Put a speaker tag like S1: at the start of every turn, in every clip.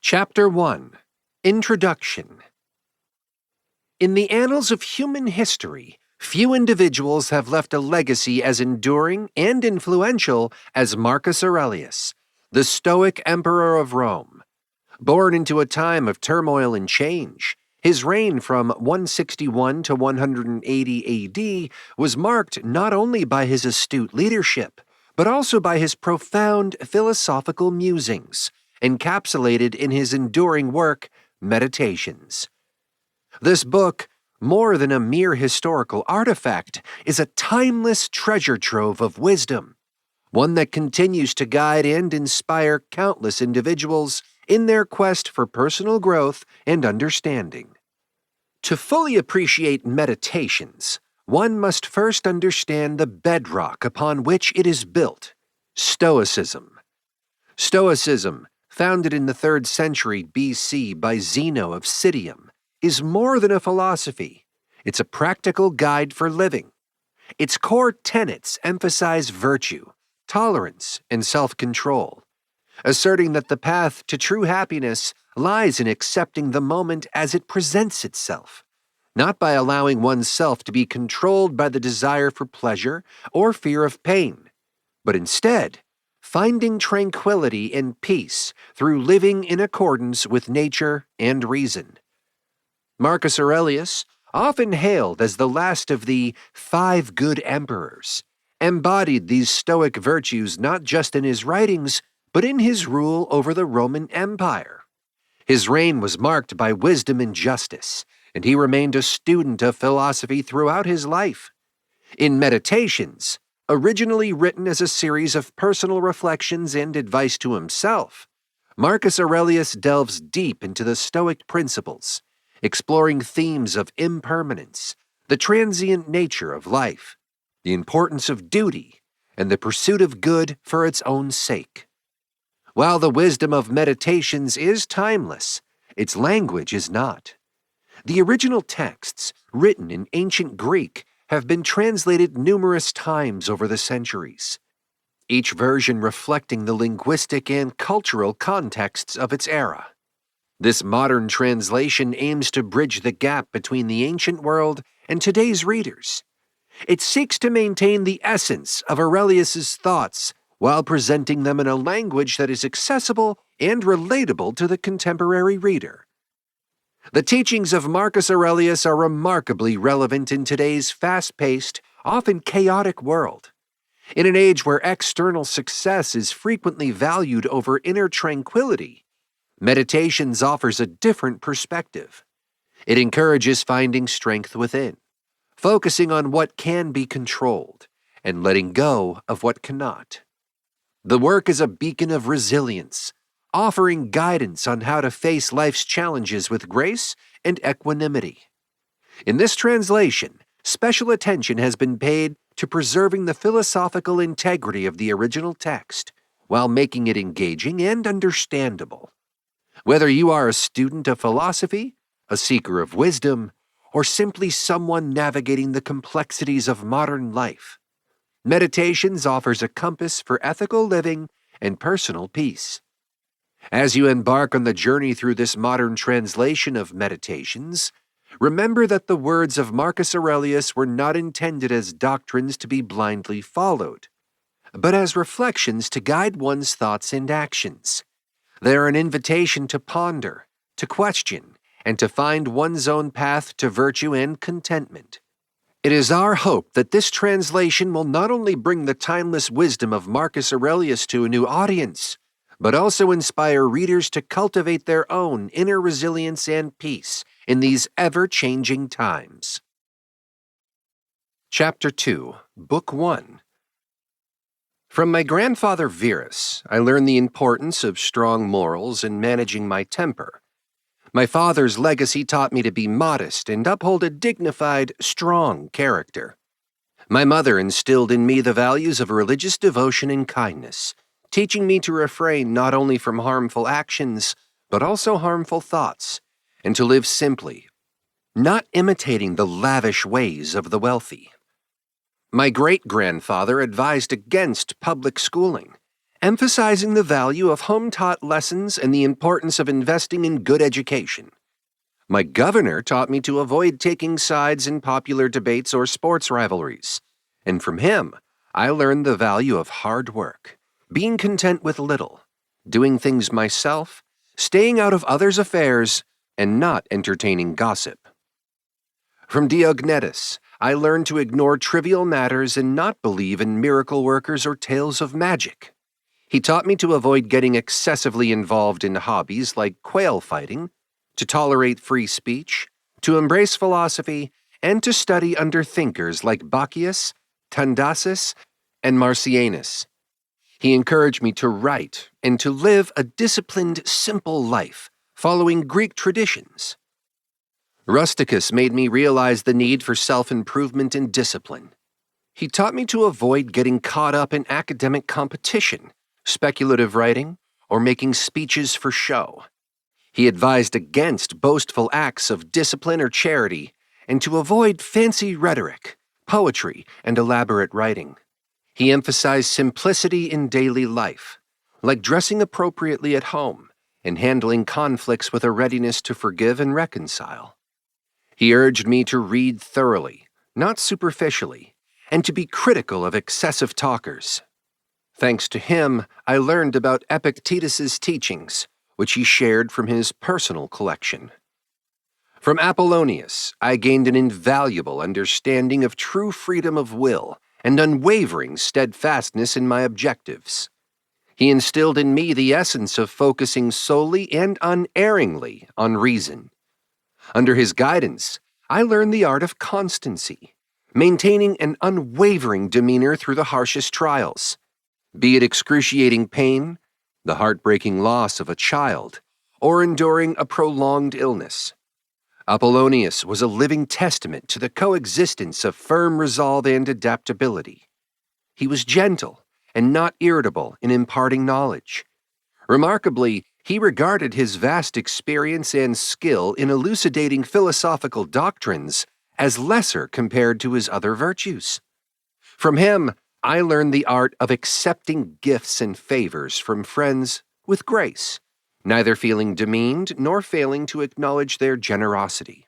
S1: Chapter 1. Introduction. In the annals of human history, few individuals have left a legacy as enduring and influential as Marcus Aurelius, the Stoic emperor of Rome. Born into a time of turmoil and change, his reign from 161 to 180 AD was marked not only by his astute leadership, but also by his profound philosophical musings, encapsulated in his enduring work, Meditations. This book, more than a mere historical artifact, is a timeless treasure trove of wisdom, one that continues to guide and inspire countless individuals in their quest for personal growth and understanding. To fully appreciate Meditations, one must first understand the bedrock upon which it is built, Stoicism. Stoicism, founded in the 3rd century BC by Zeno of Citium, is more than a philosophy. It's a practical guide for living. Its core tenets emphasize virtue, tolerance, and self-control, asserting that the path to true happiness lies in accepting the moment as it presents itself, not by allowing oneself to be controlled by the desire for pleasure or fear of pain, but instead, finding tranquility and peace through living in accordance with nature and reason. Marcus Aurelius, often hailed as the last of the 5 good emperors, embodied these Stoic virtues not just in his writings, but in his rule over the Roman Empire. His reign was marked by wisdom and justice, and he remained a student of philosophy throughout his life. In Meditations, originally written as a series of personal reflections and advice to himself, Marcus Aurelius delves deep into the Stoic principles, exploring themes of impermanence, the transient nature of life, the importance of duty, and the pursuit of good for its own sake. While the wisdom of Meditations is timeless, its language is not. The original texts, written in ancient Greek, have been translated numerous times over the centuries, each version reflecting the linguistic and cultural contexts of its era. This modern translation aims to bridge the gap between the ancient world and today's readers. It seeks to maintain the essence of Aurelius's thoughts while presenting them in a language that is accessible and relatable to the contemporary reader. The teachings of Marcus Aurelius are remarkably relevant in today's fast-paced, often chaotic world. In an age where external success is frequently valued over inner tranquility, Meditations offers a different perspective. It encourages finding strength within, focusing on what can be controlled, and letting go of what cannot. The work is a beacon of resilience, offering guidance on how to face life's challenges with grace and equanimity. In this translation, special attention has been paid to preserving the philosophical integrity of the original text, while making it engaging and understandable. Whether you are a student of philosophy, a seeker of wisdom, or simply someone navigating the complexities of modern life, Meditations offers a compass for ethical living and personal peace. As you embark on the journey through this modern translation of Meditations, remember that the words of Marcus Aurelius were not intended as doctrines to be blindly followed, but as reflections to guide one's thoughts and actions. They are an invitation to ponder, to question, and to find one's own path to virtue and contentment. It is our hope that this translation will not only bring the timeless wisdom of Marcus Aurelius to a new audience, but also inspire readers to cultivate their own inner resilience and peace in these ever-changing times. Chapter 2, Book 1. From my grandfather Verus, I learned the importance of strong morals and managing my temper. My father's legacy taught me to be modest and uphold a dignified, strong character. My mother instilled in me the values of religious devotion and kindness, teaching me to refrain not only from harmful actions, but also harmful thoughts, and to live simply, not imitating the lavish ways of the wealthy. My great-grandfather advised against public schooling, emphasizing the value of home-taught lessons and the importance of investing in good education. My governor taught me to avoid taking sides in popular debates or sports rivalries. And from him, I learned the value of hard work, being content with little, doing things myself, staying out of others' affairs, and not entertaining gossip. From Diognetus, I learned to ignore trivial matters and not believe in miracle workers or tales of magic. He taught me to avoid getting excessively involved in hobbies like quail fighting, to tolerate free speech, to embrace philosophy, and to study under thinkers like Bacchius, Tandasis, and Marcianus. He encouraged me to write and to live a disciplined, simple life, following Greek traditions. Rusticus made me realize the need for self-improvement and discipline. He taught me to avoid getting caught up in academic competition, speculative writing, or making speeches for show. He advised against boastful acts of discipline or charity, and to avoid fancy rhetoric, poetry, and elaborate writing. He emphasized simplicity in daily life, like dressing appropriately at home and handling conflicts with a readiness to forgive and reconcile. He urged me to read thoroughly, not superficially, and to be critical of excessive talkers. Thanks to him, I learned about Epictetus's teachings, which he shared from his personal collection. From Apollonius, I gained an invaluable understanding of true freedom of will and unwavering steadfastness in my objectives. He instilled in me the essence of focusing solely and unerringly on reason. Under his guidance, I learned the art of constancy, maintaining an unwavering demeanor through the harshest trials, be it excruciating pain, the heartbreaking loss of a child, or enduring a prolonged illness. Apollonius was a living testament to the coexistence of firm resolve and adaptability. He was gentle and not irritable in imparting knowledge. Remarkably, he regarded his vast experience and skill in elucidating philosophical doctrines as lesser compared to his other virtues. From him, I learned the art of accepting gifts and favors from friends with grace, neither feeling demeaned nor failing to acknowledge their generosity.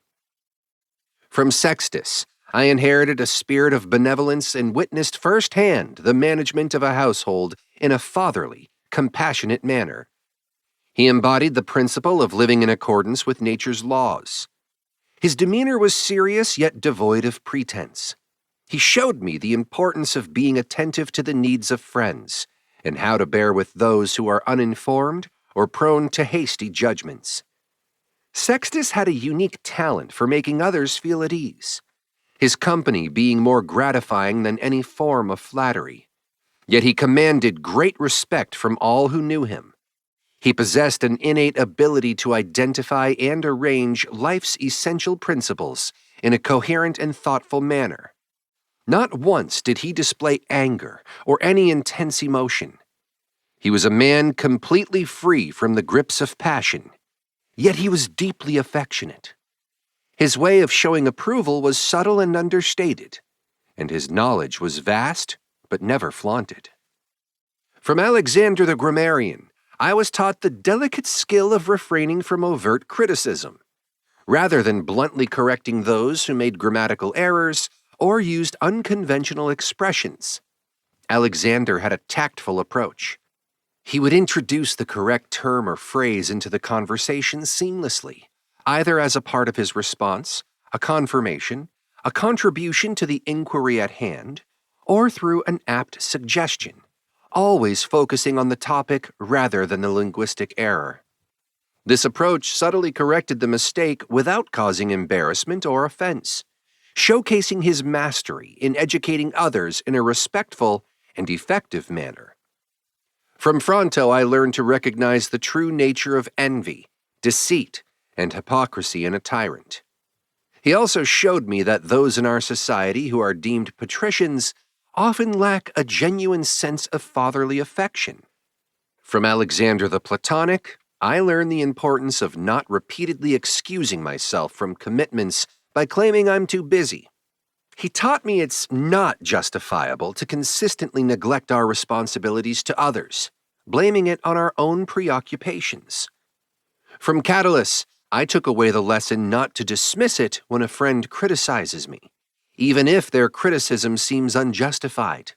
S1: From Sextus, I inherited a spirit of benevolence and witnessed firsthand the management of a household in a fatherly, compassionate manner. He embodied the principle of living in accordance with nature's laws. His demeanor was serious yet devoid of pretense. He showed me the importance of being attentive to the needs of friends and how to bear with those who are uninformed or prone to hasty judgments. Sextus had a unique talent for making others feel at ease, his company being more gratifying than any form of flattery. Yet he commanded great respect from all who knew him. He possessed an innate ability to identify and arrange life's essential principles in a coherent and thoughtful manner. Not once did he display anger or any intense emotion. He was a man completely free from the grips of passion, yet he was deeply affectionate. His way of showing approval was subtle and understated, and his knowledge was vast but never flaunted. From Alexander the grammarian, I was taught the delicate skill of refraining from overt criticism. Rather than bluntly correcting those who made grammatical errors or used unconventional expressions, Alexander had a tactful approach. He would introduce the correct term or phrase into the conversation seamlessly, either as a part of his response, a confirmation, a contribution to the inquiry at hand, or through an apt suggestion, always focusing on the topic rather than the linguistic error. This approach subtly corrected the mistake without causing embarrassment or offense, showcasing his mastery in educating others in a respectful and effective manner. From Fronto, I learned to recognize the true nature of envy, deceit, and hypocrisy in a tyrant. He also showed me that those in our society who are deemed patricians often lack a genuine sense of fatherly affection. From Alexander the Platonic, I learned the importance of not repeatedly excusing myself from commitments by claiming I'm too busy. He taught me it's not justifiable to consistently neglect our responsibilities to others. blaming it on our own preoccupations. From Catullus, I took away the lesson not to dismiss it when a friend criticizes me, even if their criticism seems unjustified.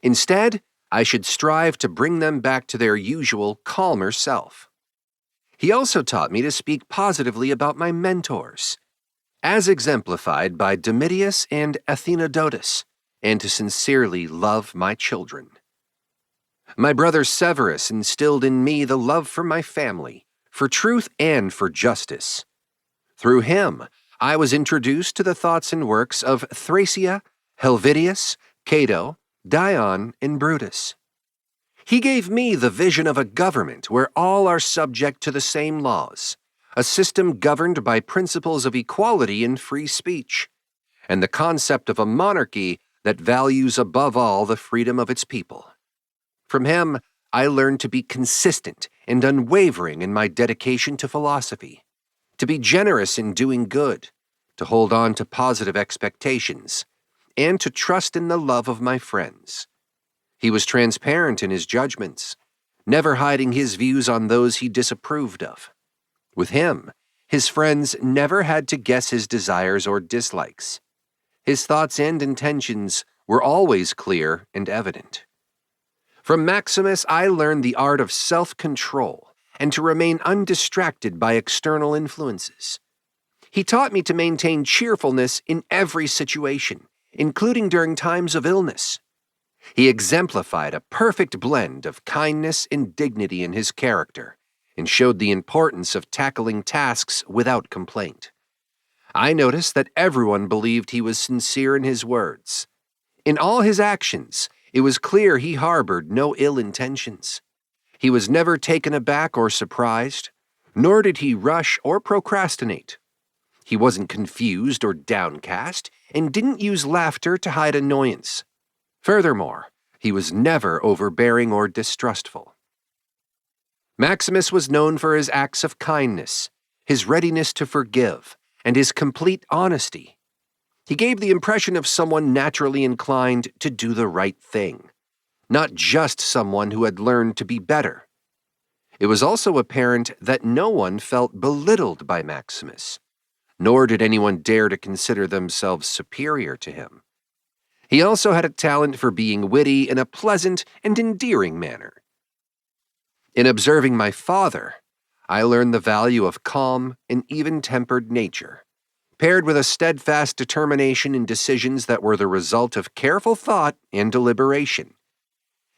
S1: Instead, I should strive to bring them back to their usual, calmer self. He also taught me to speak positively about my mentors, as exemplified by Domitius and Athenodotus, and to sincerely love my children. My brother Severus instilled in me the love for my family, for truth and for justice. Through him, I was introduced to the thoughts and works of Thrasea, Helvidius, Cato, Dion, and Brutus. He gave me the vision of a government where all are subject to the same laws, a system governed by principles of equality and free speech, and the concept of a monarchy that values above all the freedom of its people. From him, I learned to be consistent and unwavering in my dedication to philosophy, to be generous in doing good, to hold on to positive expectations, and to trust in the love of my friends. He was transparent in his judgments, never hiding his views on those he disapproved of. With him, his friends never had to guess his desires or dislikes. His thoughts and intentions were always clear and evident. From Maximus, I learned the art of self-control and to remain undistracted by external influences. He taught me to maintain cheerfulness in every situation, including during times of illness. He exemplified a perfect blend of kindness and dignity in his character, and showed the importance of tackling tasks without complaint. I noticed that everyone believed he was sincere in his words. In all his actions, it was clear he harbored no ill intentions. He was never taken aback or surprised, nor did he rush or procrastinate. He wasn't confused or downcast, and didn't use laughter to hide annoyance. Furthermore, he was never overbearing or distrustful. Maximus was known for his acts of kindness, his readiness to forgive, and his complete honesty. He gave the impression of someone naturally inclined to do the right thing, not just someone who had learned to be better. It was also apparent that no one felt belittled by Maximus, nor did anyone dare to consider themselves superior to him. He also had a talent for being witty in a pleasant and endearing manner. In observing my father, I learned the value of calm and even-tempered nature, paired with a steadfast determination in decisions that were the result of careful thought and deliberation.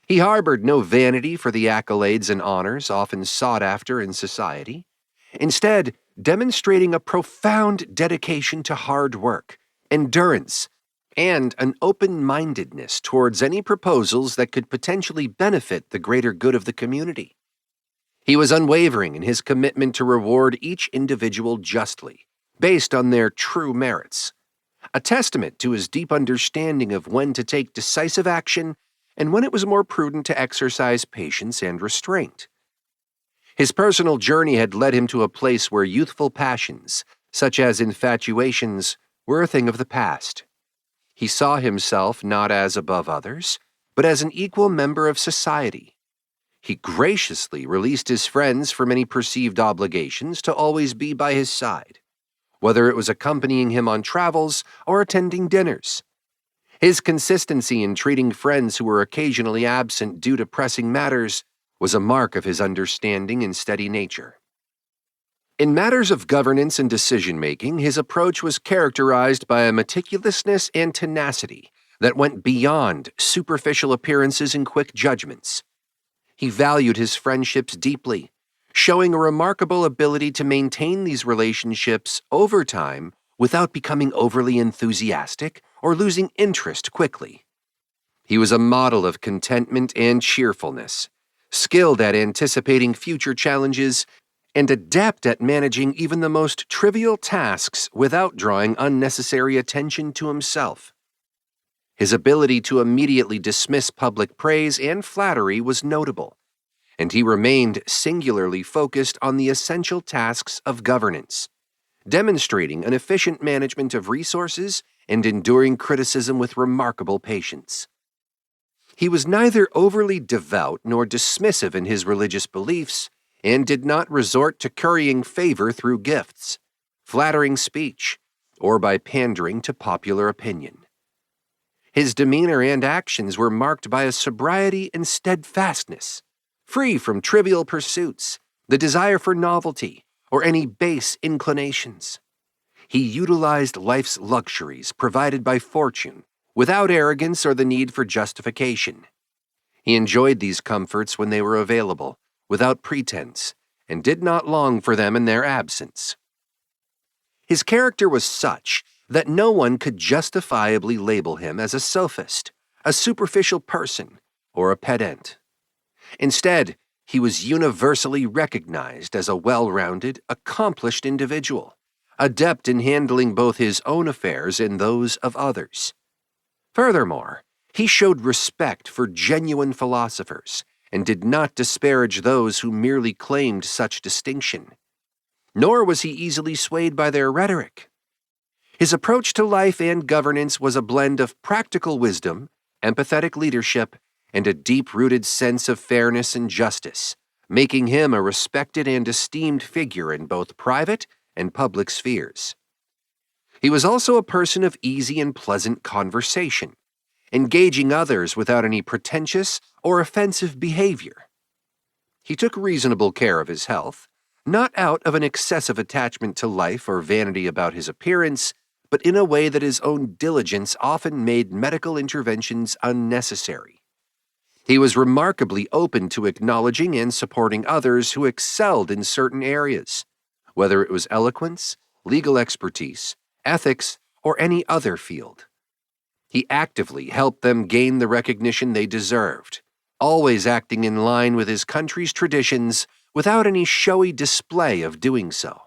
S1: He harbored no vanity for the accolades and honors often sought after in society, instead demonstrating a profound dedication to hard work, endurance, and an open-mindedness towards any proposals that could potentially benefit the greater good of the community. He was unwavering in his commitment to reward each individual justly, based on their true merits, a testament to his deep understanding of when to take decisive action and when it was more prudent to exercise patience and restraint. His personal journey had led him to a place where youthful passions, such as infatuations, were a thing of the past. He saw himself not as above others, but as an equal member of society. He graciously released his friends from any perceived obligations to always be by his side, whether it was accompanying him on travels or attending dinners. His consistency in treating friends who were occasionally absent due to pressing matters was a mark of his understanding and steady nature. In matters of governance and decision-making, his approach was characterized by a meticulousness and tenacity that went beyond superficial appearances and quick judgments. He valued his friendships deeply, showing a remarkable ability to maintain these relationships over time without becoming overly enthusiastic or losing interest quickly. He was a model of contentment and cheerfulness, skilled at anticipating future challenges, and adept at managing even the most trivial tasks without drawing unnecessary attention to himself. His ability to immediately dismiss public praise and flattery was notable, and he remained singularly focused on the essential tasks of governance, demonstrating an efficient management of resources and enduring criticism with remarkable patience. He was neither overly devout nor dismissive in his religious beliefs, and did not resort to currying favor through gifts, flattering speech, or by pandering to popular opinion. His demeanor and actions were marked by a sobriety and steadfastness, free from trivial pursuits, the desire for novelty, or any base inclinations. He utilized life's luxuries provided by fortune, without arrogance or the need for justification. He enjoyed these comforts when they were available, without pretense, and did not long for them in their absence. His character was such that no one could justifiably label him as a sophist, a superficial person, or a pedant. Instead, he was universally recognized as a well-rounded, accomplished individual, adept in handling both his own affairs and those of others. Furthermore, he showed respect for genuine philosophers and did not disparage those who merely claimed such distinction. Nor was he easily swayed by their rhetoric. His approach to life and governance was a blend of practical wisdom, empathetic leadership, and a deep-rooted sense of fairness and justice, making him a respected and esteemed figure in both private and public spheres. He was also a person of easy and pleasant conversation, engaging others without any pretentious or offensive behavior. He took reasonable care of his health, not out of an excessive attachment to life or vanity about his appearance, but in a way that his own diligence often made medical interventions unnecessary. He was remarkably open to acknowledging and supporting others who excelled in certain areas, whether it was eloquence, legal expertise, ethics, or any other field. He actively helped them gain the recognition they deserved, always acting in line with his country's traditions without any showy display of doing so.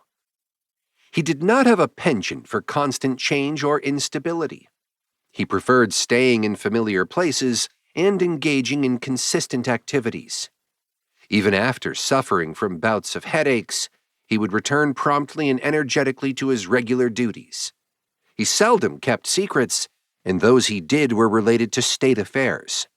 S1: He did not have a penchant for constant change or instability. He preferred staying in familiar places and engaging in consistent activities. Even after suffering from bouts of headaches, he would return promptly and energetically to his regular duties. He seldom kept secrets, and those he did were related to state affairs.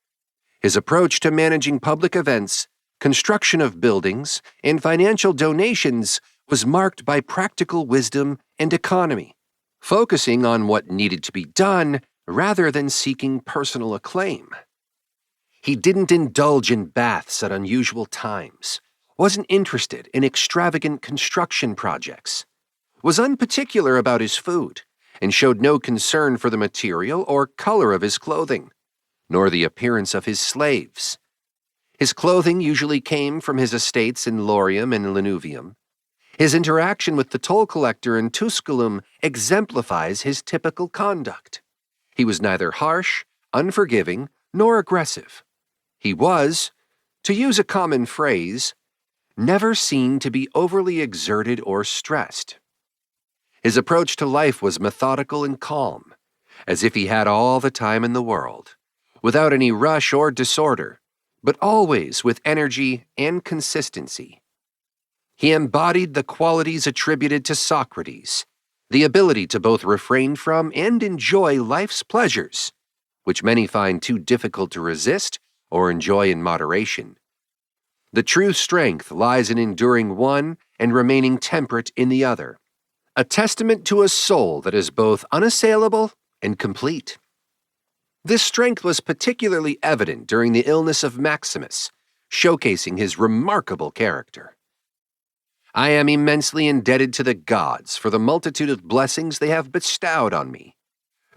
S1: His approach to managing public events, construction of buildings, and financial donations was marked by practical wisdom and economy, focusing on what needed to be done rather than seeking personal acclaim. He didn't indulge in baths at unusual times, wasn't interested in extravagant construction projects, was unparticular about his food, and showed no concern for the material or color of his clothing, nor the appearance of his slaves. His clothing usually came from his estates in Lorium and Lanuvium. His interaction with the toll collector in Tusculum exemplifies his typical conduct. He was neither harsh, unforgiving, nor aggressive. He was, to use a common phrase, never seen to be overly exerted or stressed. His approach to life was methodical and calm, as if he had all the time in the world, without any rush or disorder, but always with energy and consistency. He embodied the qualities attributed to Socrates, the ability to both refrain from and enjoy life's pleasures, which many find too difficult to resist or enjoy in moderation. The true strength lies in enduring one and remaining temperate in the other, a testament to a soul that is both unassailable and complete. This strength was particularly evident during the illness of Maximus, showcasing his remarkable character. I am immensely indebted to the gods for the multitude of blessings they have bestowed on me,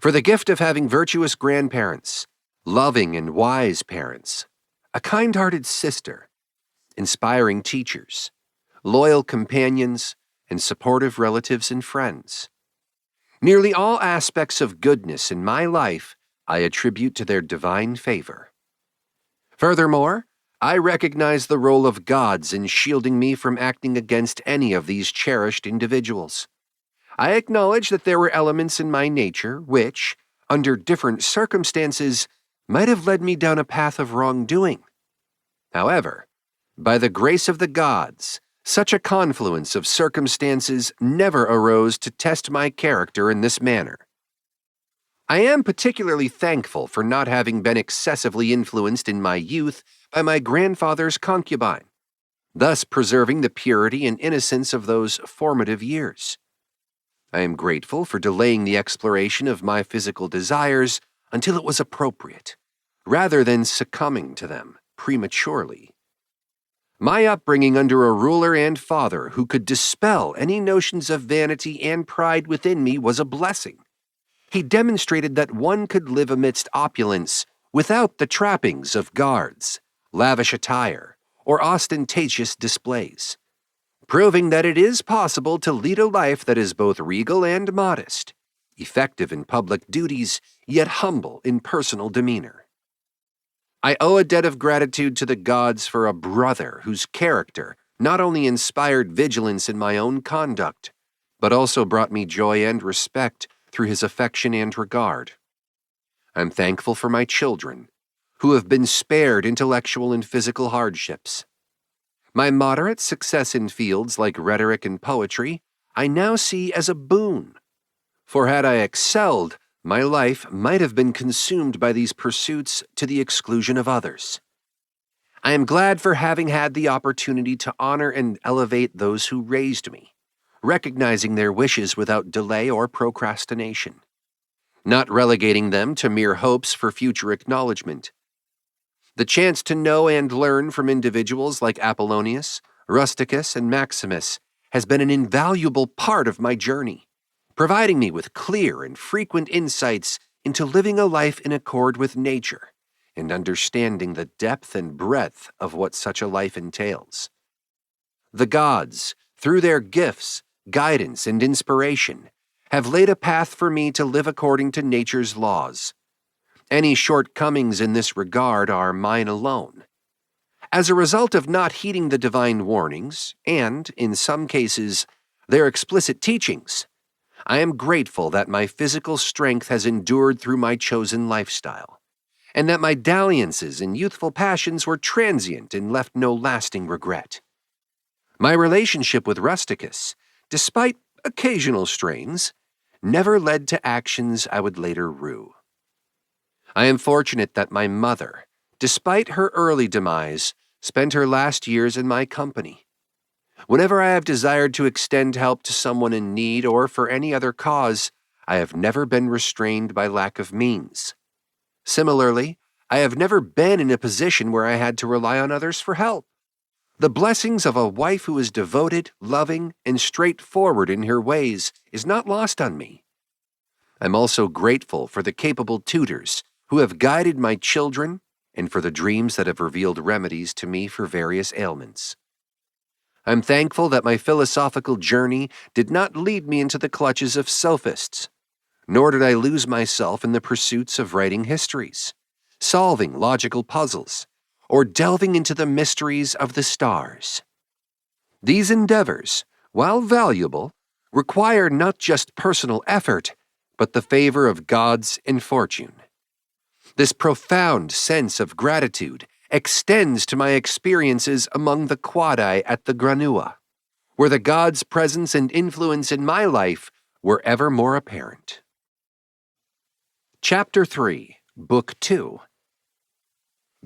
S1: for the gift of having virtuous grandparents, loving and wise parents, a kind-hearted sister, inspiring teachers, loyal companions, and supportive relatives and friends. Nearly all aspects of goodness in my life I attribute to their divine favor. Furthermore, I recognize the role of gods in shielding me from acting against any of these cherished individuals. I acknowledge that there were elements in my nature which, under different circumstances, might have led me down a path of wrongdoing. However, by the grace of the gods, such a confluence of circumstances never arose to test my character in this manner. I am particularly thankful for not having been excessively influenced in my youth by my grandfather's concubine, thus preserving the purity and innocence of those formative years. I am grateful for delaying the exploration of my physical desires until it was appropriate, rather than succumbing to them prematurely. My upbringing under a ruler and father who could dispel any notions of vanity and pride within me was a blessing. He demonstrated that one could live amidst opulence without the trappings of guards, lavish attire, or ostentatious displays, proving that it is possible to lead a life that is both regal and modest, effective in public duties, yet humble in personal demeanor. I owe a debt of gratitude to the gods for a brother whose character not only inspired vigilance in my own conduct, but also brought me joy and respect through his affection and regard. I'm thankful for my children, who have been spared intellectual and physical hardships. My moderate success in fields like rhetoric and poetry I now see as a boon, for had I excelled, my life might have been consumed by these pursuits to the exclusion of others. I am glad for having had the opportunity to honor and elevate those who raised me, recognizing their wishes without delay or procrastination, not relegating them to mere hopes for future acknowledgement. The chance to know and learn from individuals like Apollonius, Rusticus, and Maximus has been an invaluable part of my journey, providing me with clear and frequent insights into living a life in accord with nature and understanding the depth and breadth of what such a life entails. The gods, through their gifts, guidance, and inspiration, have laid a path for me to live according to nature's laws. Any shortcomings in this regard are mine alone. As a result of not heeding the divine warnings, and, in some cases, their explicit teachings, I am grateful that my physical strength has endured through my chosen lifestyle, and that my dalliances and youthful passions were transient and left no lasting regret. My relationship with Rusticus, despite occasional strains, never led to actions I would later rue. I am fortunate that my mother, despite her early demise, spent her last years in my company. Whenever I have desired to extend help to someone in need or for any other cause, I have never been restrained by lack of means. Similarly, I have never been in a position where I had to rely on others for help. The blessings of a wife who is devoted, loving, and straightforward in her ways is not lost on me. I'm also grateful for the capable tutors who have guided my children and for the dreams that have revealed remedies to me for various ailments. I'm thankful that my philosophical journey did not lead me into the clutches of sophists, nor did I lose myself in the pursuits of writing histories, solving logical puzzles, or delving into the mysteries of the stars. These endeavors, while valuable, require not just personal effort, but the favor of gods and fortune. This profound sense of gratitude extends to my experiences among the Quadi at the Granua, where the gods' presence and influence in my life were ever more apparent. Chapter 3, Book 2.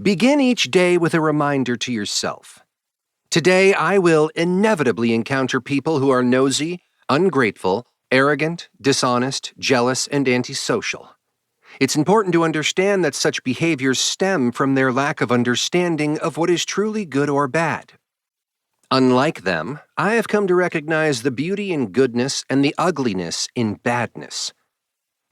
S1: Begin each day with a reminder to yourself. Today I will inevitably encounter people who are nosy, ungrateful, arrogant, dishonest, jealous, and antisocial. It's important to understand that such behaviors stem from their lack of understanding of what is truly good or bad. Unlike them, I have come to recognize the beauty in goodness and the ugliness in badness.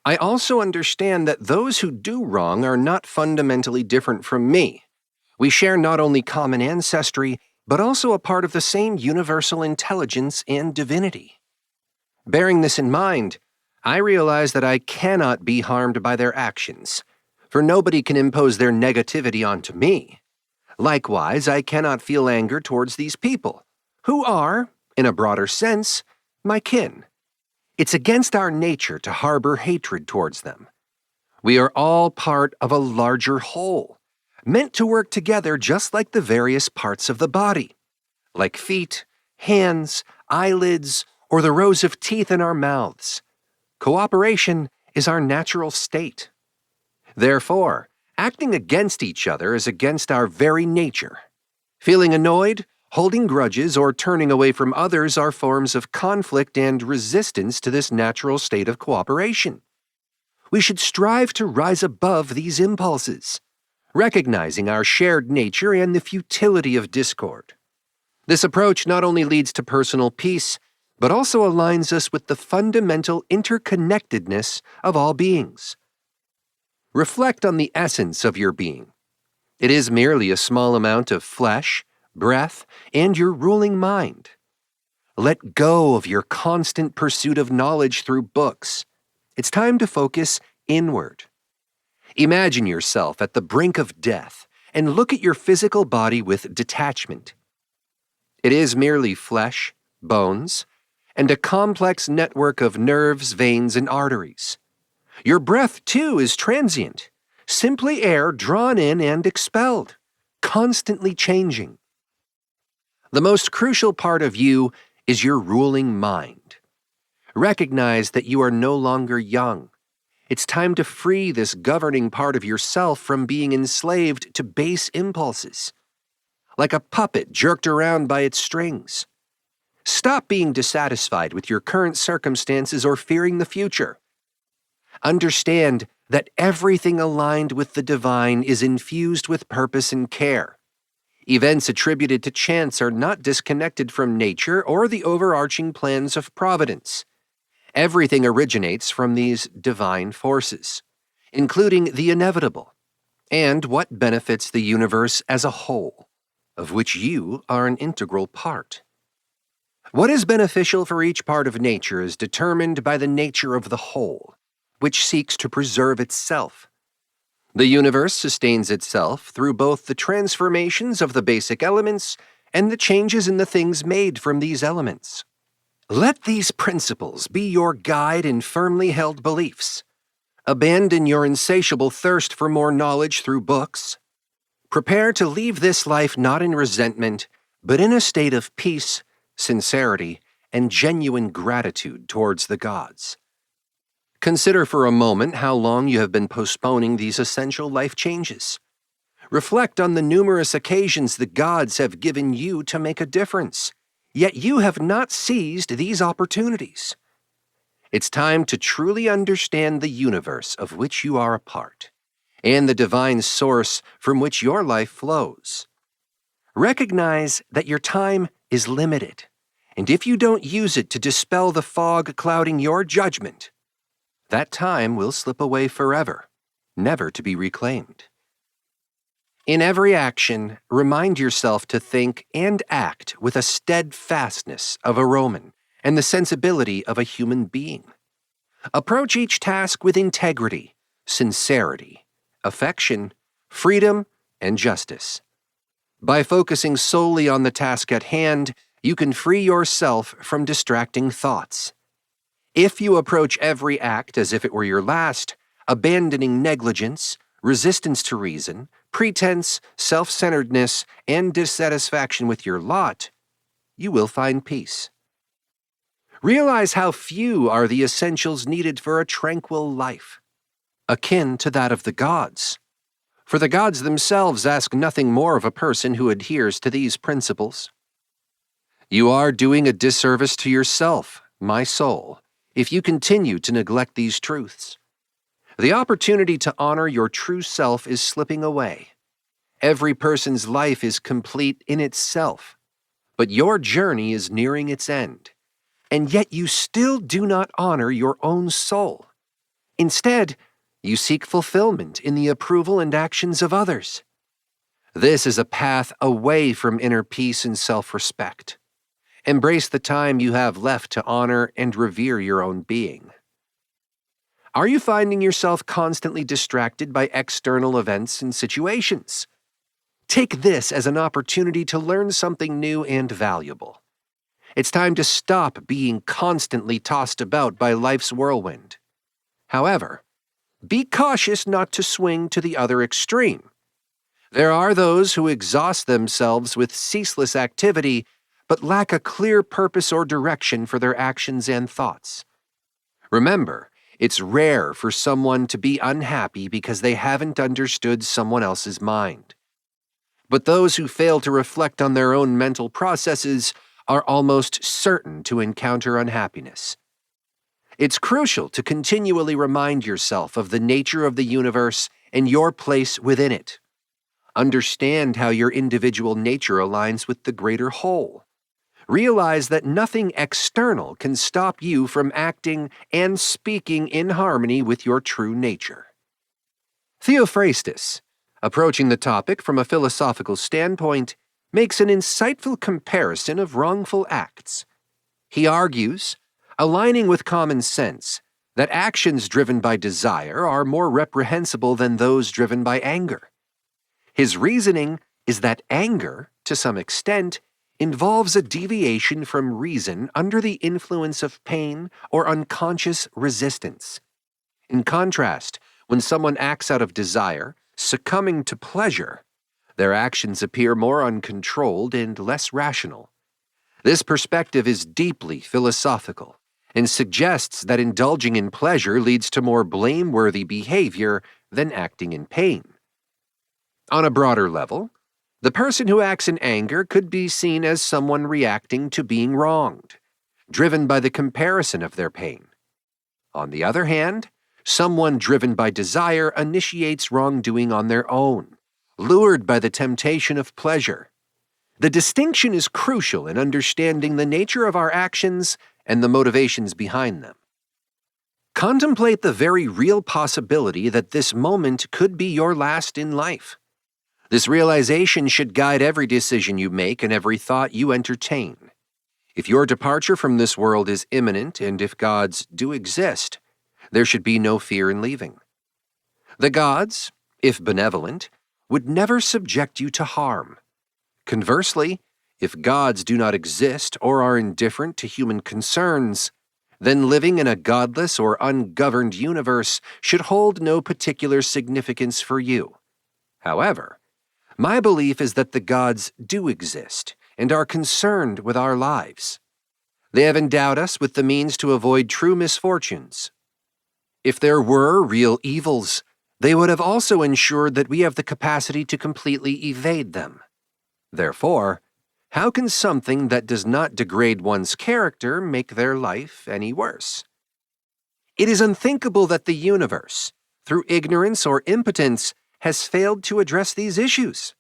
S1: I also understand that those who do wrong are not fundamentally different from me. We share not only common ancestry, but also a part of the same universal intelligence and divinity. Bearing this in mind, I realize that I cannot be harmed by their actions, for nobody can impose their negativity onto me. Likewise, I cannot feel anger towards these people, who are, in a broader sense, my kin. It's against our nature to harbor hatred towards them. We are all part of a larger whole, meant to work together just like the various parts of the body, like feet, hands, eyelids, or the rows of teeth in our mouths. Cooperation is our natural state. Therefore, acting against each other is against our very nature. Feeling annoyed, holding grudges, or turning away from others are forms of conflict and resistance to this natural state of cooperation. We should strive to rise above these impulses, recognizing our shared nature and the futility of discord. This approach not only leads to personal peace, but also aligns us with the fundamental interconnectedness of all beings. Reflect on the essence of your being. It is merely a small amount of flesh, breath, and your ruling mind. Let go of your constant pursuit of knowledge through books. It's time to focus inward. Imagine yourself at the brink of death and look at your physical body with detachment. It is merely flesh, bones, and a complex network of nerves, veins, and arteries. Your breath, too, is transient, simply air drawn in and expelled, constantly changing. The most crucial part of you is your ruling mind. Recognize that you are no longer young. It's time to free this governing part of yourself from being enslaved to base impulses, like a puppet jerked around by its strings. Stop being dissatisfied with your current circumstances or fearing the future. Understand that everything aligned with the divine is infused with purpose and care. Events attributed to chance are not disconnected from nature or the overarching plans of providence. Everything originates from these divine forces, including the inevitable, and what benefits the universe as a whole, of which you are an integral part. What is beneficial for each part of nature is determined by the nature of the whole, which seeks to preserve itself. The universe sustains itself through both the transformations of the basic elements and the changes in the things made from these elements. Let these principles be your guide in firmly held beliefs. Abandon your insatiable thirst for more knowledge through books. Prepare to leave this life not in resentment, but in a state of peace, sincerity, and genuine gratitude towards the gods. Consider for a moment how long you have been postponing these essential life changes. Reflect on the numerous occasions the gods have given you to make a difference, yet you have not seized these opportunities. It's time to truly understand the universe of which you are a part, and the divine source from which your life flows. Recognize that your time is limited, and if you don't use it to dispel the fog clouding your judgment, that time will slip away forever, never to be reclaimed. In every action, remind yourself to think and act with a steadfastness of a Roman and the sensibility of a human being. Approach each task with integrity, sincerity, affection, freedom, and justice. By focusing solely on the task at hand, you can free yourself from distracting thoughts. If you approach every act as if it were your last, abandoning negligence, resistance to reason, pretense, self-centeredness, and dissatisfaction with your lot, you will find peace. Realize how few are the essentials needed for a tranquil life, akin to that of the gods. For the gods themselves ask nothing more of a person who adheres to these principles. You are doing a disservice to yourself, my soul, if you continue to neglect these truths. The opportunity to honor your true self is slipping away. Every person's life is complete in itself, but your journey is nearing its end, and yet you still do not honor your own soul. Instead, you seek fulfillment in the approval and actions of others. This is a path away from inner peace and self-respect. Embrace the time you have left to honor and revere your own being. Are you finding yourself constantly distracted by external events and situations? Take this as an opportunity to learn something new and valuable. It's time to stop being constantly tossed about by life's whirlwind. However, be cautious not to swing to the other extreme. There are those who exhaust themselves with ceaseless activity but lack a clear purpose or direction for their actions and thoughts. Remember, It's rare for someone to be unhappy because they haven't understood someone else's mind. But those who fail to reflect on their own mental processes are almost certain to encounter unhappiness. It's crucial to continually remind yourself of the nature of the universe and your place within it. Understand how your individual nature aligns with the greater whole. Realize that nothing external can stop you from acting and speaking in harmony with your true nature. Theophrastus, approaching the topic from a philosophical standpoint, makes an insightful comparison of wrongful acts. He argues, aligning with common sense, that actions driven by desire are more reprehensible than those driven by anger. His reasoning is that anger, to some extent, involves a deviation from reason under the influence of pain or unconscious resistance. In contrast, when someone acts out of desire, succumbing to pleasure, their actions appear more uncontrolled and less rational. This perspective is deeply philosophical and suggests that indulging in pleasure leads to more blameworthy behavior than acting in pain. On a broader level, the person who acts in anger could be seen as someone reacting to being wronged, driven by the comparison of their pain. On the other hand, someone driven by desire initiates wrongdoing on their own, lured by the temptation of pleasure. The distinction is crucial in understanding the nature of our actions and the motivations behind them. Contemplate the very real possibility that this moment could be your last in life. This realization should guide every decision you make and every thought you entertain. If your departure from this world is imminent and if gods do exist, there should be no fear in leaving. The gods, if benevolent, would never subject you to harm. Conversely, if gods do not exist or are indifferent to human concerns, then living in a godless or ungoverned universe should hold no particular significance for you. However, my belief is that the gods do exist and are concerned with our lives. They have endowed us with the means to avoid true misfortunes. If there were real evils, they would have also ensured that we have the capacity to completely evade them. Therefore, how can something that does not degrade one's character make their life any worse? It is unthinkable that the universe, through ignorance or impotence, has failed to address these issues.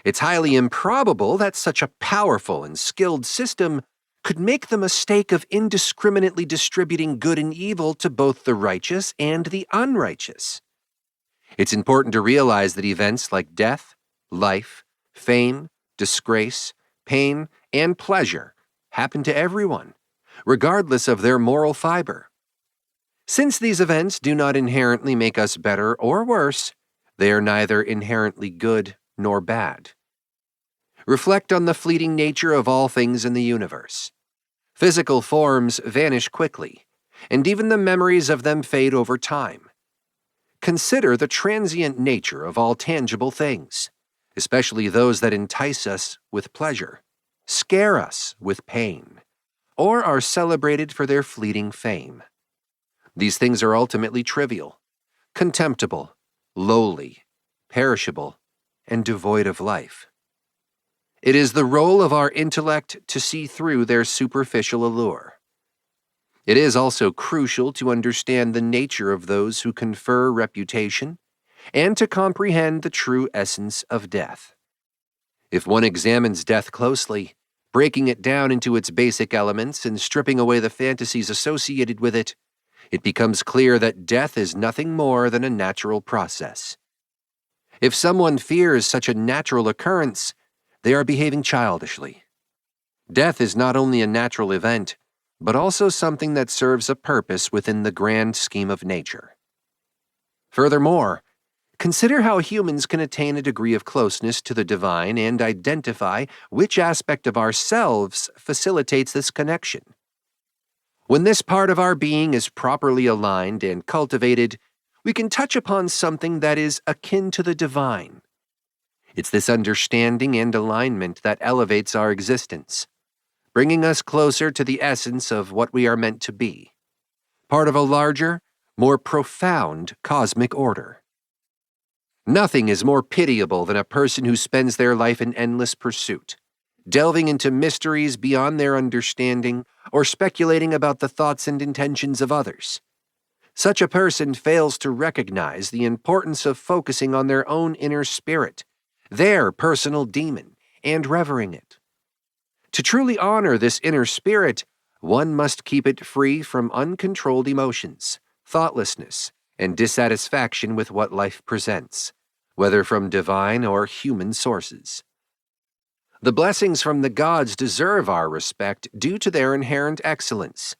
S1: It's highly improbable that such a powerful and skilled system could make the mistake of indiscriminately distributing good and evil to both the righteous and the unrighteous. It's important to realize that events like death, life, fame, disgrace, pain, and pleasure happen to everyone, regardless of their moral fiber. Since these events do not inherently make us better or worse, they are neither inherently good nor bad. Reflect on the fleeting nature of all things in the universe. Physical forms vanish quickly, and even the memories of them fade over time. Consider the transient nature of all tangible things, especially those that entice us with pleasure, scare us with pain, or are celebrated for their fleeting fame. These things are ultimately trivial, contemptible, lowly, perishable, and devoid of life. It is the role of our intellect to see through their superficial allure. It is also crucial to understand the nature of those who confer reputation and to comprehend the true essence of death. If one examines death closely, breaking it down into its basic elements and stripping away the fantasies associated with it, it becomes clear that death is nothing more than a natural process. If someone fears such a natural occurrence, they are behaving childishly. Death is not only a natural event, but also something that serves a purpose within the grand scheme of nature. Furthermore, consider how humans can attain a degree of closeness to the divine and identify which aspect of ourselves facilitates this connection. When this part of our being is properly aligned and cultivated, we can touch upon something that is akin to the divine. It's this understanding and alignment that elevates our existence, bringing us closer to the essence of what we are meant to be, part of a larger, more profound cosmic order. Nothing is more pitiable than a person who spends their life in endless pursuit, delving into mysteries beyond their understanding or speculating about the thoughts and intentions of others. Such a person fails to recognize the importance of focusing on their own inner spirit, their personal demon, and revering it. To truly honor this inner spirit, one must keep it free from uncontrolled emotions, thoughtlessness, and dissatisfaction with what life presents, whether from divine or human sources. The blessings from the gods deserve our respect due to their inherent excellence.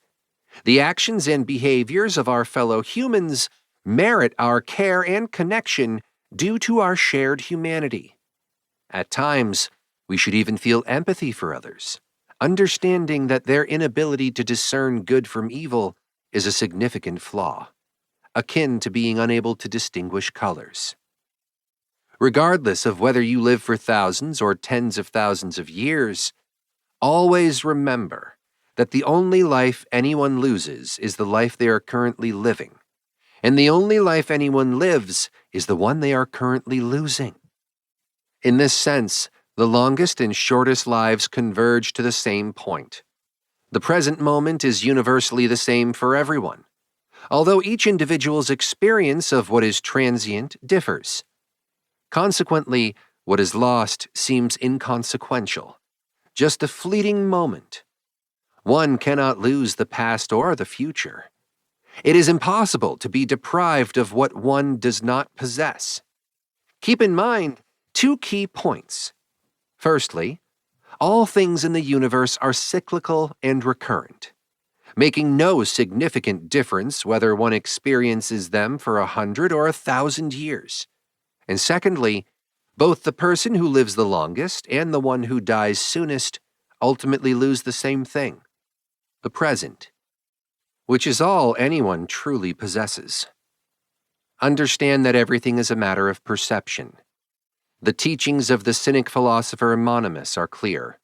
S1: The actions and behaviors of our fellow humans merit our care and connection due to our shared humanity. At times, we should even feel empathy for others, understanding that their inability to discern good from evil is a significant flaw, akin to being unable to distinguish colors. Regardless of whether you live for thousands or tens of thousands of years, always remember that the only life anyone loses is the life they are currently living, and the only life anyone lives is the one they are currently losing. In this sense, the longest and shortest lives converge to the same point. The present moment is universally the same for everyone, although each individual's experience of what is transient differs. Consequently, what is lost seems inconsequential, just a fleeting moment. One cannot lose the past or the future. It is impossible to be deprived of what one does not possess. Keep in mind two key points. Firstly, all things in the universe are cyclical and recurrent, making no significant difference whether one experiences them for 100 or 1,000 years. And secondly, both the person who lives the longest and the one who dies soonest ultimately lose the same thing, the present, which is all anyone truly possesses. Understand that everything is a matter of perception. The teachings of the Cynic philosopher Marcus are clear.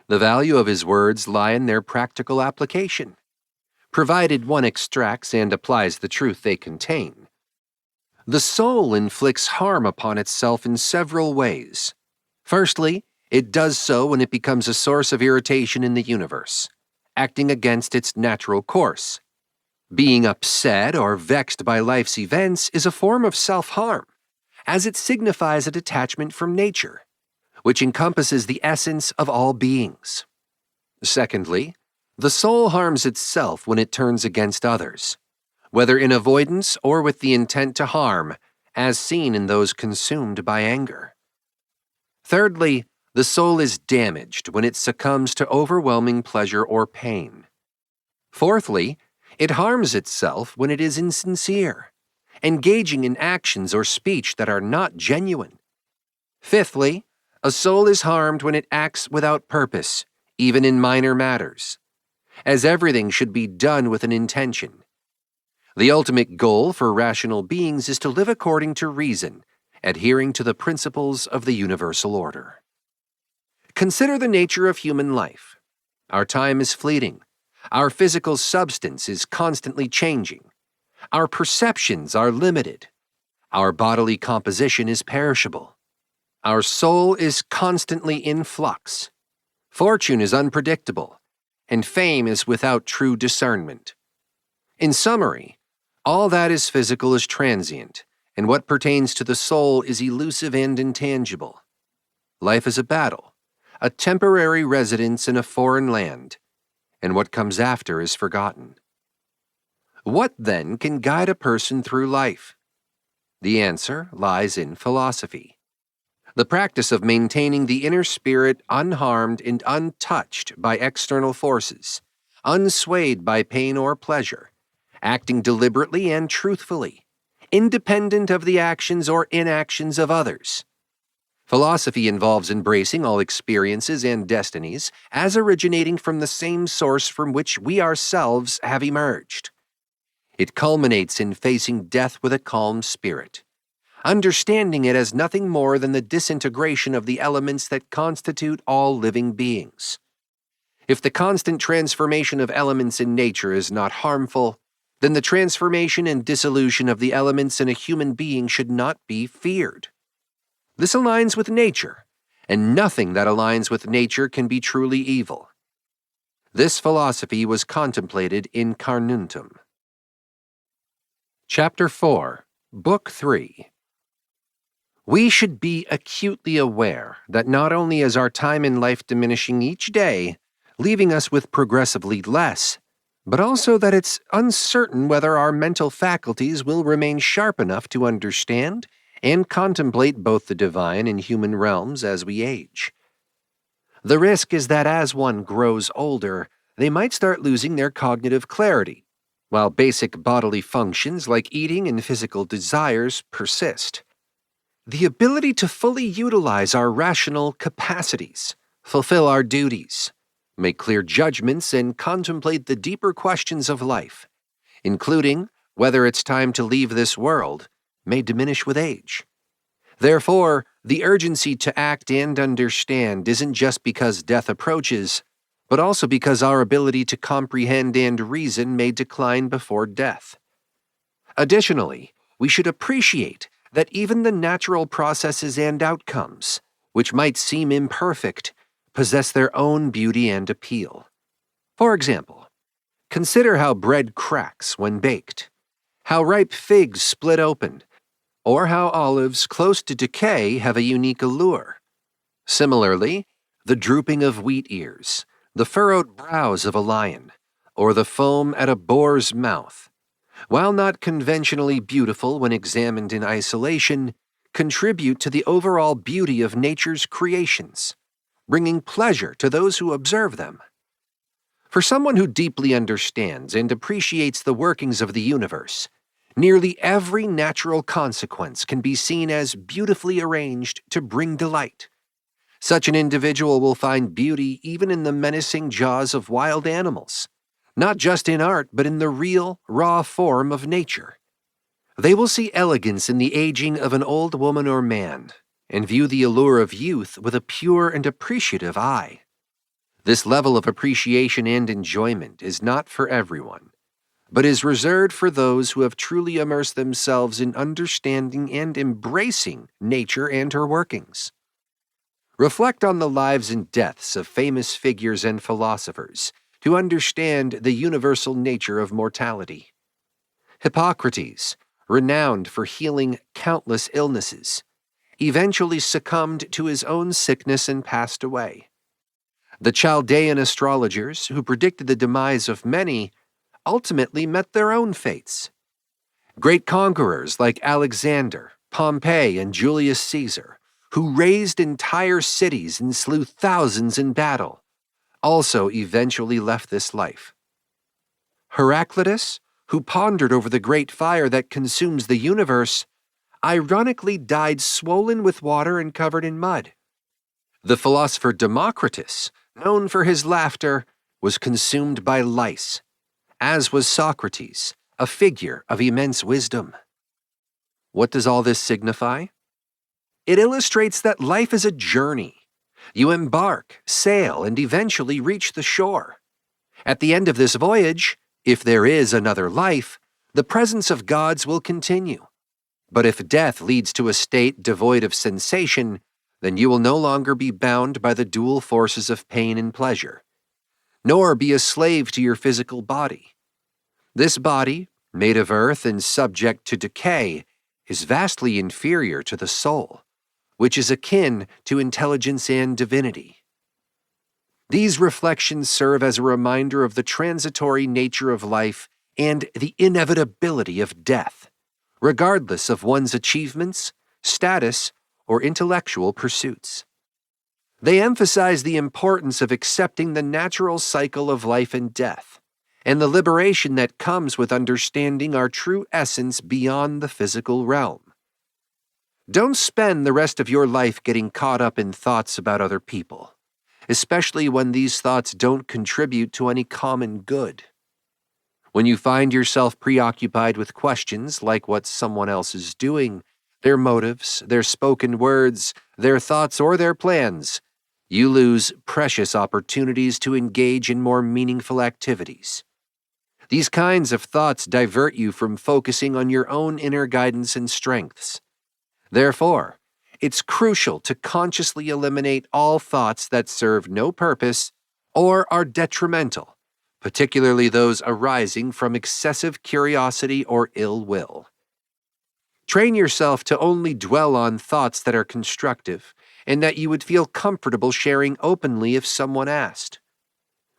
S1: The value of his words lie in their practical application, provided one extracts and applies the truth they contain. The soul inflicts harm upon itself in several ways. Firstly, it does so when it becomes a source of irritation in the universe, acting against its natural course. Being upset or vexed by life's events is a form of self-harm, as it signifies a detachment from nature, which encompasses the essence of all beings. Secondly, the soul harms itself when it turns against others, whether in avoidance or with the intent to harm, as seen in those consumed by anger. Thirdly, the soul is damaged when it succumbs to overwhelming pleasure or pain. Fourthly, it harms itself when it is insincere, engaging in actions or speech that are not genuine. Fifthly, a soul is harmed when it acts without purpose, even in minor matters, as everything should be done with an intention. The ultimate goal for rational beings is to live according to reason, adhering to the principles of the universal order. Consider the nature of human life. Our time is fleeting. Our physical substance is constantly changing. Our perceptions are limited. Our bodily composition is perishable. Our soul is constantly in flux. Fortune is unpredictable, and fame is without true discernment. In summary, all that is physical is transient, and what pertains to the soul is elusive and intangible. Life is a battle, a temporary residence in a foreign land, and what comes after is forgotten. What then can guide a person through life? The answer lies in philosophy. The practice of maintaining the inner spirit unharmed and untouched by external forces, unswayed by pain or pleasure, acting deliberately and truthfully, independent of the actions or inactions of others. Philosophy involves embracing all experiences and destinies as originating from the same source from which we ourselves have emerged. It culminates in facing death with a calm spirit, understanding it as nothing more than the disintegration of the elements that constitute all living beings. If the constant transformation of elements in nature is not harmful, then the transformation and dissolution of the elements in a human being should not be feared. This aligns with nature, and nothing that aligns with nature can be truly evil. This philosophy was contemplated in Carnuntum. Chapter 4, Book 3. We should be acutely aware that not only is our time in life diminishing each day, leaving us with progressively less, but also that it's uncertain whether our mental faculties will remain sharp enough to understand and contemplate both the divine and human realms as we age. The risk is that as one grows older, they might start losing their cognitive clarity, while basic bodily functions like eating and physical desires persist. The ability to fully utilize our rational capacities, fulfill our duties, make clear judgments, and contemplate the deeper questions of life, including whether it's time to leave this world, may diminish with age. Therefore, the urgency to act and understand isn't just because death approaches, but also because our ability to comprehend and reason may decline before death. Additionally, we should appreciate that even the natural processes and outcomes, which might seem imperfect, possess their own beauty and appeal. For example, consider how bread cracks when baked, how ripe figs split open, or how olives close to decay have a unique allure. Similarly, the drooping of wheat ears, the furrowed brows of a lion, or the foam at a boar's mouth, while not conventionally beautiful when examined in isolation, contribute to the overall beauty of nature's creations, bringing pleasure to those who observe them. For someone who deeply understands and appreciates the workings of the universe, nearly every natural consequence can be seen as beautifully arranged to bring delight. Such an individual will find beauty even in the menacing jaws of wild animals, not just in art but in the real, raw form of nature. They will see elegance in the aging of an old woman or man, and view the allure of youth with a pure and appreciative eye. This level of appreciation and enjoyment is not for everyone, but is reserved for those who have truly immersed themselves in understanding and embracing nature and her workings. Reflect on the lives and deaths of famous figures and philosophers to understand the universal nature of mortality. Hippocrates, renowned for healing countless illnesses, eventually succumbed to his own sickness and passed away. The Chaldean astrologers, who predicted the demise of many, ultimately met their own fates. Great conquerors like Alexander, Pompey, and Julius Caesar, who razed entire cities and slew thousands in battle, also eventually left this life. Heraclitus, who pondered over the great fire that consumes the universe, ironically died swollen with water and covered in mud. The philosopher Democritus, known for his laughter, was consumed by lice, as was Socrates, a figure of immense wisdom. What does all this signify? It illustrates that life is a journey. You embark, sail, and eventually reach the shore. At the end of this voyage, if there is another life, the presence of gods will continue. But if death leads to a state devoid of sensation, then you will no longer be bound by the dual forces of pain and pleasure, nor be a slave to your physical body. This body, made of earth and subject to decay, is vastly inferior to the soul, which is akin to intelligence and divinity. These reflections serve as a reminder of the transitory nature of life and the inevitability of death, regardless of one's achievements, status, or intellectual pursuits. They emphasize the importance of accepting the natural cycle of life and death, and the liberation that comes with understanding our true essence beyond the physical realm. Don't spend the rest of your life getting caught up in thoughts about other people, especially when these thoughts don't contribute to any common good. When you find yourself preoccupied with questions like what someone else is doing, their motives, their spoken words, their thoughts, or their plans, you lose precious opportunities to engage in more meaningful activities. These kinds of thoughts divert you from focusing on your own inner guidance and strengths. Therefore, it's crucial to consciously eliminate all thoughts that serve no purpose or are detrimental, particularly those arising from excessive curiosity or ill will. Train yourself to only dwell on thoughts that are constructive and that you would feel comfortable sharing openly if someone asked.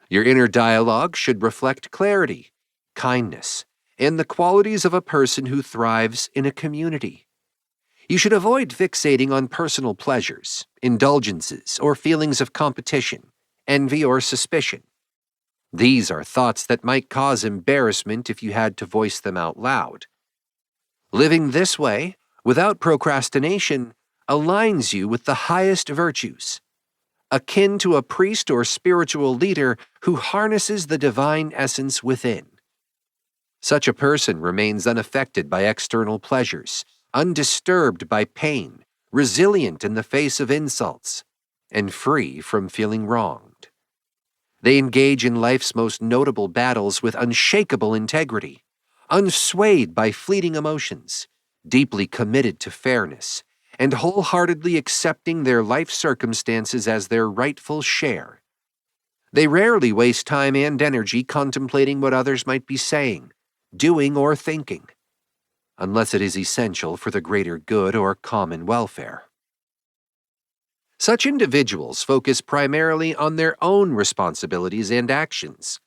S1: Your inner dialogue should reflect clarity, kindness, and the qualities of a person who thrives in a community. You should avoid fixating on personal pleasures, indulgences, or feelings of competition, envy, or suspicion. These are thoughts that might cause embarrassment if you had to voice them out loud. Living this way, without procrastination, aligns you with the highest virtues, akin to a priest or spiritual leader who harnesses the divine essence within. Such a person remains unaffected by external pleasures, undisturbed by pain, resilient in the face of insults, and free from feeling wronged. They engage in life's most notable battles with unshakable integrity, unswayed by fleeting emotions, deeply committed to fairness, and wholeheartedly accepting their life circumstances as their rightful share. They rarely waste time and energy contemplating what others might be saying, doing, or thinking, unless it is essential for the greater good or common welfare. Such individuals focus primarily on their own responsibilities and actions,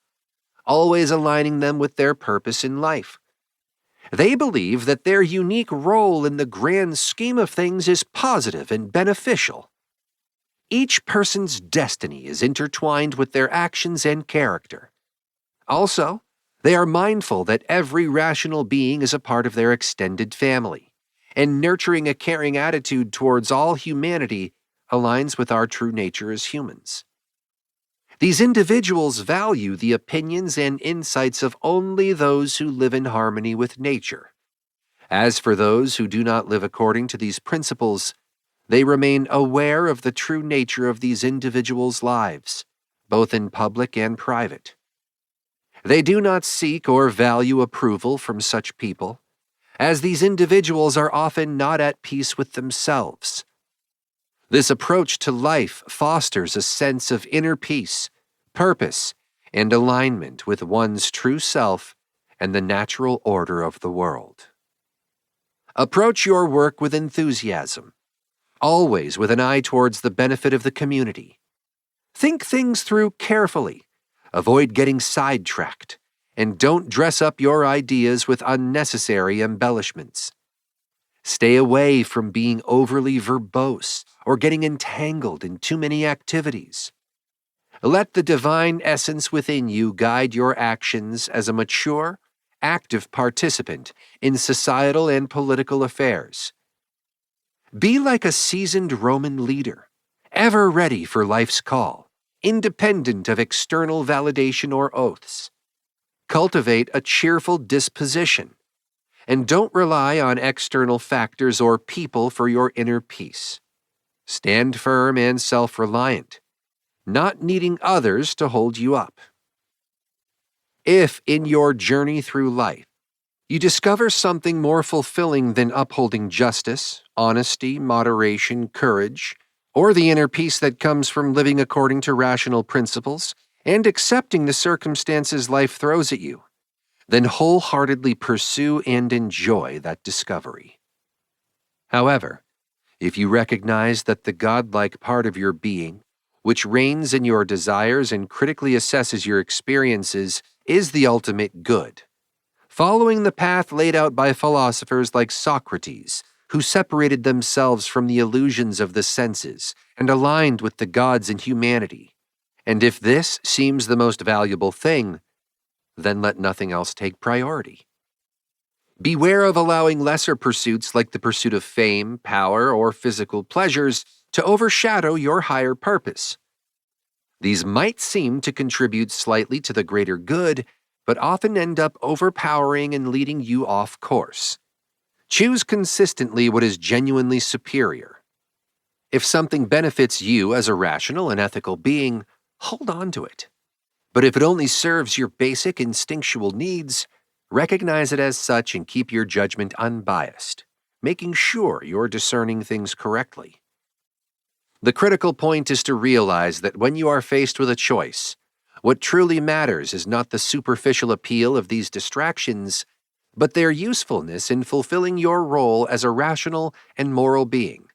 S1: always aligning them with their purpose in life. They believe that their unique role in the grand scheme of things is positive and beneficial. Each person's destiny is intertwined with their actions and character. Also, they are mindful that every rational being is a part of their extended family, and nurturing a caring attitude towards all humanity aligns with our true nature as humans. These individuals value the opinions and insights of only those who live in harmony with nature. As for those who do not live according to these principles, they remain aware of the true nature of these individuals' lives, both in public and private. They do not seek or value approval from such people, as these individuals are often not at peace with themselves. This approach to life fosters a sense of inner peace, purpose, and alignment with one's true self and the natural order of the world. Approach your work with enthusiasm, always with an eye towards the benefit of the community. Think things through carefully, avoid getting sidetracked, and don't dress up your ideas with unnecessary embellishments. Stay away from being overly verbose or getting entangled in too many activities. Let the divine essence within you guide your actions as a mature, active participant in societal and political affairs. Be like a seasoned Roman leader, ever ready for life's call, independent of external validation or oaths. Cultivate a cheerful disposition, and don't rely on external factors or people for your inner peace. Stand firm and self-reliant, not needing others to hold you up. If, in your journey through life, you discover something more fulfilling than upholding justice, honesty, moderation, courage, or the inner peace that comes from living according to rational principles and accepting the circumstances life throws at you, then wholeheartedly pursue and enjoy that discovery. However, if you recognize that the godlike part of your being, which reigns in your desires and critically assesses your experiences, is the ultimate good, following the path laid out by philosophers like Socrates, who separated themselves from the illusions of the senses and aligned with the gods and humanity. And if this seems the most valuable thing, then let nothing else take priority. Beware of allowing lesser pursuits like the pursuit of fame, power, or physical pleasures to overshadow your higher purpose. These might seem to contribute slightly to the greater good, but often end up overpowering and leading you off course. Choose consistently what is genuinely superior. If something benefits you as a rational and ethical being, hold on to it. But if it only serves your basic instinctual needs, recognize it as such and keep your judgment unbiased, making sure you're discerning things correctly. The critical point is to realize that when you are faced with a choice, what truly matters is not the superficial appeal of these distractions, but their usefulness in fulfilling your role as a rational and moral being.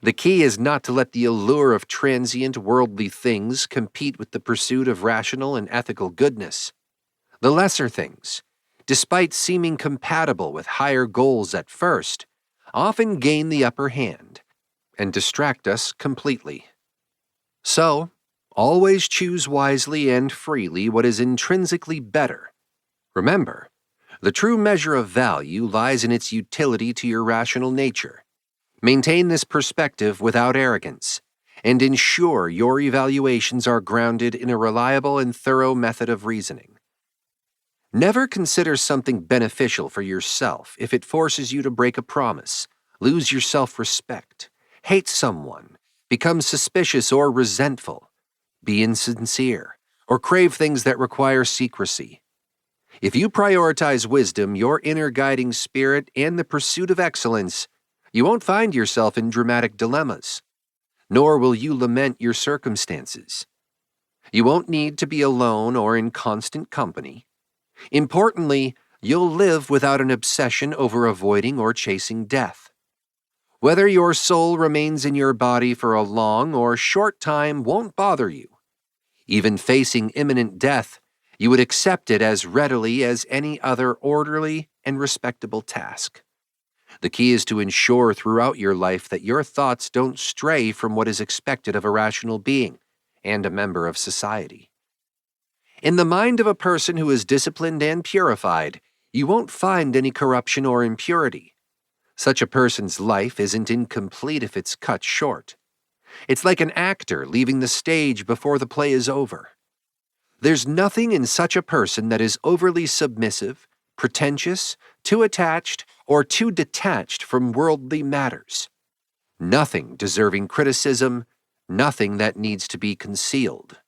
S1: The key is not to let the allure of transient worldly things compete with the pursuit of rational and ethical goodness. The lesser things, despite seeming compatible with higher goals at first, often gain the upper hand and distract us completely. So, always choose wisely and freely what is intrinsically better. Remember, the true measure of value lies in its utility to your rational nature. Maintain this perspective without arrogance, and ensure your evaluations are grounded in a reliable and thorough method of reasoning. Never consider something beneficial for yourself if it forces you to break a promise, lose your self-respect, hate someone, become suspicious or resentful, be insincere, or crave things that require secrecy. If you prioritize wisdom, your inner guiding spirit, and the pursuit of excellence, you won't find yourself in dramatic dilemmas, nor will you lament your circumstances. You won't need to be alone or in constant company. Importantly, you'll live without an obsession over avoiding or chasing death. Whether your soul remains in your body for a long or short time won't bother you. Even facing imminent death, you would accept it as readily as any other orderly and respectable task. The key is to ensure throughout your life that your thoughts don't stray from what is expected of a rational being and a member of society. In the mind of a person who is disciplined and purified, you won't find any corruption or impurity. Such a person's life isn't incomplete if it's cut short. It's like an actor leaving the stage before the play is over. There's nothing in such a person that is overly submissive, pretentious, too attached, or too detached from worldly matters. Nothing deserving criticism, nothing that needs to be concealed.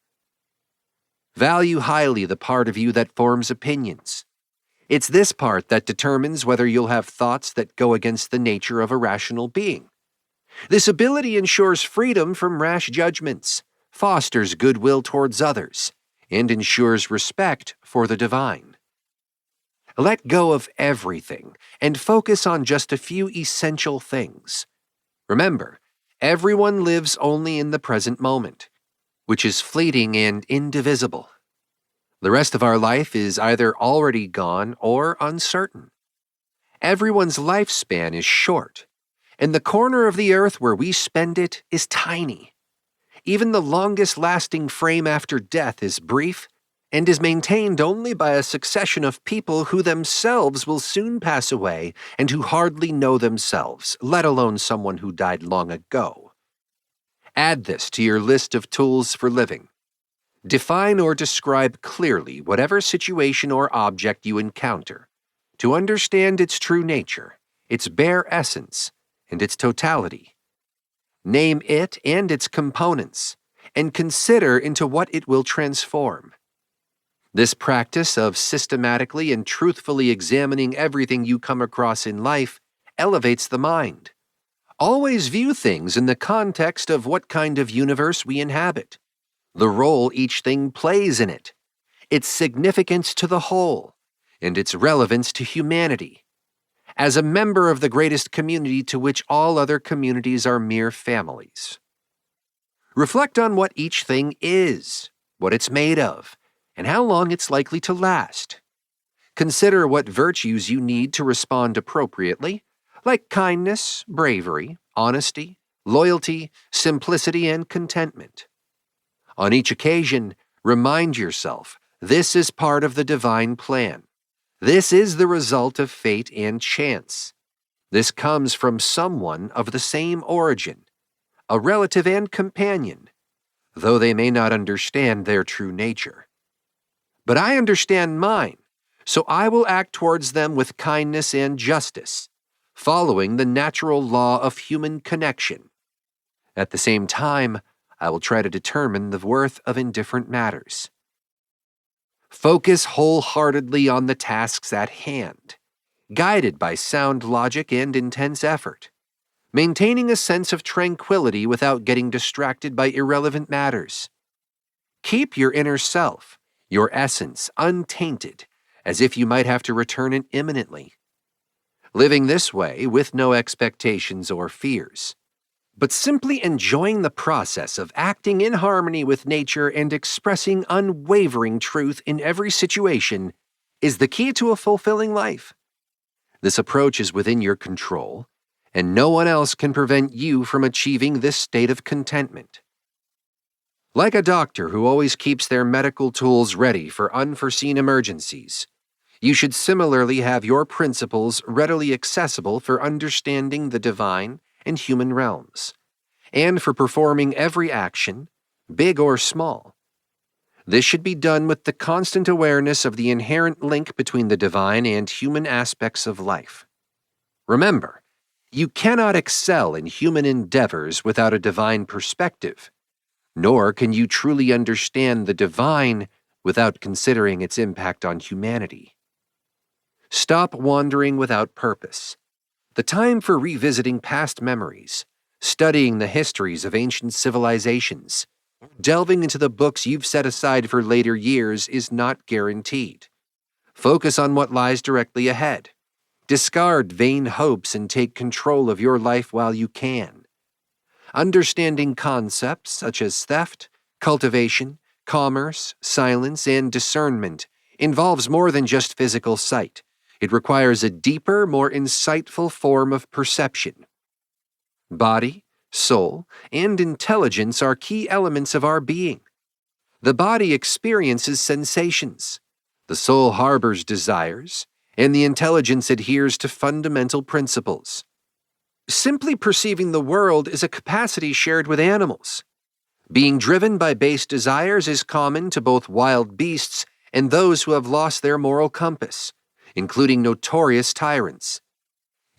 S1: Value highly the part of you that forms opinions. It's this part that determines whether you'll have thoughts that go against the nature of a rational being. This ability ensures freedom from rash judgments, fosters goodwill towards others, and ensures respect for the divine. Let go of everything and focus on just a few essential things. Remember, everyone lives only in the present moment, which is fleeting and indivisible. The rest of our life is either already gone or uncertain. Everyone's lifespan is short, and the corner of the earth where we spend it is tiny. Even the longest-lasting frame after death is brief and is maintained only by a succession of people who themselves will soon pass away and who hardly know themselves, let alone someone who died long ago. Add this to your list of tools for living. Define or describe clearly whatever situation or object you encounter, to understand its true nature, its bare essence, and its totality. Name it and its components, and consider into what it will transform. This practice of systematically and truthfully examining everything you come across in life elevates the mind. Always view things in the context of what kind of universe we inhabit, the role each thing plays in it, its significance to the whole, and its relevance to humanity, as a member of the greatest community to which all other communities are mere families. Reflect on what each thing is, what it's made of, and how long it's likely to last. Consider what virtues you need to respond appropriately, like kindness, bravery, honesty, loyalty, simplicity, and contentment. On each occasion, remind yourself, this is part of the divine plan. This is the result of fate and chance. This comes from someone of the same origin, a relative and companion, though they may not understand their true nature. But I understand mine, so I will act towards them with kindness and justice, following the natural law of human connection. At the same time, I will try to determine the worth of indifferent matters. Focus wholeheartedly on the tasks at hand, guided by sound logic and intense effort, maintaining a sense of tranquility without getting distracted by irrelevant matters. Keep your inner self, your essence, untainted, as if you might have to return it imminently. Living this way with no expectations or fears, but simply enjoying the process of acting in harmony with nature and expressing unwavering truth in every situation is the key to a fulfilling life. This approach is within your control, and no one else can prevent you from achieving this state of contentment. Like a doctor who always keeps their medical tools ready for unforeseen emergencies, you should similarly have your principles readily accessible for understanding the divine and human realms, and for performing every action, big or small. This should be done with the constant awareness of the inherent link between the divine and human aspects of life. Remember, you cannot excel in human endeavors without a divine perspective, nor can you truly understand the divine without considering its impact on humanity. Stop wandering without purpose. The time for revisiting past memories, studying the histories of ancient civilizations, delving into the books you've set aside for later years is not guaranteed. Focus on what lies directly ahead. Discard vain hopes and take control of your life while you can. Understanding concepts such as theft, cultivation, commerce, silence, and discernment involves more than just physical sight. It requires a deeper, more insightful form of perception. Body, soul, and intelligence are key elements of our being. The body experiences sensations, the soul harbors desires, and the intelligence adheres to fundamental principles. Simply perceiving the world is a capacity shared with animals. Being driven by base desires is common to both wild beasts and those who have lost their moral compass, including notorious tyrants.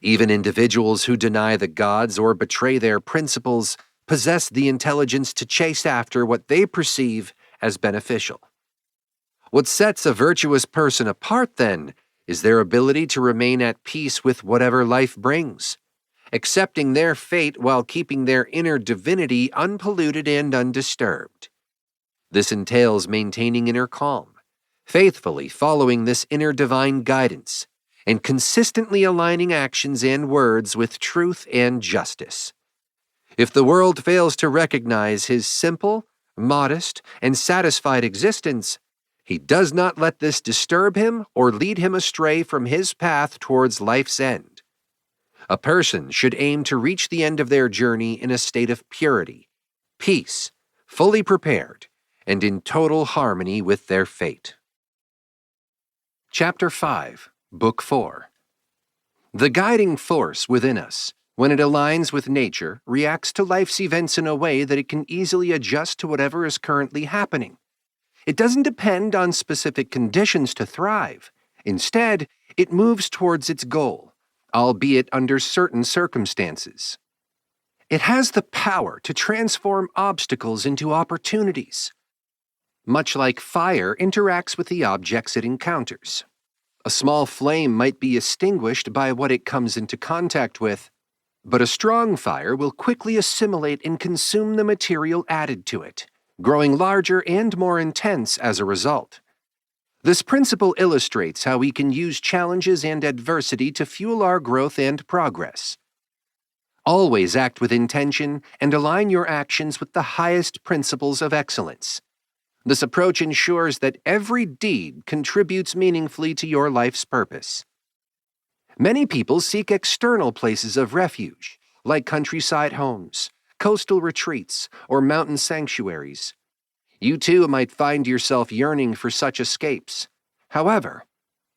S1: Even individuals who deny the gods or betray their principles possess the intelligence to chase after what they perceive as beneficial. What sets a virtuous person apart, then, is their ability to remain at peace with whatever life brings, accepting their fate while keeping their inner divinity unpolluted and undisturbed. This entails maintaining inner calm, faithfully following this inner divine guidance, and consistently aligning actions and words with truth and justice. If the world fails to recognize his simple, modest, and satisfied existence, he does not let this disturb him or lead him astray from his path towards life's end. A person should aim to reach the end of their journey in a state of purity, peace, fully prepared, and in total harmony with their fate. Chapter 5, Book 4. The guiding force within us, when it aligns with nature, reacts to life's events in a way that it can easily adjust to whatever is currently happening. It doesn't depend on specific conditions to thrive. Instead, it moves towards its goal, albeit under certain circumstances. It has the power to transform obstacles into opportunities, much like fire interacts with the objects it encounters. A small flame might be extinguished by what it comes into contact with, but a strong fire will quickly assimilate and consume the material added to it, growing larger and more intense as a result. This principle illustrates how we can use challenges and adversity to fuel our growth and progress. Always act with intention and align your actions with the highest principles of excellence. This approach ensures that every deed contributes meaningfully to your life's purpose. Many people seek external places of refuge, like countryside homes, coastal retreats, or mountain sanctuaries. You too might find yourself yearning for such escapes. However,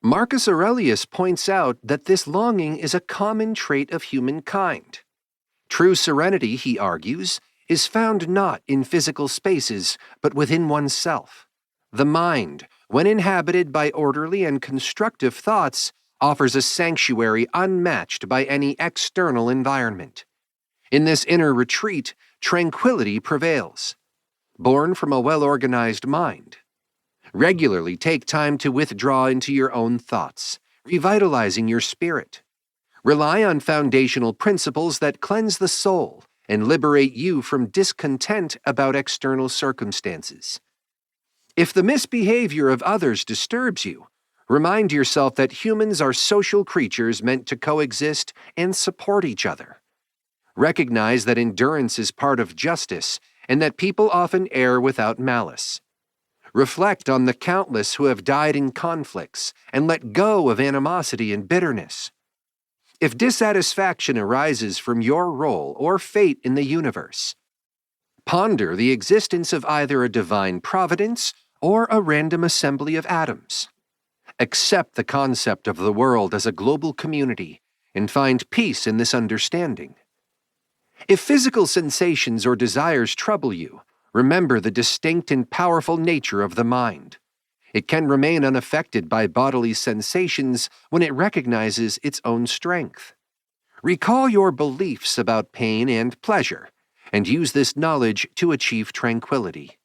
S1: Marcus Aurelius points out that this longing is a common trait of humankind. True serenity, he argues, is found not in physical spaces, but within oneself. The mind, when inhabited by orderly and constructive thoughts, offers a sanctuary unmatched by any external environment. In this inner retreat, tranquility prevails, born from a well-organized mind. Regularly take time to withdraw into your own thoughts, revitalizing your spirit. Rely on foundational principles that cleanse the soul and liberate you from discontent about external circumstances. If the misbehavior of others disturbs you, remind yourself that humans are social creatures meant to coexist and support each other. Recognize that endurance is part of justice and that people often err without malice. Reflect on the countless who have died in conflicts and let go of animosity and bitterness. If dissatisfaction arises from your role or fate in the universe, ponder the existence of either a divine providence or a random assembly of atoms. Accept the concept of the world as a global community and find peace in this understanding. If physical sensations or desires trouble you, remember the distinct and powerful nature of the mind. It can remain unaffected by bodily sensations when it recognizes its own strength. Recall your beliefs about pain and pleasure, and use this knowledge to achieve tranquility.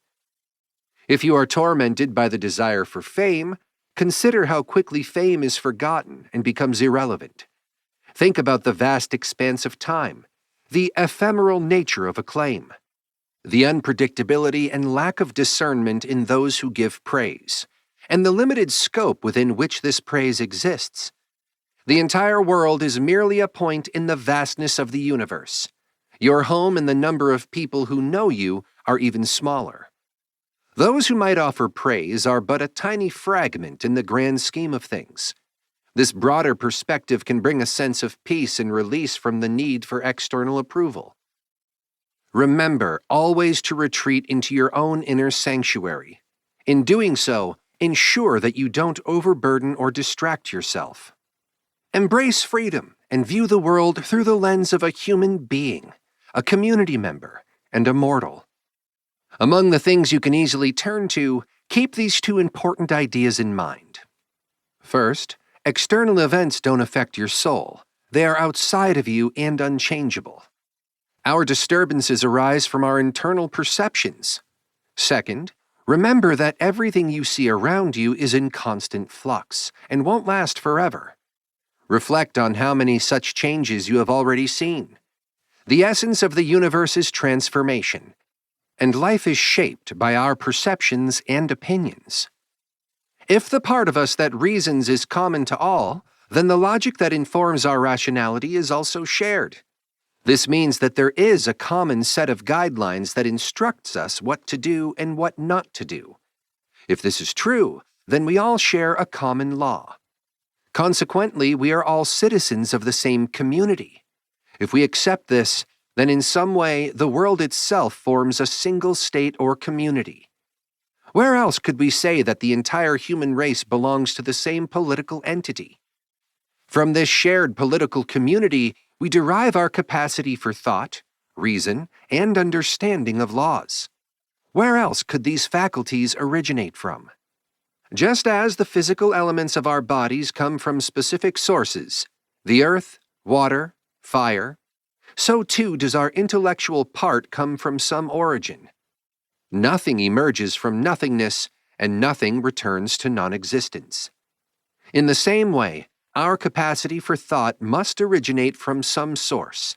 S1: If you are tormented by the desire for fame, consider how quickly fame is forgotten and becomes irrelevant. Think about the vast expanse of time, the ephemeral nature of acclaim, the unpredictability and lack of discernment in those who give praise, and the limited scope within which this praise exists. The entire world is merely a point in the vastness of the universe. Your home and the number of people who know you are even smaller. Those who might offer praise are but a tiny fragment in the grand scheme of things. This broader perspective can bring a sense of peace and release from the need for external approval. Remember always to retreat into your own inner sanctuary. In doing so, ensure that you don't overburden or distract yourself. Embrace freedom and view the world through the lens of a human being, a community member, and a mortal. Among the things you can easily turn to, keep these two important ideas in mind. First, external events don't affect your soul. They are outside of you and unchangeable. Our disturbances arise from our internal perceptions. Second, remember that everything you see around you is in constant flux and won't last forever. Reflect on how many such changes you have already seen. The essence of the universe is transformation, and life is shaped by our perceptions and opinions. If the part of us that reasons is common to all, then the logic that informs our rationality is also shared. This means that there is a common set of guidelines that instructs us what to do and what not to do. If this is true, then we all share a common law. Consequently, we are all citizens of the same community. If we accept this, then in some way the world itself forms a single state or community. Where else could we say that the entire human race belongs to the same political entity? From this shared political community, we derive our capacity for thought, reason, and understanding of laws. Where else could these faculties originate from? Just as the physical elements of our bodies come from specific sources, the earth, water, fire, so too does our intellectual part come from some origin. Nothing emerges from nothingness, and nothing returns to non-existence. In the same way, our capacity for thought must originate from some source.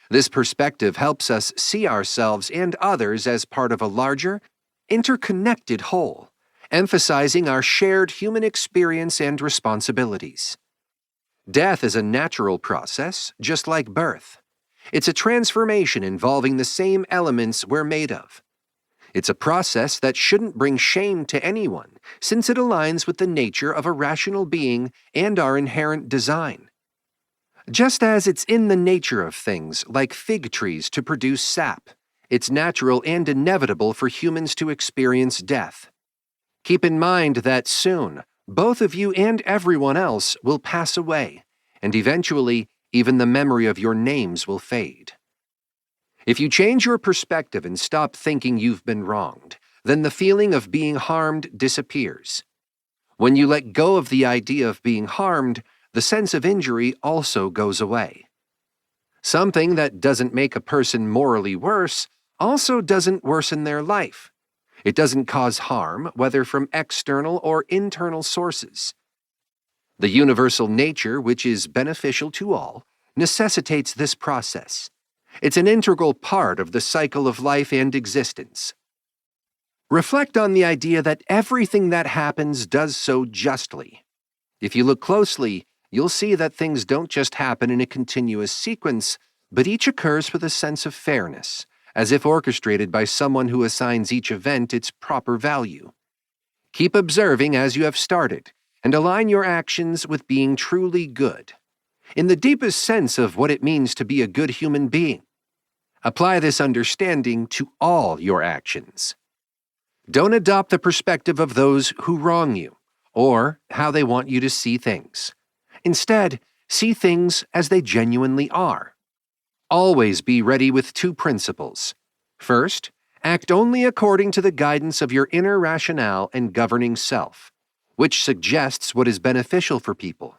S1: This perspective helps us see ourselves and others as part of a larger, interconnected whole, emphasizing our shared human experience and responsibilities. Death is a natural process, just like birth. It's a transformation involving the same elements we're made of. It's a process that shouldn't bring shame to anyone, since it aligns with the nature of a rational being and our inherent design. Just as it's in the nature of things, like fig trees, to produce sap, it's natural and inevitable for humans to experience death. Keep in mind that soon, both of you and everyone else will pass away, and eventually, even the memory of your names will fade. If you change your perspective and stop thinking you've been wronged, then the feeling of being harmed disappears. When you let go of the idea of being harmed, the sense of injury also goes away. Something that doesn't make a person morally worse also doesn't worsen their life. It doesn't cause harm, whether from external or internal sources. The universal nature, which is beneficial to all, necessitates this process. It's an integral part of the cycle of life and existence. Reflect on the idea that everything that happens does so justly. If you look closely, you'll see that things don't just happen in a continuous sequence, but each occurs with a sense of fairness, as if orchestrated by someone who assigns each event its proper value. Keep observing as you have started, and align your actions with being truly good, in the deepest sense of what it means to be a good human being. Apply this understanding to all your actions. Don't adopt the perspective of those who wrong you, or how they want you to see things. Instead, see things as they genuinely are. Always be ready with two principles. First, act only according to the guidance of your inner rationale and governing self, which suggests what is beneficial for people.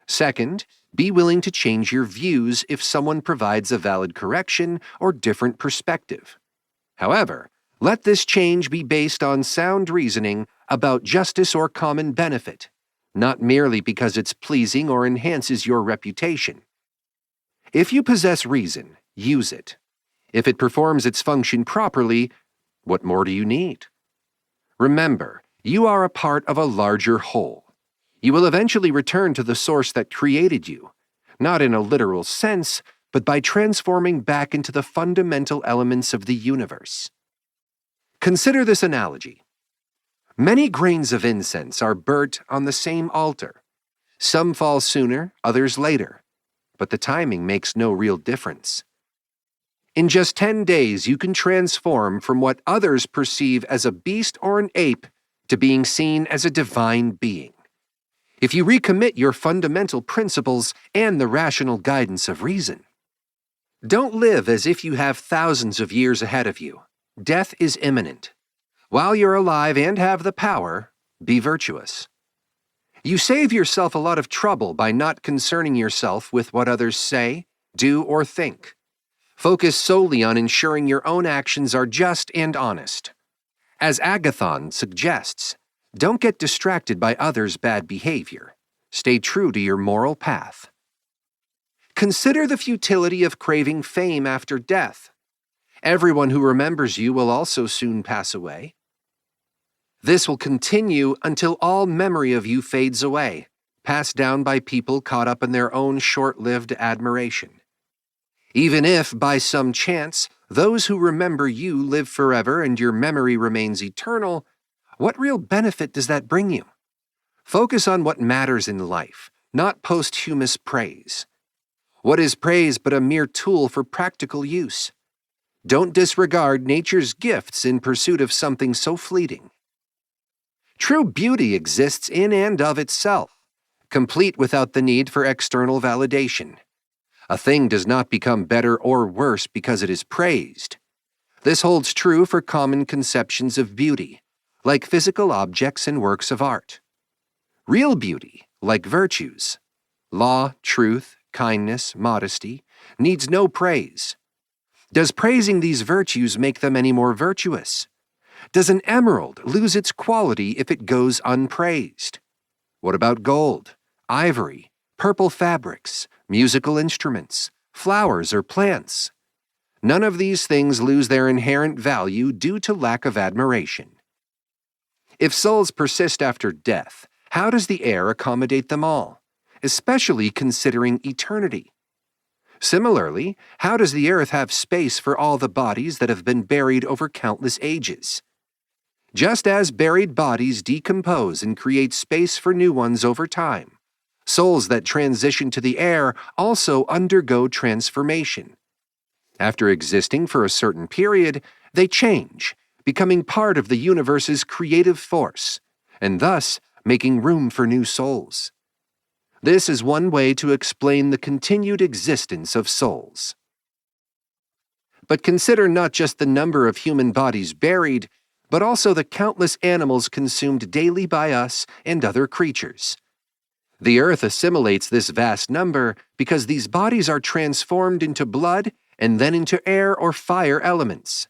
S1: Second, be willing to change your views if someone provides a valid correction or different perspective. However, let this change be based on sound reasoning about justice or common benefit, not merely because it's pleasing or enhances your reputation. If you possess reason, use it. If it performs its function properly, what more do you need? Remember, you are a part of a larger whole. You will eventually return to the source that created you, not in a literal sense, but by transforming back into the fundamental elements of the universe. Consider this analogy. Many grains of incense are burnt on the same altar. Some fall sooner, others later, but the timing makes no real difference. In just 10 days, you can transform from what others perceive as a beast or an ape to being seen as a divine being. If you recommit your fundamental principles and the rational guidance of reason. Don't live as if you have thousands of years ahead of you. Death is imminent. While you're alive and have the power, be virtuous. You save yourself a lot of trouble by not concerning yourself with what others say, do, or think. Focus solely on ensuring your own actions are just and honest. As Agathon suggests, don't get distracted by others' bad behavior. Stay true to your moral path. Consider the futility of craving fame after death. Everyone who remembers you will also soon pass away. This will continue until all memory of you fades away, passed down by people caught up in their own short-lived admiration. Even if, by some chance, those who remember you live forever and your memory remains eternal, what real benefit does that bring you? Focus on what matters in life, not posthumous praise. What is praise but a mere tool for practical use? Don't disregard nature's gifts in pursuit of something so fleeting. True beauty exists in and of itself, complete without the need for external validation. A thing does not become better or worse because it is praised. This holds true for common conceptions of beauty, like physical objects and works of art. Real beauty, like virtues, law, truth, kindness, modesty, needs no praise. Does praising these virtues make them any more virtuous? Does an emerald lose its quality if it goes unpraised? What about gold, ivory, purple fabrics, musical instruments, flowers, or plants? None of these things lose their inherent value due to lack of admiration. If souls persist after death, how does the air accommodate them all, especially considering eternity? Similarly, how does the earth have space for all the bodies that have been buried over countless ages? Just as buried bodies decompose and create space for new ones over time, souls that transition to the air also undergo transformation. After existing for a certain period, they change, becoming part of the universe's creative force, and thus making room for new souls. This is one way to explain the continued existence of souls. But consider not just the number of human bodies buried, but also the countless animals consumed daily by us and other creatures. The earth assimilates this vast number because these bodies are transformed into blood and then into air or fire elements.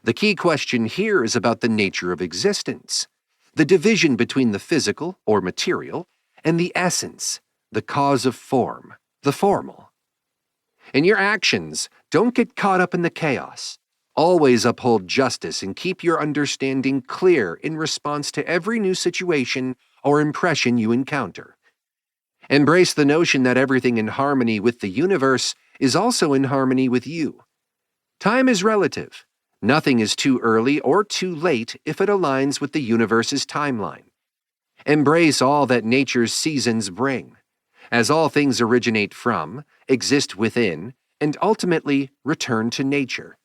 S1: The key question here is about the nature of existence, the division between the physical, or material, and the essence, the cause of form, the formal. In your actions, don't get caught up in the chaos. Always uphold justice and keep your understanding clear in response to every new situation or impression you encounter. Embrace the notion that everything in harmony with the universe is also in harmony with you. Time is relative. Nothing is too early or too late if it aligns with the universe's timeline. Embrace all that nature's seasons bring, as all things originate from, exist within, and ultimately return to nature.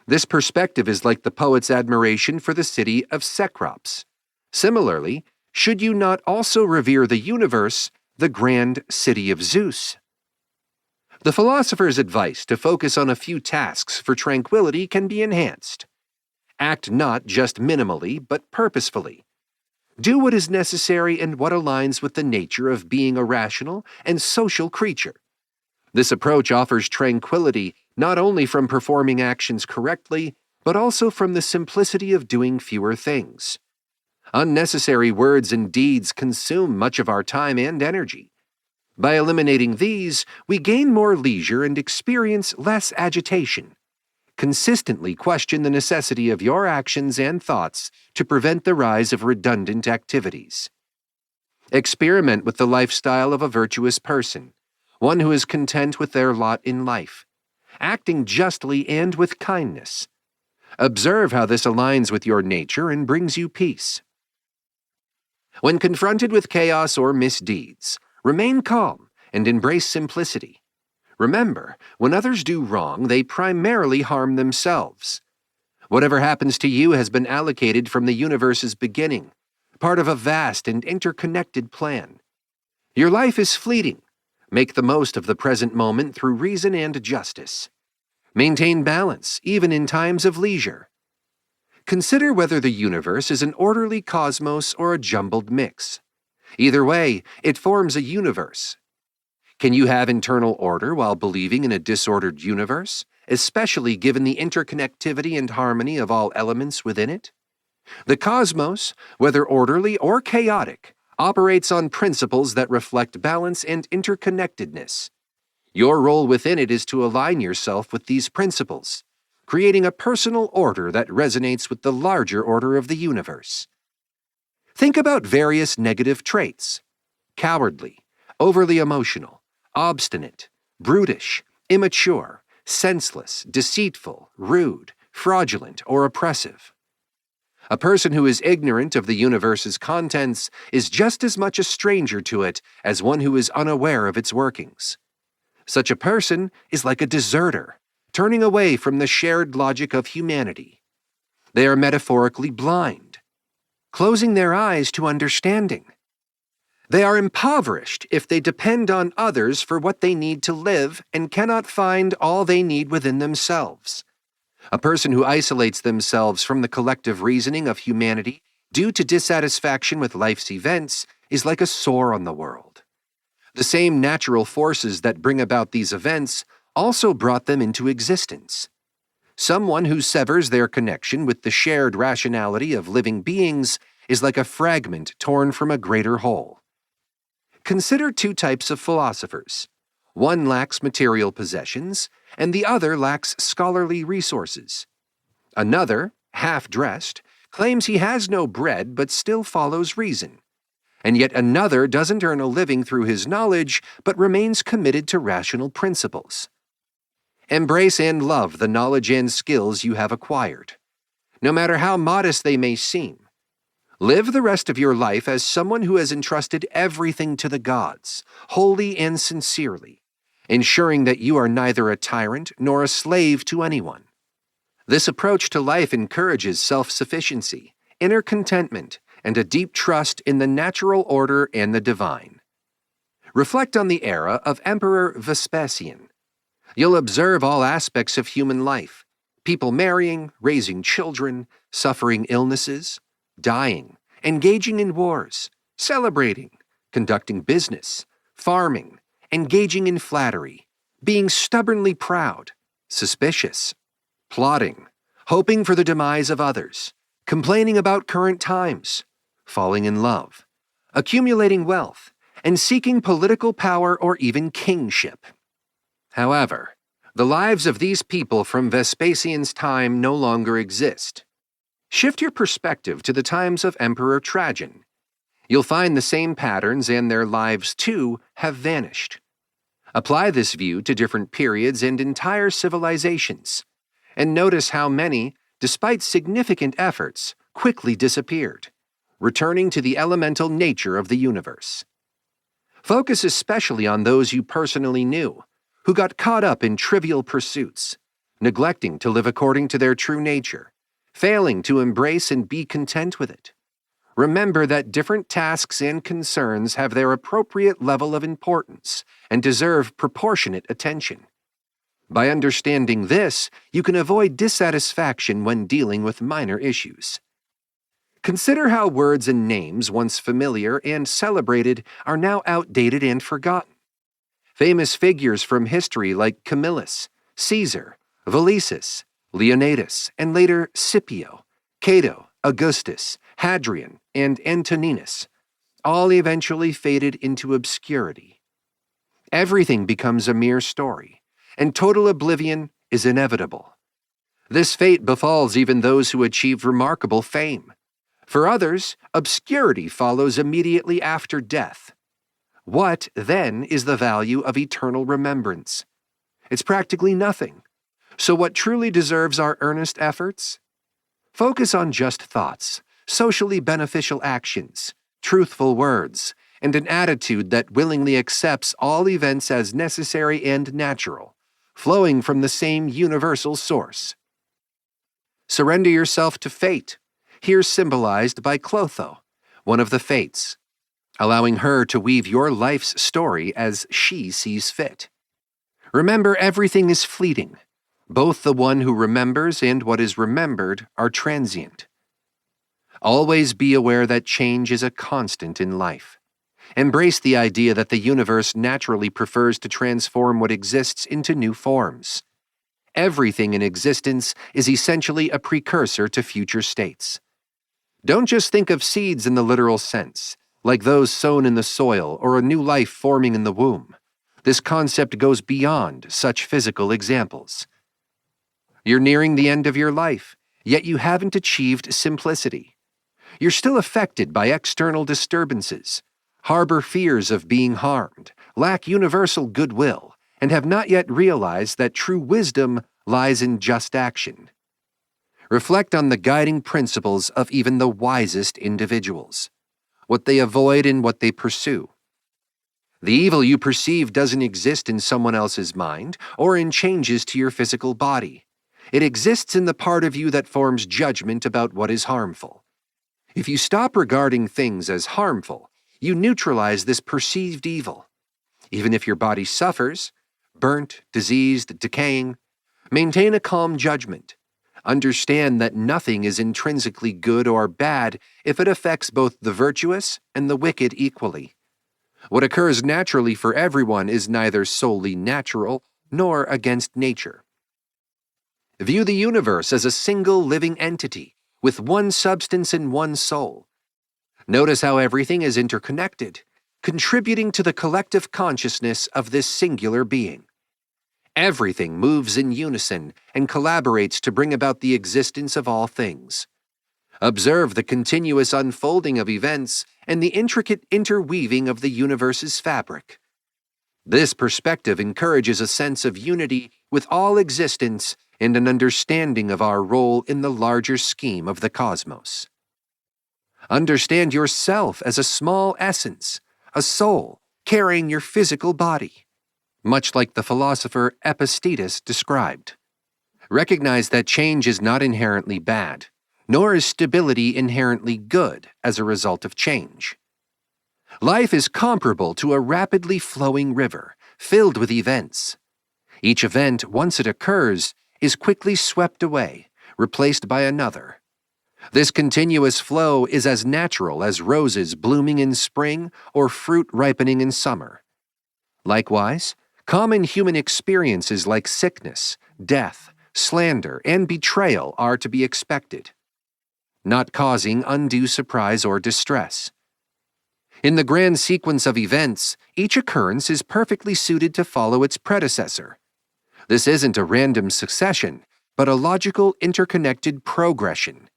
S1: This perspective is like the poet's admiration for the city of Cecrops. Similarly, should you not also revere the universe, the grand city of Zeus? The philosopher's advice to focus on a few tasks for tranquility can be enhanced. Act not just minimally, but purposefully. Do what is necessary and what aligns with the nature of being a rational and social creature. This approach offers tranquility not only from performing actions correctly, but also from the simplicity of doing fewer things. Unnecessary words and deeds consume much of our time and energy. By eliminating these, we gain more leisure and experience less agitation. Consistently question the necessity of your actions and thoughts to prevent the rise of redundant activities. Experiment with the lifestyle of a virtuous person, one who is content with their lot in life, acting justly and with kindness. Observe how this aligns with your nature and brings you peace. When confronted with chaos or misdeeds, remain calm and embrace simplicity. Remember, when others do wrong, they primarily harm themselves. Whatever happens to you has been allocated from the universe's beginning, part of a vast and interconnected plan. Your life is fleeting. Make the most of the present moment through reason and justice. Maintain balance, even in times of leisure. Consider whether the universe is an orderly cosmos or a jumbled mix. Either way, it forms a universe. Can you have internal order while believing in a disordered universe, especially given the interconnectivity and harmony of all elements within it? The cosmos, whether orderly or chaotic, operates on principles that reflect balance and interconnectedness. Your role within it is to align yourself with these principles, creating a personal order that resonates with the larger order of the universe. Think about various negative traits: cowardly, overly emotional, obstinate, brutish, immature, senseless, deceitful, rude, fraudulent, or oppressive. A person who is ignorant of the universe's contents is just as much a stranger to it as one who is unaware of its workings. Such a person is like a deserter, turning away from the shared logic of humanity. They are metaphorically blind, closing their eyes to understanding. They are impoverished if they depend on others for what they need to live and cannot find all they need within themselves. A person who isolates themselves from the collective reasoning of humanity due to dissatisfaction with life's events is like a sore on the world. The same natural forces that bring about these events also brought them into existence. Someone who severs their connection with the shared rationality of living beings is like a fragment torn from a greater whole. Consider two types of philosophers. One lacks material possessions, and the other lacks scholarly resources. Another, half-dressed, claims he has no bread but still follows reason. And yet another doesn't earn a living through his knowledge but remains committed to rational principles. Embrace and love the knowledge and skills you have acquired, no matter how modest they may seem. Live the rest of your life as someone who has entrusted everything to the gods, wholly and sincerely, ensuring that you are neither a tyrant nor a slave to anyone. This approach to life encourages self-sufficiency, inner contentment, and a deep trust in the natural order and the divine. Reflect on the era of Emperor Vespasian. You'll observe all aspects of human life: people marrying, raising children, suffering illnesses, dying, engaging in wars, celebrating, conducting business, farming, engaging in flattery, being stubbornly proud, suspicious, plotting, hoping for the demise of others, complaining about current times, falling in love, accumulating wealth, and seeking political power or even kingship. However, the lives of these people from Vespasian's time no longer exist. Shift your perspective to the times of Emperor Trajan. You'll find the same patterns, and their lives too have vanished. Apply this view to different periods and entire civilizations, and notice how many, despite significant efforts, quickly disappeared, returning to the elemental nature of the universe. Focus especially on those you personally knew, who got caught up in trivial pursuits, neglecting to live according to their true nature, failing to embrace and be content with it. Remember that different tasks and concerns have their appropriate level of importance and deserve proportionate attention. By understanding this, you can avoid dissatisfaction when dealing with minor issues. Consider how words and names, once familiar and celebrated, are now outdated and forgotten. Famous figures from history like Camillus, Caesar, Valisus, Leonidas, and later Scipio, Cato, Augustus, Hadrian, and Antoninus, all eventually faded into obscurity. Everything becomes a mere story, and total oblivion is inevitable. This fate befalls even those who achieve remarkable fame. For others, obscurity follows immediately after death. What, then, is the value of eternal remembrance? It's practically nothing. So what truly deserves our earnest efforts? Focus on just thoughts, socially beneficial actions, truthful words, and an attitude that willingly accepts all events as necessary and natural, flowing from the same universal source. Surrender yourself to fate, here symbolized by Clotho, one of the Fates, allowing her to weave your life's story as she sees fit. Remember, everything is fleeting. Both the one who remembers and what is remembered are transient. Always be aware that change is a constant in life. Embrace the idea that the universe naturally prefers to transform what exists into new forms. Everything in existence is essentially a precursor to future states. Don't just think of seeds in the literal sense, like those sown in the soil or a new life forming in the womb. This concept goes beyond such physical examples. You're nearing the end of your life, yet you haven't achieved simplicity. You're still affected by external disturbances, harbor fears of being harmed, lack universal goodwill, and have not yet realized that true wisdom lies in just action. Reflect on the guiding principles of even the wisest individuals, what they avoid and what they pursue. The evil you perceive doesn't exist in someone else's mind or in changes to your physical body. It exists in the part of you that forms judgment about what is harmful. If you stop regarding things as harmful, you neutralize this perceived evil. Even if your body suffers, burnt, diseased, decaying, maintain a calm judgment. Understand that nothing is intrinsically good or bad if it affects both the virtuous and the wicked equally. What occurs naturally for everyone is neither solely natural nor against nature. View the universe as a single living entity with one substance and one soul. Notice how everything is interconnected, contributing to the collective consciousness of this singular being. Everything moves in unison and collaborates to bring about the existence of all things. Observe the continuous unfolding of events and the intricate interweaving of the universe's fabric. This perspective encourages a sense of unity with all existence and an understanding of our role in the larger scheme of the cosmos. Understand yourself as a small essence, a soul, carrying your physical body, much like the philosopher Epictetus described. Recognize that change is not inherently bad, nor is stability inherently good as a result of change. Life is comparable to a rapidly flowing river, filled with events. Each event, once it occurs, is quickly swept away, replaced by another. This continuous flow is as natural as roses blooming in spring or fruit ripening in summer. Likewise, common human experiences like sickness, death, slander, and betrayal are to be expected, not causing undue surprise or distress. In the grand sequence of events, each occurrence is perfectly suited to follow its predecessor. This isn't a random succession, but a logical, interconnected progression.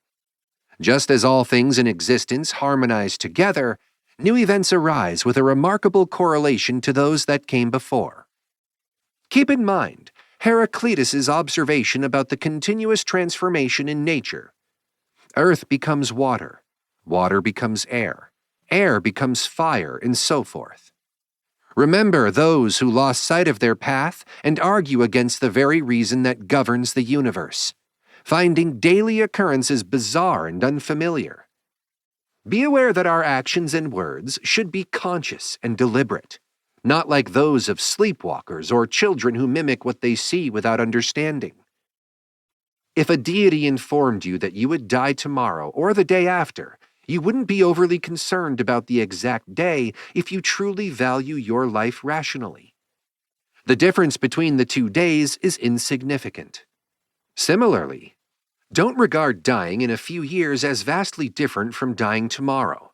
S1: Just as all things in existence harmonize together, new events arise with a remarkable correlation to those that came before. Keep in mind Heraclitus's observation about the continuous transformation in nature. Earth becomes water, water becomes air, air becomes fire, and so forth. Remember those who lost sight of their path and argue against the very reason that governs the universe, finding daily occurrences bizarre and unfamiliar. Be aware that our actions and words should be conscious and deliberate, not like those of sleepwalkers or children who mimic what they see without understanding. If a deity informed you that you would die tomorrow or the day after, you wouldn't be overly concerned about the exact day if you truly value your life rationally. The difference between the 2 days is insignificant. Similarly, don't regard dying in a few years as vastly different from dying tomorrow.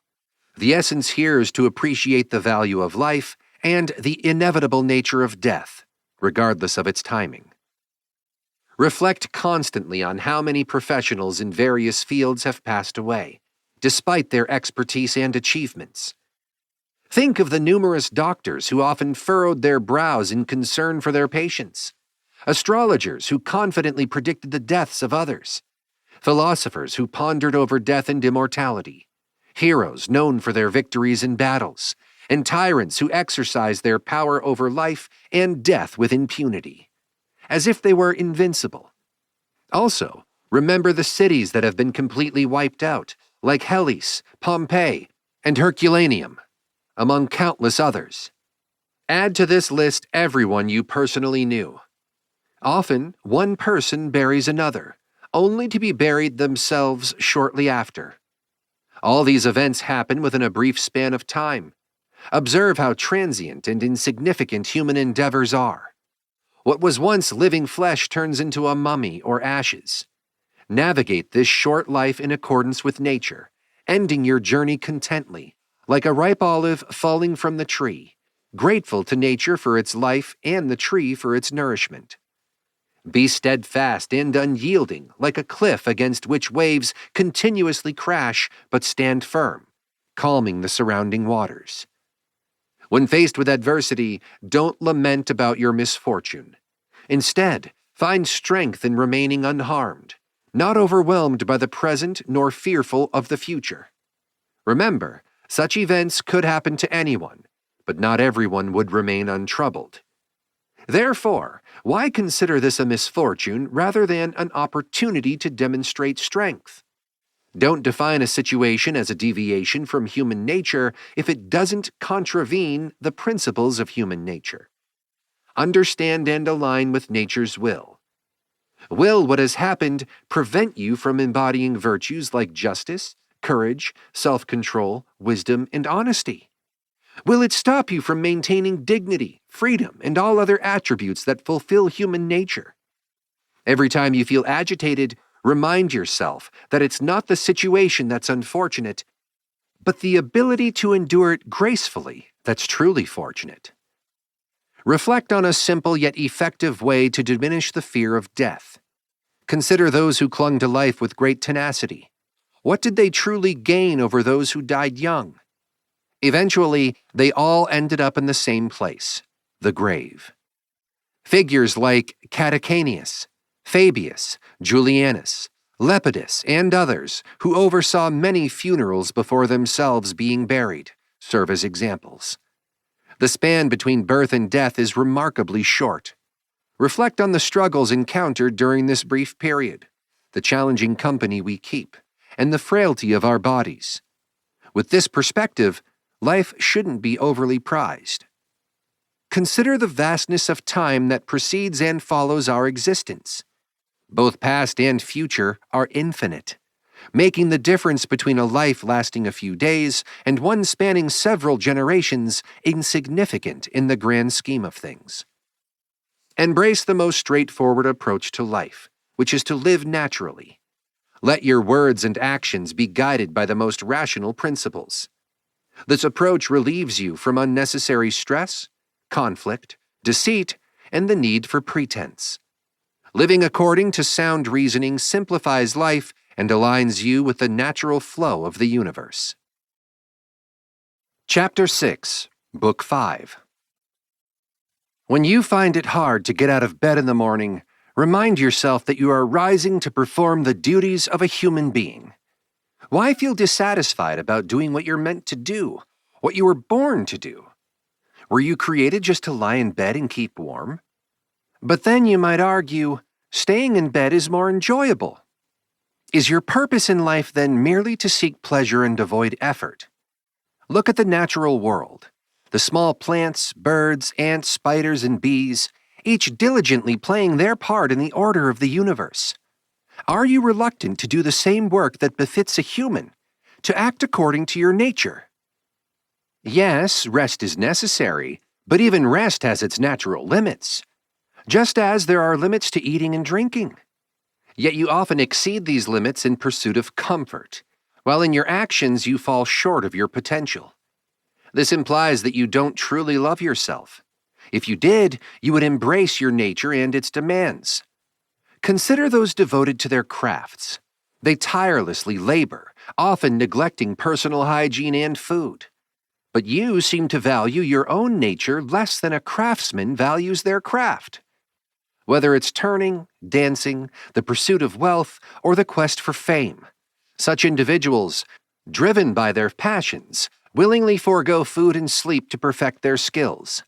S1: The essence here is to appreciate the value of life and the inevitable nature of death, regardless of its timing. Reflect constantly on how many professionals in various fields have passed away, despite their expertise and achievements. Think of the numerous doctors who often furrowed their brows in concern for their patients, astrologers who confidently predicted the deaths of others, philosophers who pondered over death and immortality, heroes known for their victories in battles, and tyrants who exercised their power over life and death with impunity, as if they were invincible. Also, remember the cities that have been completely wiped out, like Hellas, Pompeii, and Herculaneum, among countless others. Add to this list everyone you personally knew. Often, one person buries another, only to be buried themselves shortly after. All these events happen within a brief span of time. Observe how transient and insignificant human endeavors are. What was once living flesh turns into a mummy or ashes. Navigate this short life in accordance with nature, ending your journey contently, like a ripe olive falling from the tree, grateful to nature for its life and the tree for its nourishment. Be steadfast and unyielding, like a cliff against which waves continuously crash but stand firm, calming the surrounding waters. When faced with adversity, don't lament about your misfortune. Instead, find strength in remaining unharmed, not overwhelmed by the present nor fearful of the future. Remember, such events could happen to anyone, but not everyone would remain untroubled. Therefore, why consider this a misfortune rather than an opportunity to demonstrate strength? Don't define a situation as a deviation from human nature if it doesn't contravene the principles of human nature. Understand and align with nature's will. Will what has happened prevent you from embodying virtues like justice, courage, self-control, wisdom, and honesty? Will it stop you from maintaining dignity, freedom, and all other attributes that fulfill human nature? Every time you feel agitated, remind yourself that it's not the situation that's unfortunate, but the ability to endure it gracefully that's truly fortunate. Reflect on a simple yet effective way to diminish the fear of death. Consider those who clung to life with great tenacity. What did they truly gain over those who died young? Eventually, they all ended up in the same place, the grave. Figures like Catacanius, Fabius, Julianus, Lepidus, and others, who oversaw many funerals before themselves being buried, serve as examples. The span between birth and death is remarkably short. Reflect on the struggles encountered during this brief period, the challenging company we keep, and the frailty of our bodies. With this perspective, life shouldn't be overly prized. Consider the vastness of time that precedes and follows our existence. Both past and future are infinite, making the difference between a life lasting a few days and one spanning several generations insignificant in the grand scheme of things. Embrace the most straightforward approach to life, which is to live naturally. Let your words and actions be guided by the most rational principles. This approach relieves you from unnecessary stress, conflict, deceit, and the need for pretense. Living according to sound reasoning simplifies life and aligns you with the natural flow of the universe. Chapter 6, Book 5. When you find it hard to get out of bed in the morning, remind yourself that you are rising to perform the duties of a human being. Why feel dissatisfied about doing what you're meant to do, what you were born to do? Were you created just to lie in bed and keep warm? But then you might argue, staying in bed is more enjoyable. Is your purpose in life then merely to seek pleasure and avoid effort? Look at the natural world. The small plants, birds, ants, spiders, and bees, each diligently playing their part in the order of the universe. Are you reluctant to do the same work that befits a human, to act according to your nature? Yes, rest is necessary, but even rest has its natural limits, just as there are limits to eating and drinking. Yet you often exceed these limits in pursuit of comfort, while in your actions you fall short of your potential. This implies that you don't truly love yourself. If you did, you would embrace your nature and its demands. Consider those devoted to their crafts. They tirelessly labor, often neglecting personal hygiene and food. But you seem to value your own nature less than a craftsman values their craft. Whether it's turning, dancing, the pursuit of wealth, or the quest for fame, such individuals, driven by their passions, willingly forego food and sleep to perfect their skills.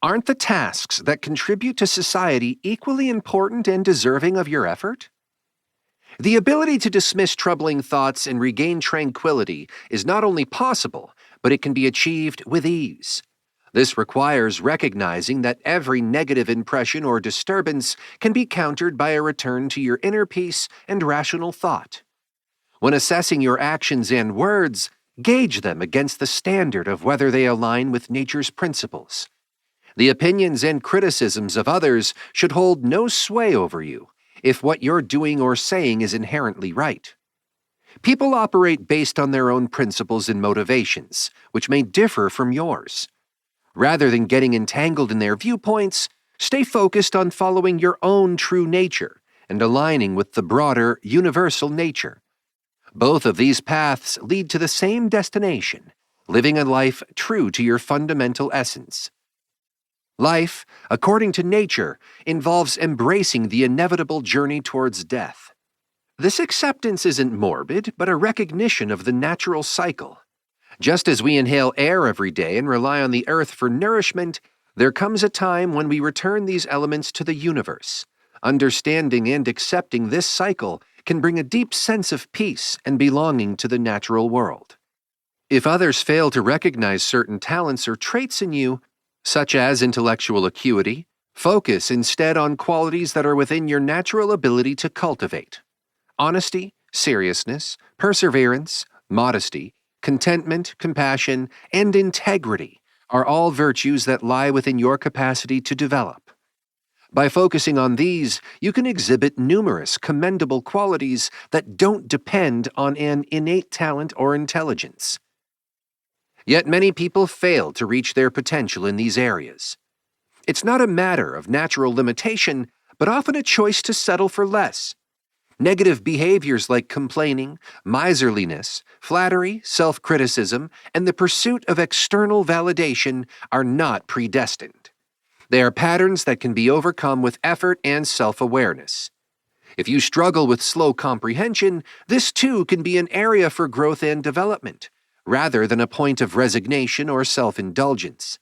S1: Aren't the tasks that contribute to society equally important and deserving of your effort? The ability to dismiss troubling thoughts and regain tranquility is not only possible, but it can be achieved with ease. This requires recognizing that every negative impression or disturbance can be countered by a return to your inner peace and rational thought. When assessing your actions and words, gauge them against the standard of whether they align with nature's principles. The opinions and criticisms of others should hold no sway over you if what you're doing or saying is inherently right. People operate based on their own principles and motivations, which may differ from yours. Rather than getting entangled in their viewpoints, stay focused on following your own true nature and aligning with the broader, universal nature. Both of these paths lead to the same destination, living a life true to your fundamental essence. Life, according to nature, involves embracing the inevitable journey towards death. This acceptance isn't morbid, but a recognition of the natural cycle. Just as we inhale air every day and rely on the earth for nourishment, there comes a time when we return these elements to the universe. Understanding and accepting this cycle can bring a deep sense of peace and belonging to the natural world. If others fail to recognize certain talents or traits in you, such as intellectual acuity, focus instead on qualities that are within your natural ability to cultivate. Honesty, seriousness, perseverance, modesty, contentment, compassion, and integrity are all virtues that lie within your capacity to develop. By focusing on these, you can exhibit numerous commendable qualities that don't depend on an innate talent or intelligence. Yet many people fail to reach their potential in these areas. It's not a matter of natural limitation, but often a choice to settle for less. Negative behaviors like complaining, miserliness, flattery, self-criticism, and the pursuit of external validation are not predestined. They are patterns that can be overcome with effort and self-awareness. If you struggle with slow comprehension, this too can be an area for growth and development, rather than a point of resignation or self-indulgence.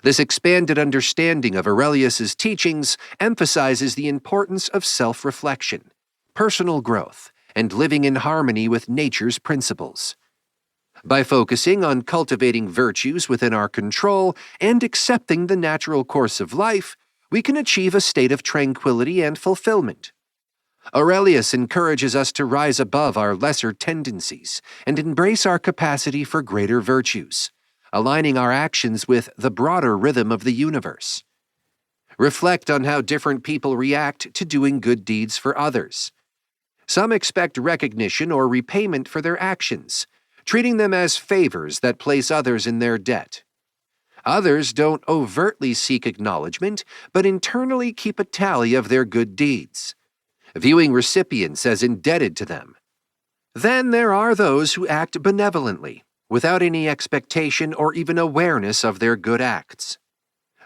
S1: This expanded understanding of Aurelius's teachings emphasizes the importance of self-reflection, personal growth, and living in harmony with nature's principles. By focusing on cultivating virtues within our control and accepting the natural course of life, we can achieve a state of tranquility and fulfillment. Aurelius encourages us to rise above our lesser tendencies and embrace our capacity for greater virtues, aligning our actions with the broader rhythm of the universe. Reflect on how different people react to doing good deeds for others. Some expect recognition or repayment for their actions, treating them as favors that place others in their debt. Others don't overtly seek acknowledgement, but internally keep a tally of their good deeds, viewing recipients as indebted to them. Then there are those who act benevolently, without any expectation or even awareness of their good acts.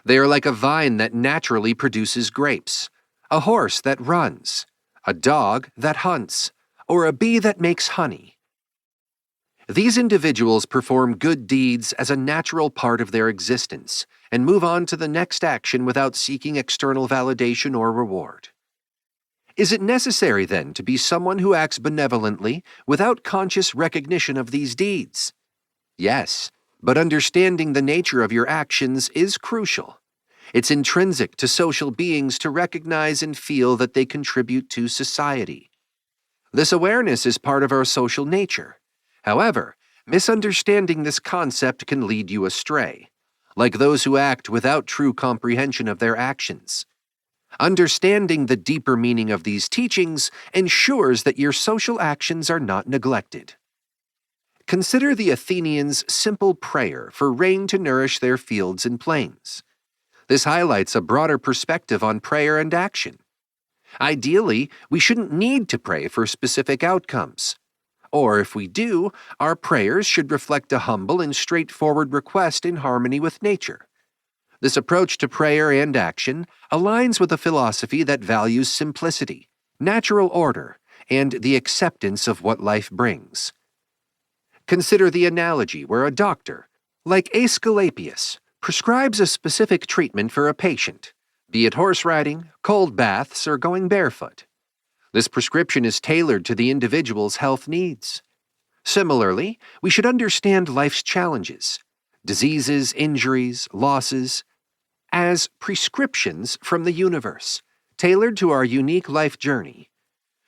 S1: They are like a vine that naturally produces grapes, a horse that runs, a dog that hunts, or a bee that makes honey. These individuals perform good deeds as a natural part of their existence and move on to the next action without seeking external validation or reward. Is it necessary, then, to be someone who acts benevolently without conscious recognition of these deeds? Yes, but understanding the nature of your actions is crucial. It's intrinsic to social beings to recognize and feel that they contribute to society. This awareness is part of our social nature. However, misunderstanding this concept can lead you astray, like those who act without true comprehension of their actions. Understanding the deeper meaning of these teachings ensures that your social actions are not neglected. Consider the Athenians' simple prayer for rain to nourish their fields and plains. This highlights a broader perspective on prayer and action. Ideally, we shouldn't need to pray for specific outcomes. Or if we do, our prayers should reflect a humble and straightforward request in harmony with nature. This approach to prayer and action aligns with a philosophy that values simplicity, natural order, and the acceptance of what life brings. Consider the analogy where a doctor, like Aesculapius, prescribes a specific treatment for a patient, be it horse riding, cold baths, or going barefoot. This prescription is tailored to the individual's health needs. Similarly, we should understand life's challenges, diseases, injuries, losses, as prescriptions from the universe, tailored to our unique life journey.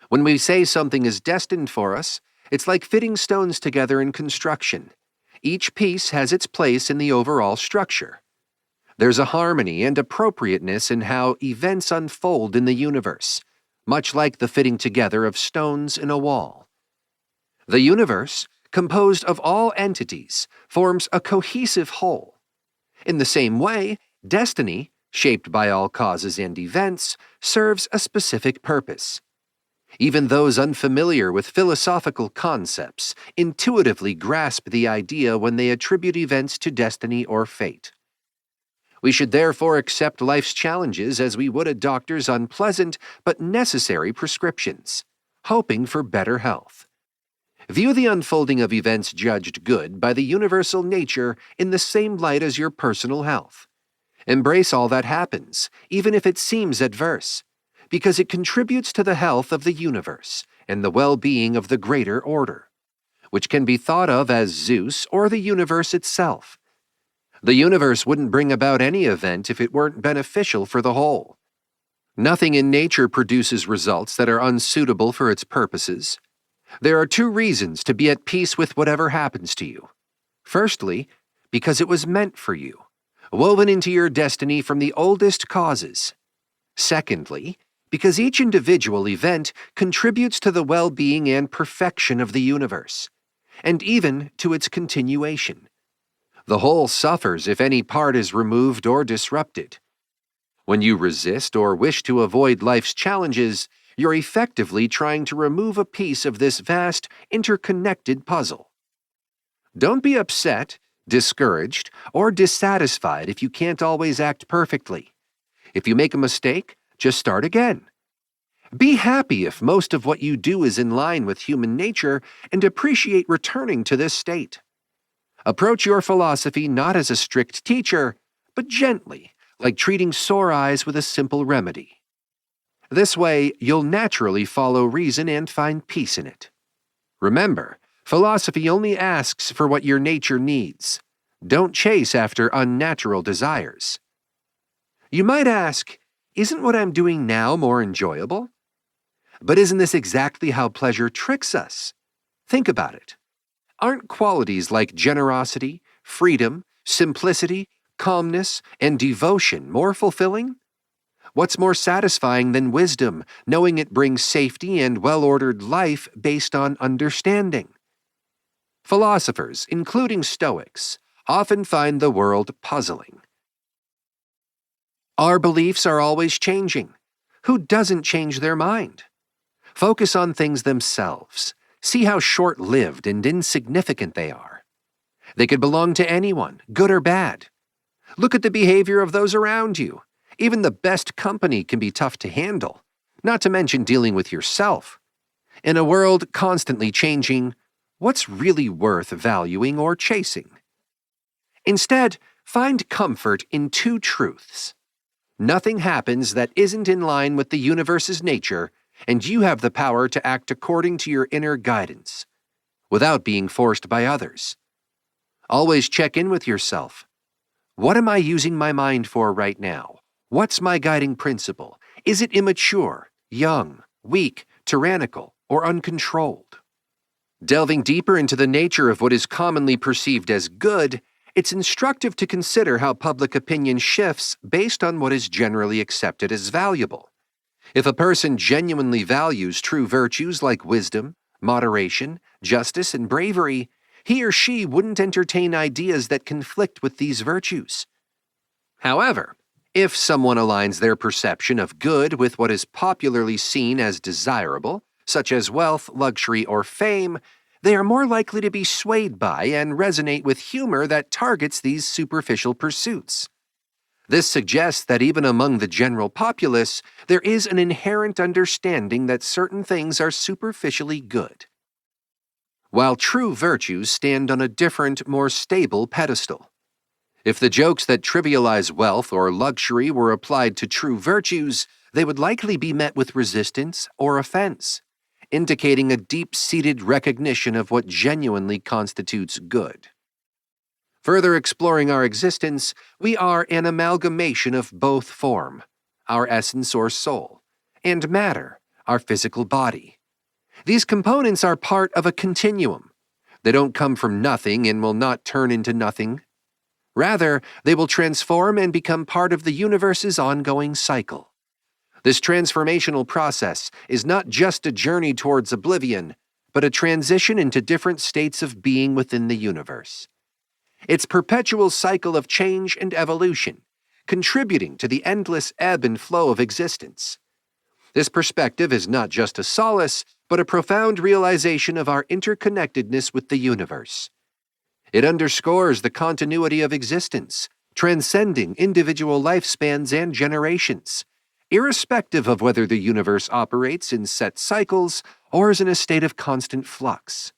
S1: When we say something is destined for us, it's like fitting stones together in construction. Each piece has its place in the overall structure. There's a harmony and appropriateness in how events unfold in the universe, much like the fitting together of stones in a wall. The universe, composed of all entities, forms a cohesive whole. In the same way, destiny, shaped by all causes and events, serves a specific purpose. Even those unfamiliar with philosophical concepts intuitively grasp the idea when they attribute events to destiny or fate. We should therefore accept life's challenges as we would a doctor's unpleasant but necessary prescriptions, hoping for better health. View the unfolding of events judged good by the universal nature in the same light as your personal health. Embrace all that happens, even if it seems adverse, because it contributes to the health of the universe and the well-being of the greater order, which can be thought of as Zeus or the universe itself. The universe wouldn't bring about any event if it weren't beneficial for the whole. Nothing in nature produces results that are unsuitable for its purposes. There are two reasons to be at peace with whatever happens to you. Firstly, because it was meant for you, woven into your destiny from the oldest causes. Secondly, because each individual event contributes to the well-being and perfection of the universe, and even to its continuation. The whole suffers if any part is removed or disrupted. When you resist or wish to avoid life's challenges, you're effectively trying to remove a piece of this vast, interconnected puzzle. Don't be upset, discouraged, or dissatisfied if you can't always act perfectly. If you make a mistake, just start again. Be happy if most of what you do is in line with human nature and appreciate returning to this state. Approach your philosophy not as a strict teacher, but gently, like treating sore eyes with a simple remedy. This way, you'll naturally follow reason and find peace in it. Remember, philosophy only asks for what your nature needs. Don't chase after unnatural desires. You might ask, isn't what I'm doing now more enjoyable? But isn't this exactly how pleasure tricks us? Think about it. Aren't qualities like generosity, freedom, simplicity, calmness, and devotion more fulfilling? What's more satisfying than wisdom, knowing it brings safety and well-ordered life based on understanding? Philosophers, including Stoics, often find the world puzzling. Our beliefs are always changing. Who doesn't change their mind? Focus on things themselves. See how short-lived and insignificant they are. They could belong to anyone, good or bad. Look at the behavior of those around you. Even the best company can be tough to handle, not to mention dealing with yourself. In a world constantly changing, what's really worth valuing or chasing? Instead, find comfort in two truths. Nothing happens that isn't in line with the universe's nature, and you have the power to act according to your inner guidance, without being forced by others. Always check in with yourself. What am I using my mind for right now? What's my guiding principle? Is it immature, young, weak, tyrannical, or uncontrolled? Delving deeper into the nature of what is commonly perceived as good, it's instructive to consider how public opinion shifts based on what is generally accepted as valuable. If a person genuinely values true virtues like wisdom, moderation, justice, and bravery, he or she wouldn't entertain ideas that conflict with these virtues. However, if someone aligns their perception of good with what is popularly seen as desirable, such as wealth, luxury, or fame, they are more likely to be swayed by and resonate with humor that targets these superficial pursuits. This suggests that even among the general populace, there is an inherent understanding that certain things are superficially good, while true virtues stand on a different, more stable pedestal. If the jokes that trivialize wealth or luxury were applied to true virtues, they would likely be met with resistance or offense, indicating a deep-seated recognition of what genuinely constitutes good. Further exploring our existence, we are an amalgamation of both form, our essence or soul, and matter, our physical body. These components are part of a continuum. They don't come from nothing and will not turn into nothing. Rather, they will transform and become part of the universe's ongoing cycle. This transformational process is not just a journey towards oblivion, but a transition into different states of being within the universe. Its perpetual cycle of change and evolution, contributing to the endless ebb and flow of existence. This perspective is not just a solace, but a profound realization of our interconnectedness with the universe. It underscores the continuity of existence, transcending individual lifespans and generations, irrespective of whether the universe operates in set cycles or is in a state of constant flux.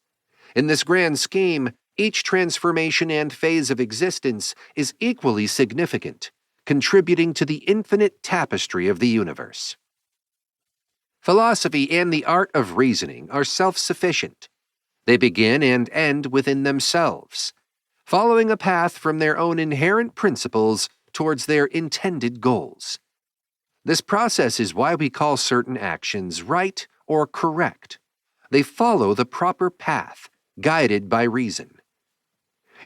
S1: In this grand scheme, each transformation and phase of existence is equally significant, contributing to the infinite tapestry of the universe. Philosophy and the art of reasoning are self-sufficient. They begin and end within themselves, following a path from their own inherent principles towards their intended goals. This process is why we call certain actions right or correct. They follow the proper path, guided by reason.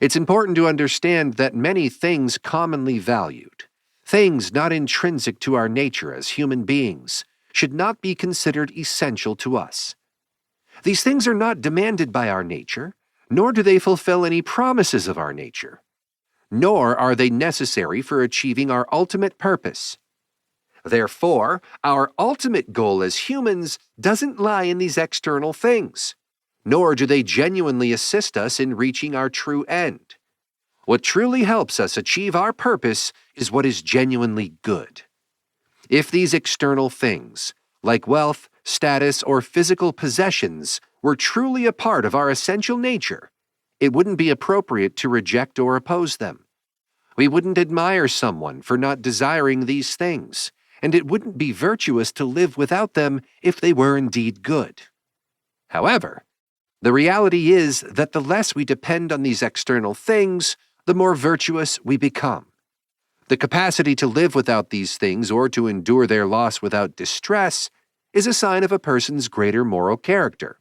S1: It's important to understand that many things commonly valued, things not intrinsic to our nature as human beings, should not be considered essential to us. These things are not demanded by our nature, nor do they fulfill any promises of our nature, nor are they necessary for achieving our ultimate purpose. Therefore, our ultimate goal as humans doesn't lie in these external things, nor do they genuinely assist us in reaching our true end. What truly helps us achieve our purpose is what is genuinely good. If these external things, like wealth, status, or physical possessions, were truly a part of our essential nature, it wouldn't be appropriate to reject or oppose them. We wouldn't admire someone for not desiring these things, and it wouldn't be virtuous to live without them if they were indeed good. However, the reality is that the less we depend on these external things, the more virtuous we become. The capacity to live without these things or to endure their loss without distress is a sign of a person's greater moral character.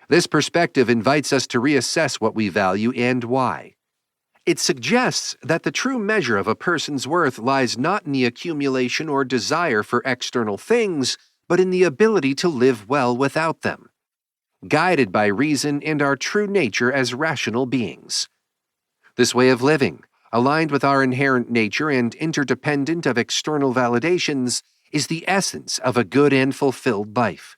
S1: This perspective invites us to reassess what we value and why. It suggests that the true measure of a person's worth lies not in the accumulation or desire for external things, but in the ability to live well without them, guided by reason and our true nature as rational beings. This way of living, aligned with our inherent nature and interdependent of external validations, is the essence of a good and fulfilled life.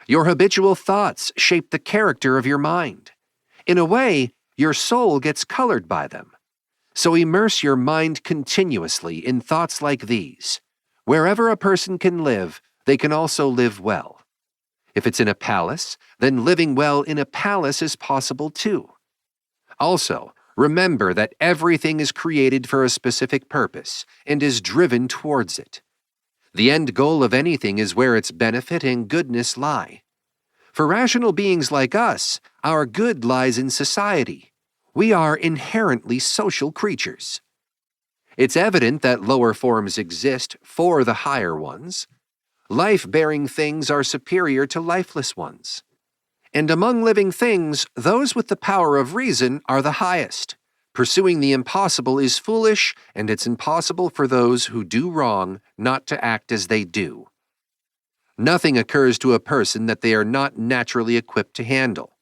S1: Your habitual thoughts shape the character of your mind. In a way, your soul gets colored by them. So immerse your mind continuously in thoughts like these. Wherever a person can live, they can also live well. If it's in a palace, then living well in a palace is possible too. Also, remember that everything is created for a specific purpose and is driven towards it. The end goal of anything is where its benefit and goodness lie. For rational beings like us, our good lies in society. We are inherently social creatures. It's evident that lower forms exist for the higher ones. Life-bearing things are superior to lifeless ones. And among living things, those with the power of reason are the highest. Pursuing the impossible is foolish, and it's impossible for those who do wrong not to act as they do. Nothing occurs to a person that they are not naturally equipped to handle.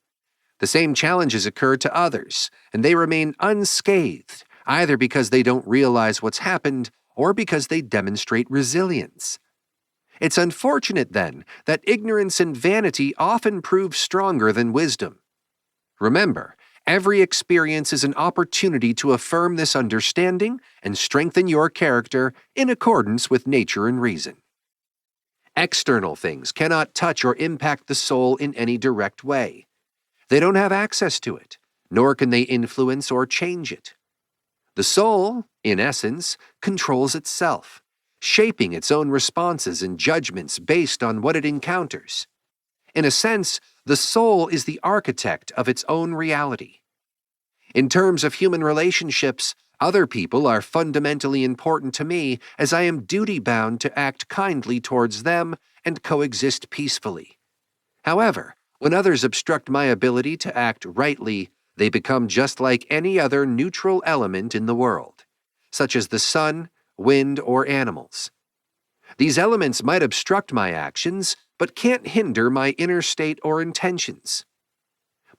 S1: The same challenges occur to others, and they remain unscathed, either because they don't realize what's happened or because they demonstrate resilience. It's unfortunate, then, that ignorance and vanity often prove stronger than wisdom. Remember, every experience is an opportunity to affirm this understanding and strengthen your character in accordance with nature and reason. External things cannot touch or impact the soul in any direct way. They don't have access to it, nor can they influence or change it. The soul, in essence, controls itself, shaping its own responses and judgments based on what it encounters. In a sense, the soul is the architect of its own reality. In terms of human relationships, other people are fundamentally important to me as I am duty-bound to act kindly towards them and coexist peacefully. However, when others obstruct my ability to act rightly, they become just like any other neutral element in the world, such as the sun, wind, or animals. These elements might obstruct my actions, but can't hinder my inner state or intentions.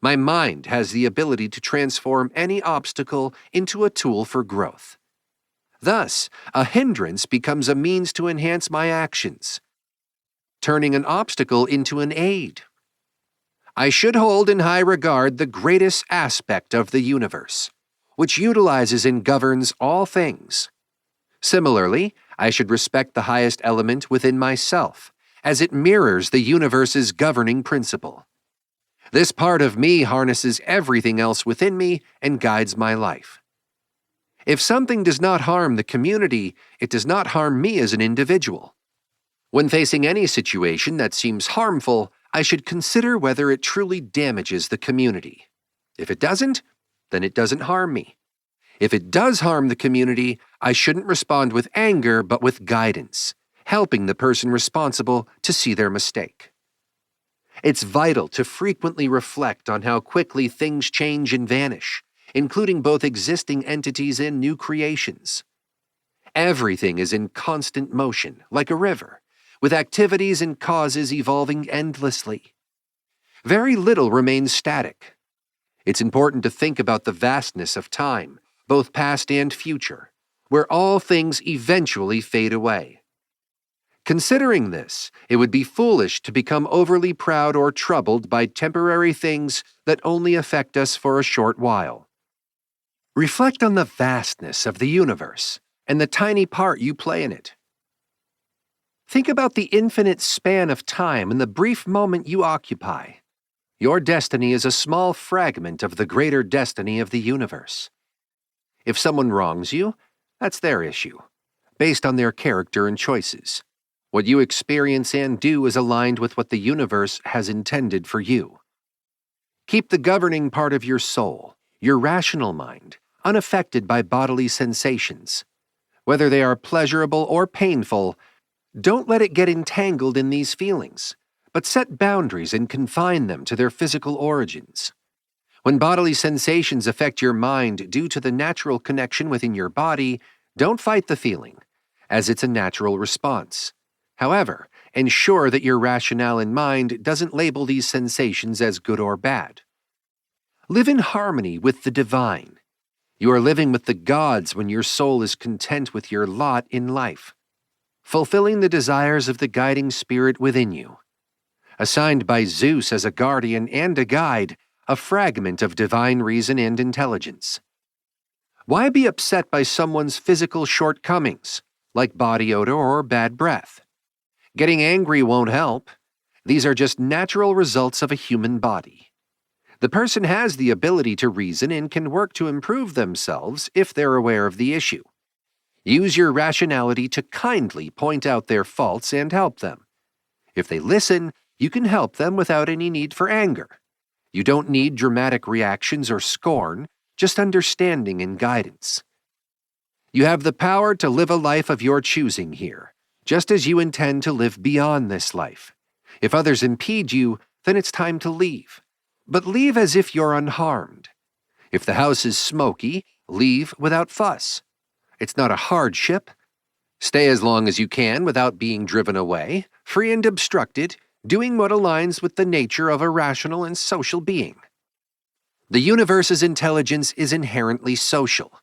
S1: My mind has the ability to transform any obstacle into a tool for growth. Thus, a hindrance becomes a means to enhance my actions, turning an obstacle into an aid. I should hold in high regard the greatest aspect of the universe, which utilizes and governs all things. Similarly, I should respect the highest element within myself, as it mirrors the universe's governing principle. This part of me harnesses everything else within me and guides my life. If something does not harm the community, it does not harm me as an individual. When facing any situation that seems harmful, I should consider whether it truly damages the community. If it doesn't, then it doesn't harm me. If it does harm the community, I shouldn't respond with anger but with guidance, helping the person responsible to see their mistake. It's vital to frequently reflect on how quickly things change and vanish, including both existing entities and new creations. Everything is in constant motion, like a river, with activities and causes evolving endlessly. Very little remains static. It's important to think about the vastness of time, both past and future, where all things eventually fade away. Considering this, it would be foolish to become overly proud or troubled by temporary things that only affect us for a short while. Reflect on the vastness of the universe and the tiny part you play in it. Think about the infinite span of time and the brief moment you occupy. Your destiny is a small fragment of the greater destiny of the universe. If someone wrongs you, that's their issue, based on their character and choices. What you experience and do is aligned with what the universe has intended for you. Keep the governing part of your soul, your rational mind, unaffected by bodily sensations. Whether they are pleasurable or painful, don't let it get entangled in these feelings, but set boundaries and confine them to their physical origins. When bodily sensations affect your mind due to the natural connection within your body, don't fight the feeling, as it's a natural response. However, ensure that your rationale in mind doesn't label these sensations as good or bad. Live in harmony with the divine. You are living with the gods when your soul is content with your lot in life, fulfilling the desires of the guiding spirit within you. Assigned by Zeus as a guardian and a guide, a fragment of divine reason and intelligence. Why be upset by someone's physical shortcomings, like body odor or bad breath? Getting angry won't help. These are just natural results of a human body. The person has the ability to reason and can work to improve themselves if they're aware of the issue. Use your rationality to kindly point out their faults and help them. If they listen, you can help them without any need for anger. You don't need dramatic reactions or scorn, just understanding and guidance. You have the power to live a life of your choosing here, just as you intend to live beyond this life. If others impede you, then it's time to leave. But leave as if you're unharmed. If the house is smoky, leave without fuss. It's not a hardship. Stay as long as you can without being driven away, free and obstructed, doing what aligns with the nature of a rational and social being. The universe's intelligence is inherently social.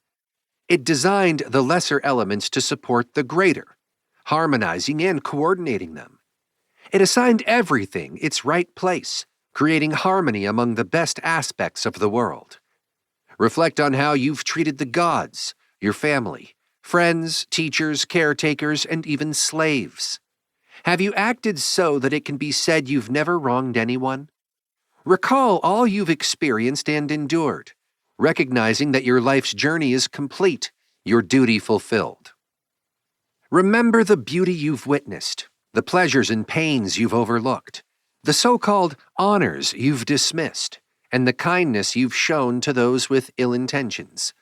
S1: It designed the lesser elements to support the greater, harmonizing and coordinating them. It assigned everything its right place, creating harmony among the best aspects of the world. Reflect on how you've treated the gods, your family, friends, teachers, caretakers, and even slaves. Have you acted so that it can be said you've never wronged anyone? Recall all you've experienced and endured, recognizing that your life's journey is complete, your duty fulfilled. Remember the beauty you've witnessed, the pleasures and pains you've overlooked, the so-called honors you've dismissed, and the kindness you've shown to those with ill intentions.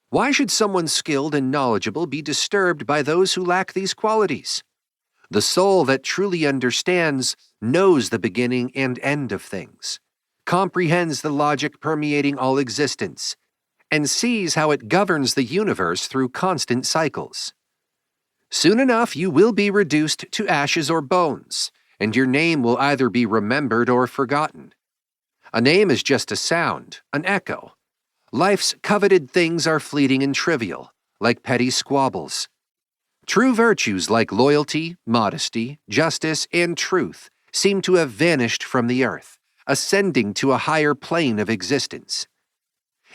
S1: Why should someone skilled and knowledgeable be disturbed by those who lack these qualities? The soul that truly understands knows the beginning and end of things, comprehends the logic permeating all existence, and sees how it governs the universe through constant cycles. Soon enough, you will be reduced to ashes or bones, and your name will either be remembered or forgotten. A name is just a sound, an echo. Life's coveted things are fleeting and trivial, like petty squabbles. True virtues like loyalty, modesty, justice, and truth seem to have vanished from the earth, ascending to a higher plane of existence.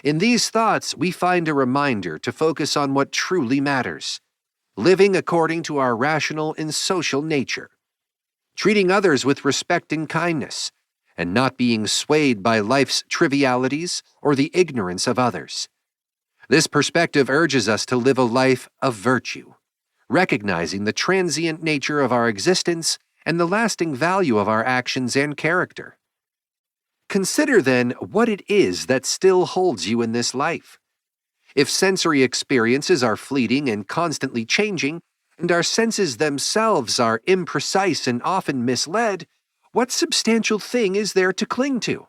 S1: In these thoughts, we find a reminder to focus on what truly matters, living according to our rational and social nature, treating others with respect and kindness, and not being swayed by life's trivialities or the ignorance of others. This perspective urges us to live a life of virtue, recognizing the transient nature of our existence and the lasting value of our actions and character. Consider then what it is that still holds you in this life. If sensory experiences are fleeting and constantly changing, and our senses themselves are imprecise and often misled, what substantial thing is there to cling to?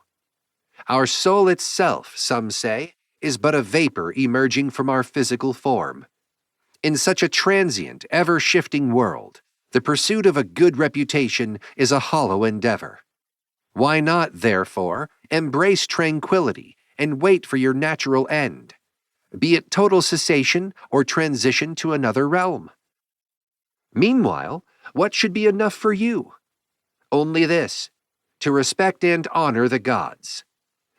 S1: Our soul itself, some say, is but a vapor emerging from our physical form. In such a transient, ever-shifting world, the pursuit of a good reputation is a hollow endeavor. Why not, therefore, embrace tranquility and wait for your natural end, be it total cessation or transition to another realm? Meanwhile, what should be enough for you? Only this: to respect and honor the gods,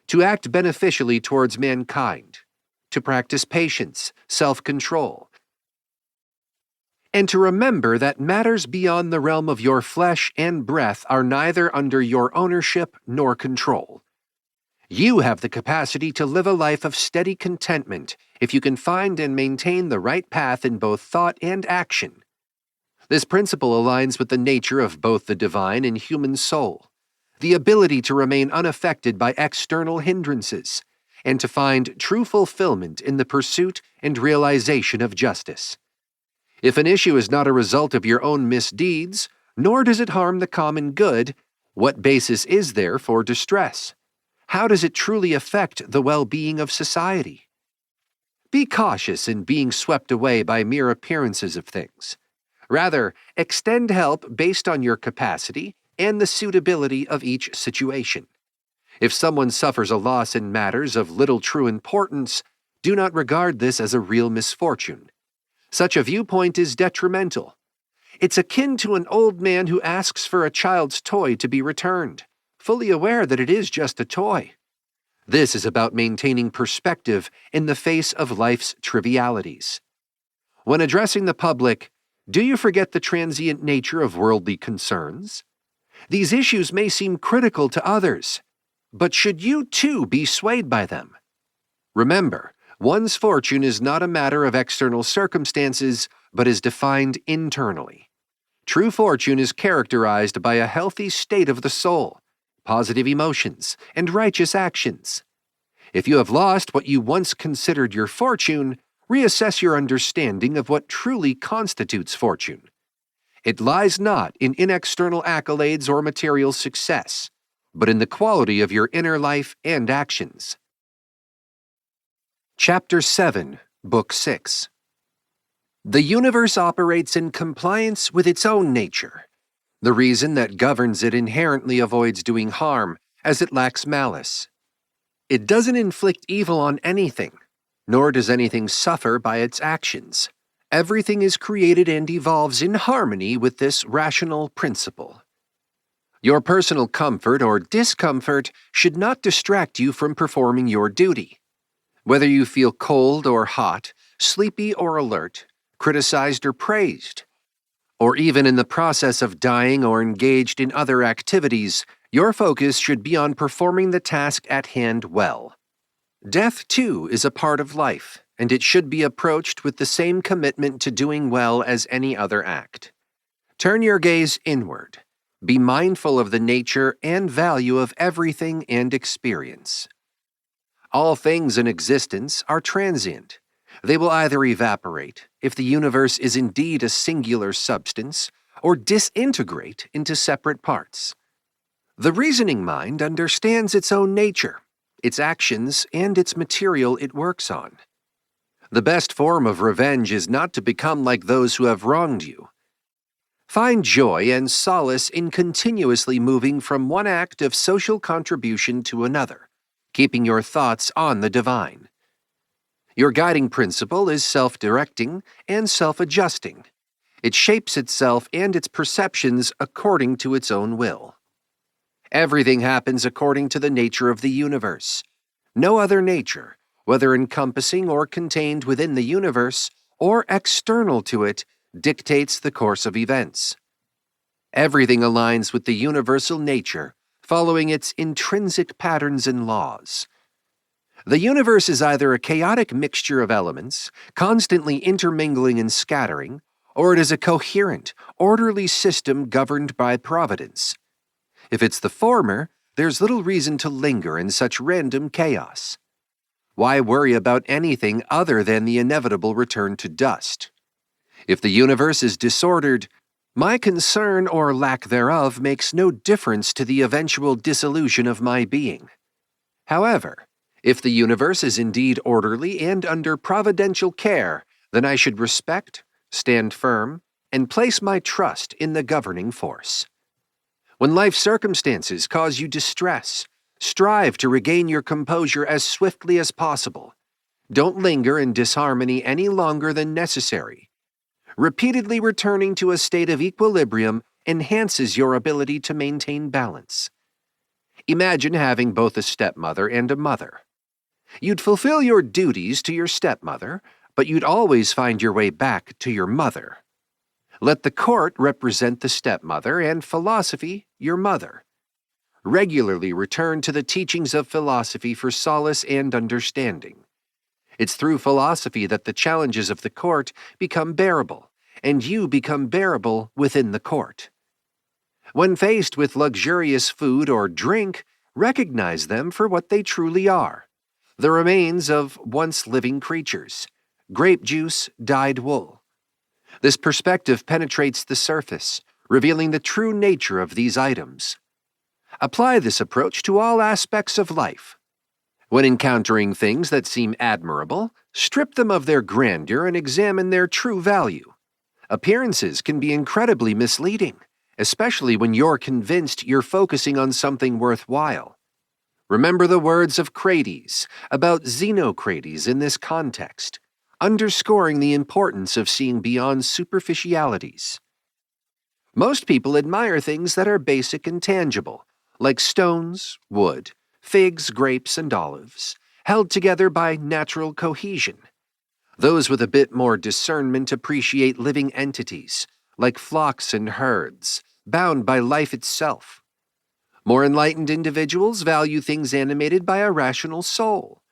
S1: to act beneficially towards mankind, to practice patience, self-control, and to remember that matters beyond the realm of your flesh and breath are neither under your ownership nor control. You have the capacity to live a life of steady contentment if you can find and maintain the right path in both thought and action. This principle aligns with the nature of both the divine and human soul, the ability to remain unaffected by external hindrances, and to find true fulfillment in the pursuit and realization of justice. If an issue is not a result of your own misdeeds, nor does it harm the common good, what basis is there for distress? How does it truly affect the well-being of society? Be cautious in being swept away by mere appearances of things. Rather, extend help based on your capacity and the suitability of each situation. If someone suffers a loss in matters of little true importance, do not regard this as a real misfortune. Such a viewpoint is detrimental. It's akin to an old man who asks for a child's toy to be returned, fully aware that it is just a toy. This is about maintaining perspective in the face of life's trivialities. When addressing the public, do you forget the transient nature of worldly concerns? These issues may seem critical to others, but should you too be swayed by them? Remember, one's fortune is not a matter of external circumstances, but is defined internally. True fortune is characterized by a healthy state of the soul, positive emotions, and righteous actions. If you have lost what you once considered your fortune, reassess your understanding of what truly constitutes fortune. It lies not in external accolades or material success, but in the quality of your inner life and actions. Chapter 7, Book 6. The universe operates in compliance with its own nature. The reason that governs it inherently avoids doing harm, as it lacks malice. It doesn't inflict evil on anything, nor does anything suffer by its actions. Everything is created and evolves in harmony with this rational principle. Your personal comfort or discomfort should not distract you from performing your duty. Whether you feel cold or hot, sleepy or alert, criticized or praised, or even in the process of dying or engaged in other activities, your focus should be on performing the task at hand well. Death, too, is a part of life, and it should be approached with the same commitment to doing well as any other act. Turn your gaze inward. Be mindful of the nature and value of everything and experience. All things in existence are transient. They will either evaporate, if the universe is indeed a singular substance, or disintegrate into separate parts. The reasoning mind understands its own nature, its actions, and its material it works on. The best form of revenge is not to become like those who have wronged you. Find joy and solace in continuously moving from one act of social contribution to another, keeping your thoughts on the divine. Your guiding principle is self-directing and self-adjusting. It shapes itself and its perceptions according to its own will. Everything happens according to the nature of the universe. No other nature, whether encompassing or contained within the universe or external to it, dictates the course of events. Everything aligns with the universal nature, following its intrinsic patterns and laws. The universe is either a chaotic mixture of elements, constantly intermingling and scattering, or it is a coherent, orderly system governed by providence. If it's the former, there's little reason to linger in such random chaos. Why worry about anything other than the inevitable return to dust? If the universe is disordered, my concern or lack thereof makes no difference to the eventual dissolution of my being. However, if the universe is indeed orderly and under providential care, then I should respect, stand firm, and place my trust in the governing force. When life circumstances cause you distress, strive to regain your composure as swiftly as possible. Don't linger in disharmony any longer than necessary. Repeatedly returning to a state of equilibrium enhances your ability to maintain balance. Imagine having both a stepmother and a mother. You'd fulfill your duties to your stepmother, but you'd always find your way back to your mother. Let the court represent the stepmother and philosophy your mother. Regularly return to the teachings of philosophy for solace and understanding. It's through philosophy that the challenges of the court become bearable, and you become bearable within the court. When faced with luxurious food or drink, recognize them for what they truly are: the remains of once living creatures, grape juice, dyed wool. This perspective penetrates the surface, revealing the true nature of these items. Apply this approach to all aspects of life. When encountering things that seem admirable, strip them of their grandeur and examine their true value. Appearances can be incredibly misleading, especially when you're convinced you're focusing on something worthwhile. Remember the words of Crates about Xenocrates in this context, underscoring the importance of seeing beyond superficialities. Most people admire things that are basic and tangible, like stones, wood, figs, grapes, and olives, held together by natural cohesion. Those with a bit more discernment appreciate living entities, like flocks and herds, bound by life itself. More enlightened individuals value things animated by a rational soul.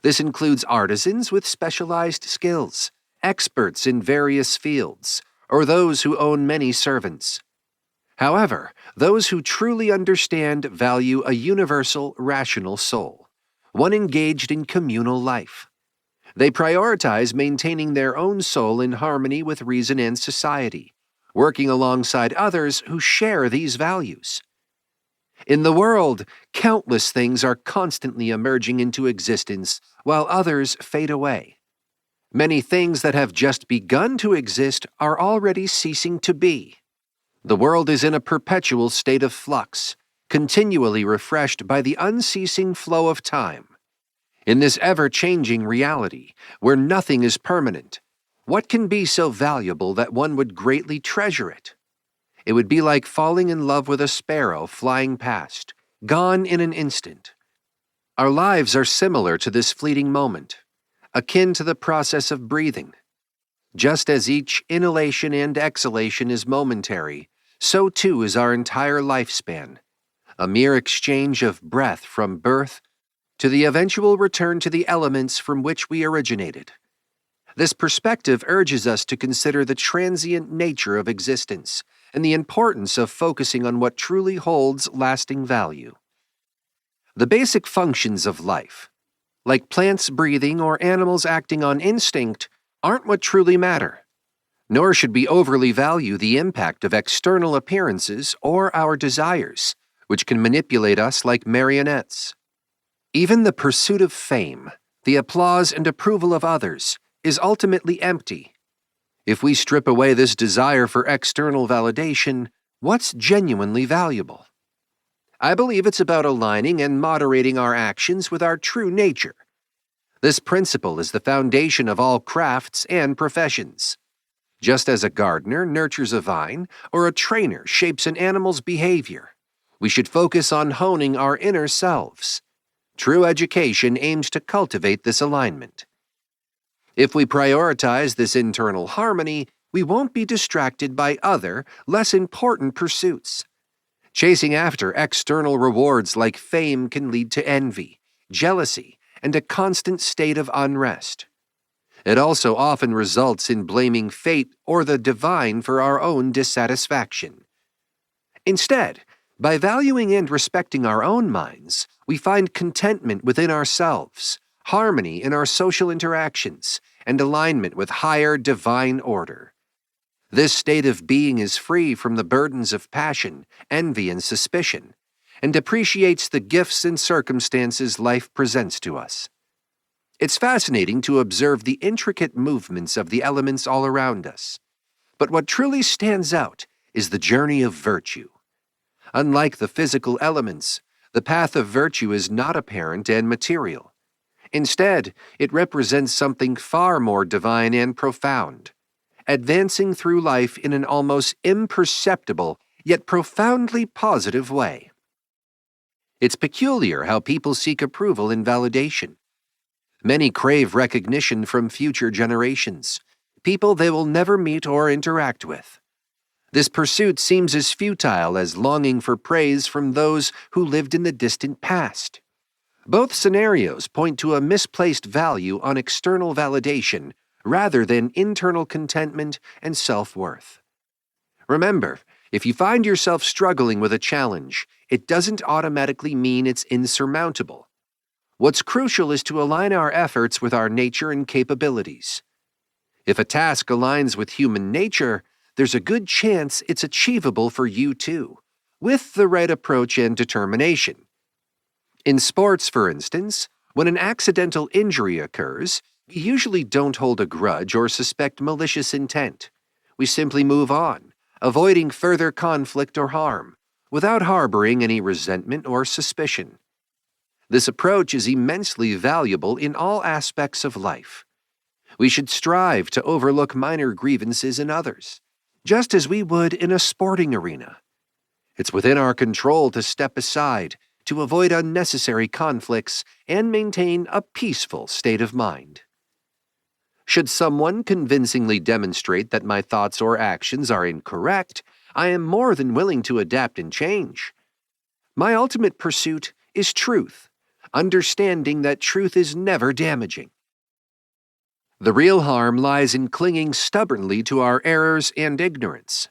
S1: This includes artisans with specialized skills, experts in various fields, or those who own many servants. However, those who truly understand value a universal, rational soul, one engaged in communal life. They prioritize maintaining their own soul in harmony with reason and society, working alongside others who share these values. In the world, countless things are constantly emerging into existence, while others fade away. Many things that have just begun to exist are already ceasing to be. The world is in a perpetual state of flux, continually refreshed by the unceasing flow of time. In this ever-changing reality, where nothing is permanent, what can be so valuable that one would greatly treasure it? It would be like falling in love with a sparrow flying past, gone in an instant. Our lives are similar to this fleeting moment, akin to the process of breathing. Just as each inhalation and exhalation is momentary, so too is our entire lifespan, a mere exchange of breath from birth to the eventual return to the elements from which we originated. This perspective urges us to consider the transient nature of existence and the importance of focusing on what truly holds lasting value. The basic functions of life, like plants breathing or animals acting on instinct, aren't what truly matter. Nor should we overly value the impact of external appearances or our desires, which can manipulate us like marionettes. Even the pursuit of fame, the applause and approval of others, is ultimately empty. If we strip away this desire for external validation, what's genuinely valuable? I believe it's about aligning and moderating our actions with our true nature. This principle is the foundation of all crafts and professions. Just as a gardener nurtures a vine or a trainer shapes an animal's behavior, we should focus on honing our inner selves. True education aims to cultivate this alignment. If we prioritize this internal harmony, we won't be distracted by other, less important pursuits. Chasing after external rewards like fame can lead to envy, jealousy, and a constant state of unrest. It also often results in blaming fate or the divine for our own dissatisfaction. Instead, by valuing and respecting our own minds, we find contentment within ourselves, harmony in our social interactions, and alignment with higher divine order. This state of being is free from the burdens of passion, envy, and suspicion, and appreciates the gifts and circumstances life presents to us. It's fascinating to observe the intricate movements of the elements all around us. But what truly stands out is the journey of virtue. Unlike the physical elements, the path of virtue is not apparent and material. Instead, it represents something far more divine and profound, advancing through life in an almost imperceptible yet profoundly positive way. It's peculiar how people seek approval and validation. Many crave recognition from future generations, people they will never meet or interact with. This pursuit seems as futile as longing for praise from those who lived in the distant past. Both scenarios point to a misplaced value on external validation rather than internal contentment and self-worth. Remember, if you find yourself struggling with a challenge, it doesn't automatically mean it's insurmountable. What's crucial is to align our efforts with our nature and capabilities. If a task aligns with human nature, there's a good chance it's achievable for you too, with the right approach and determination. In sports, for instance, when an accidental injury occurs, we usually don't hold a grudge or suspect malicious intent. We simply move on, avoiding further conflict or harm, without harboring any resentment or suspicion. This approach is immensely valuable in all aspects of life. We should strive to overlook minor grievances in others, just as we would in a sporting arena. It's within our control to step aside, to avoid unnecessary conflicts, and maintain a peaceful state of mind. Should someone convincingly demonstrate that my thoughts or actions are incorrect, I am more than willing to adapt and change. My ultimate pursuit is truth, understanding that truth is never damaging. The real harm lies in clinging stubbornly to our errors and ignorance.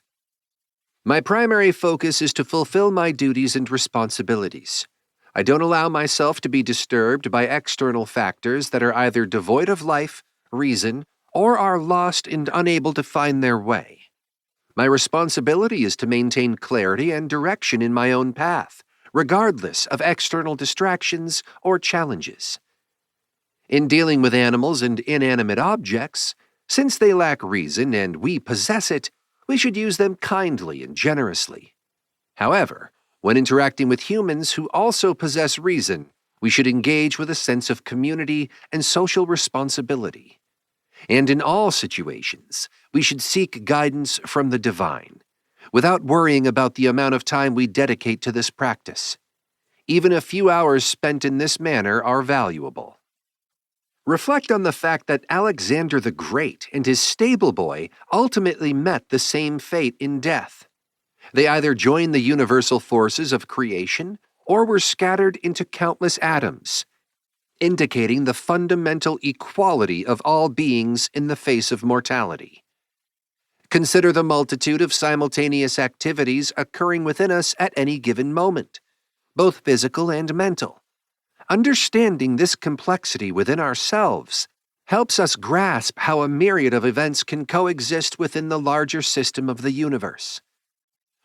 S1: My primary focus is to fulfill my duties and responsibilities. I don't allow myself to be disturbed by external factors that are either devoid of life, reason, or are lost and unable to find their way. My responsibility is to maintain clarity and direction in my own path, regardless of external distractions or challenges. In dealing with animals and inanimate objects, since they lack reason and we possess it, we should use them kindly and generously. However, when interacting with humans who also possess reason, we should engage with a sense of community and social responsibility. And in all situations, we should seek guidance from the divine, without worrying about the amount of time we dedicate to this practice. Even a few hours spent in this manner are valuable. Reflect on the fact that Alexander the Great and his stable boy ultimately met the same fate in death. They either joined the universal forces of creation or were scattered into countless atoms, indicating the fundamental equality of all beings in the face of mortality. Consider the multitude of simultaneous activities occurring within us at any given moment, both physical and mental. Understanding this complexity within ourselves helps us grasp how a myriad of events can coexist within the larger system of the universe.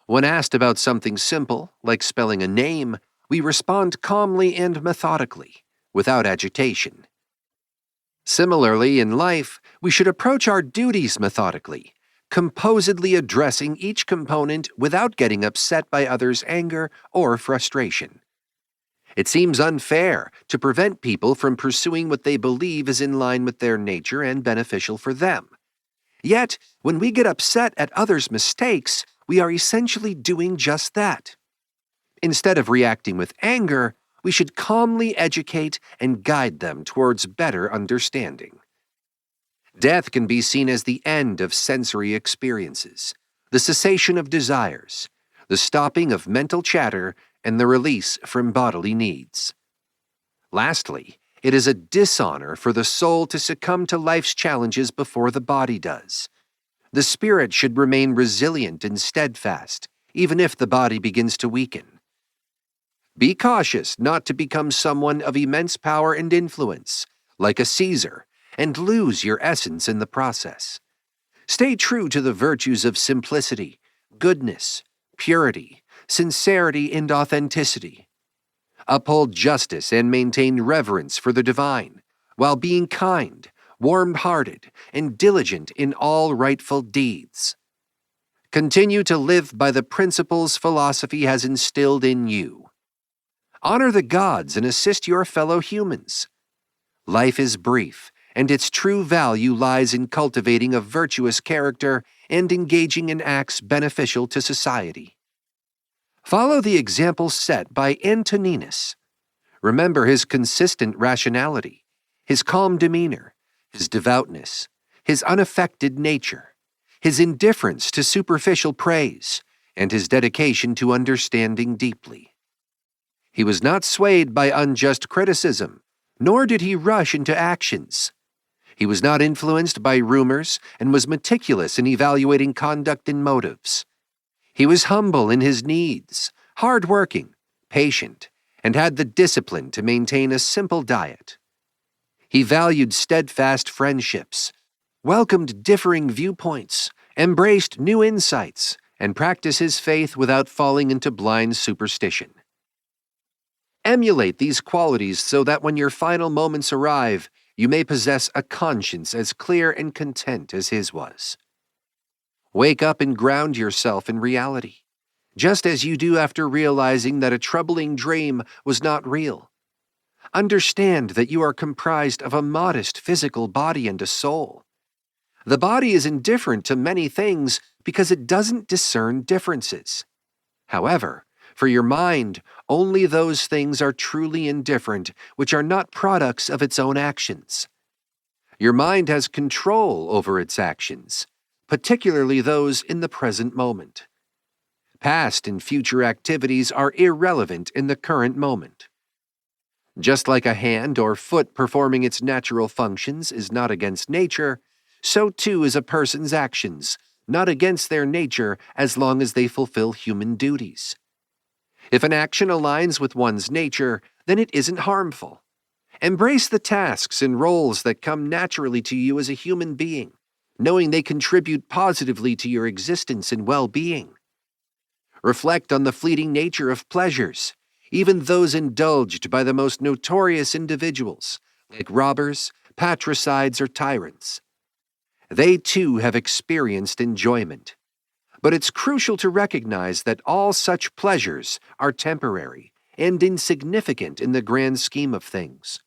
S1: When asked about something simple, like spelling a name, we respond calmly and methodically, without agitation. Similarly, in life, we should approach our duties methodically, composedly addressing each component without getting upset by others' anger or frustration. It seems unfair to prevent people from pursuing what they believe is in line with their nature and beneficial for them. Yet, when we get upset at others' mistakes, we are essentially doing just that. Instead of reacting with anger, we should calmly educate and guide them towards better understanding. Death can be seen as the end of sensory experiences, the cessation of desires, the stopping of mental chatter, and the release from bodily needs. Lastly, it is a dishonor for the soul to succumb to life's challenges before the body does. The spirit should remain resilient and steadfast, even if the body begins to weaken. Be cautious not to become someone of immense power and influence, like a Caesar, and lose your essence in the process. Stay true to the virtues of simplicity, goodness, purity, sincerity, and authenticity. Uphold justice and maintain reverence for the divine, while being kind, warm-hearted, and diligent in all rightful deeds. Continue to live by the principles philosophy has instilled in you. Honor the gods and assist your fellow humans. Life is brief, and its true value lies in cultivating a virtuous character and engaging in acts beneficial to society. Follow the example set by Antoninus. Remember his consistent rationality, his calm demeanor, his devoutness, his unaffected nature, his indifference to superficial praise, and his dedication to understanding deeply. He was not swayed by unjust criticism, nor did he rush into actions. He was not influenced by rumors and was meticulous in evaluating conduct and motives. He was humble in his needs, hard-working, patient, and had the discipline to maintain a simple diet. He valued steadfast friendships, welcomed differing viewpoints, embraced new insights, and practice his faith without falling into blind superstition. Emulate these qualities so that when your final moments arrive, you may possess a conscience as clear and content as his was. Wake up and ground yourself in reality, just as you do after realizing that a troubling dream was not real. Understand that you are comprised of a modest physical body and a soul. The body is indifferent to many things because it doesn't discern differences. However, for your mind, only those things are truly indifferent which are not products of its own actions. Your mind has control over its actions, particularly those in the present moment. Past and future activities are irrelevant in the current moment. Just like a hand or foot performing its natural functions is not against nature, so too is a person's actions, not against their nature as long as they fulfill human duties. If an action aligns with one's nature, then it isn't harmful. Embrace the tasks and roles that come naturally to you as a human being, knowing they contribute positively to your existence and well-being. Reflect on the fleeting nature of pleasures, even those indulged by the most notorious individuals, like robbers, patricides, or tyrants. They too have experienced enjoyment. But it's crucial to recognize that all such pleasures are temporary and insignificant in the grand scheme of things.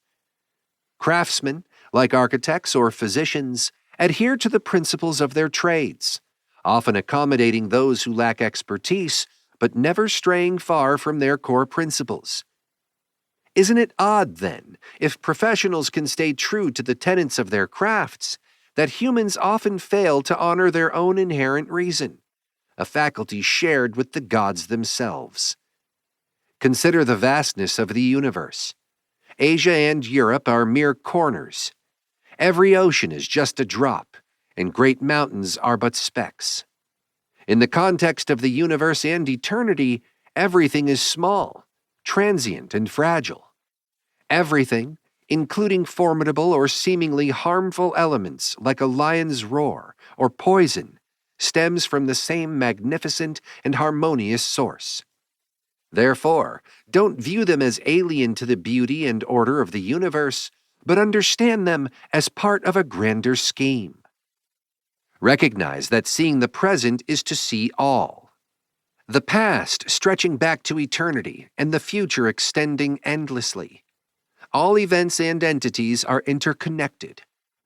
S1: Craftsmen, like architects or physicians, adhere to the principles of their trades, often accommodating those who lack expertise, but never straying far from their core principles. Isn't it odd, then, if professionals can stay true to the tenets of their crafts, that humans often fail to honor their own inherent reason, a faculty shared with the gods themselves? Consider the vastness of the universe. Asia and Europe are mere corners. Every ocean is just a drop, and great mountains are but specks. In the context of the universe and eternity, everything is small, transient, and fragile. Everything, including formidable or seemingly harmful elements like a lion's roar or poison, stems from the same magnificent and harmonious source. Therefore, don't view them as alien to the beauty and order of the universe, but understand them as part of a grander scheme. Recognize that seeing the present is to see all. The past stretching back to eternity and the future extending endlessly. All events and entities are interconnected,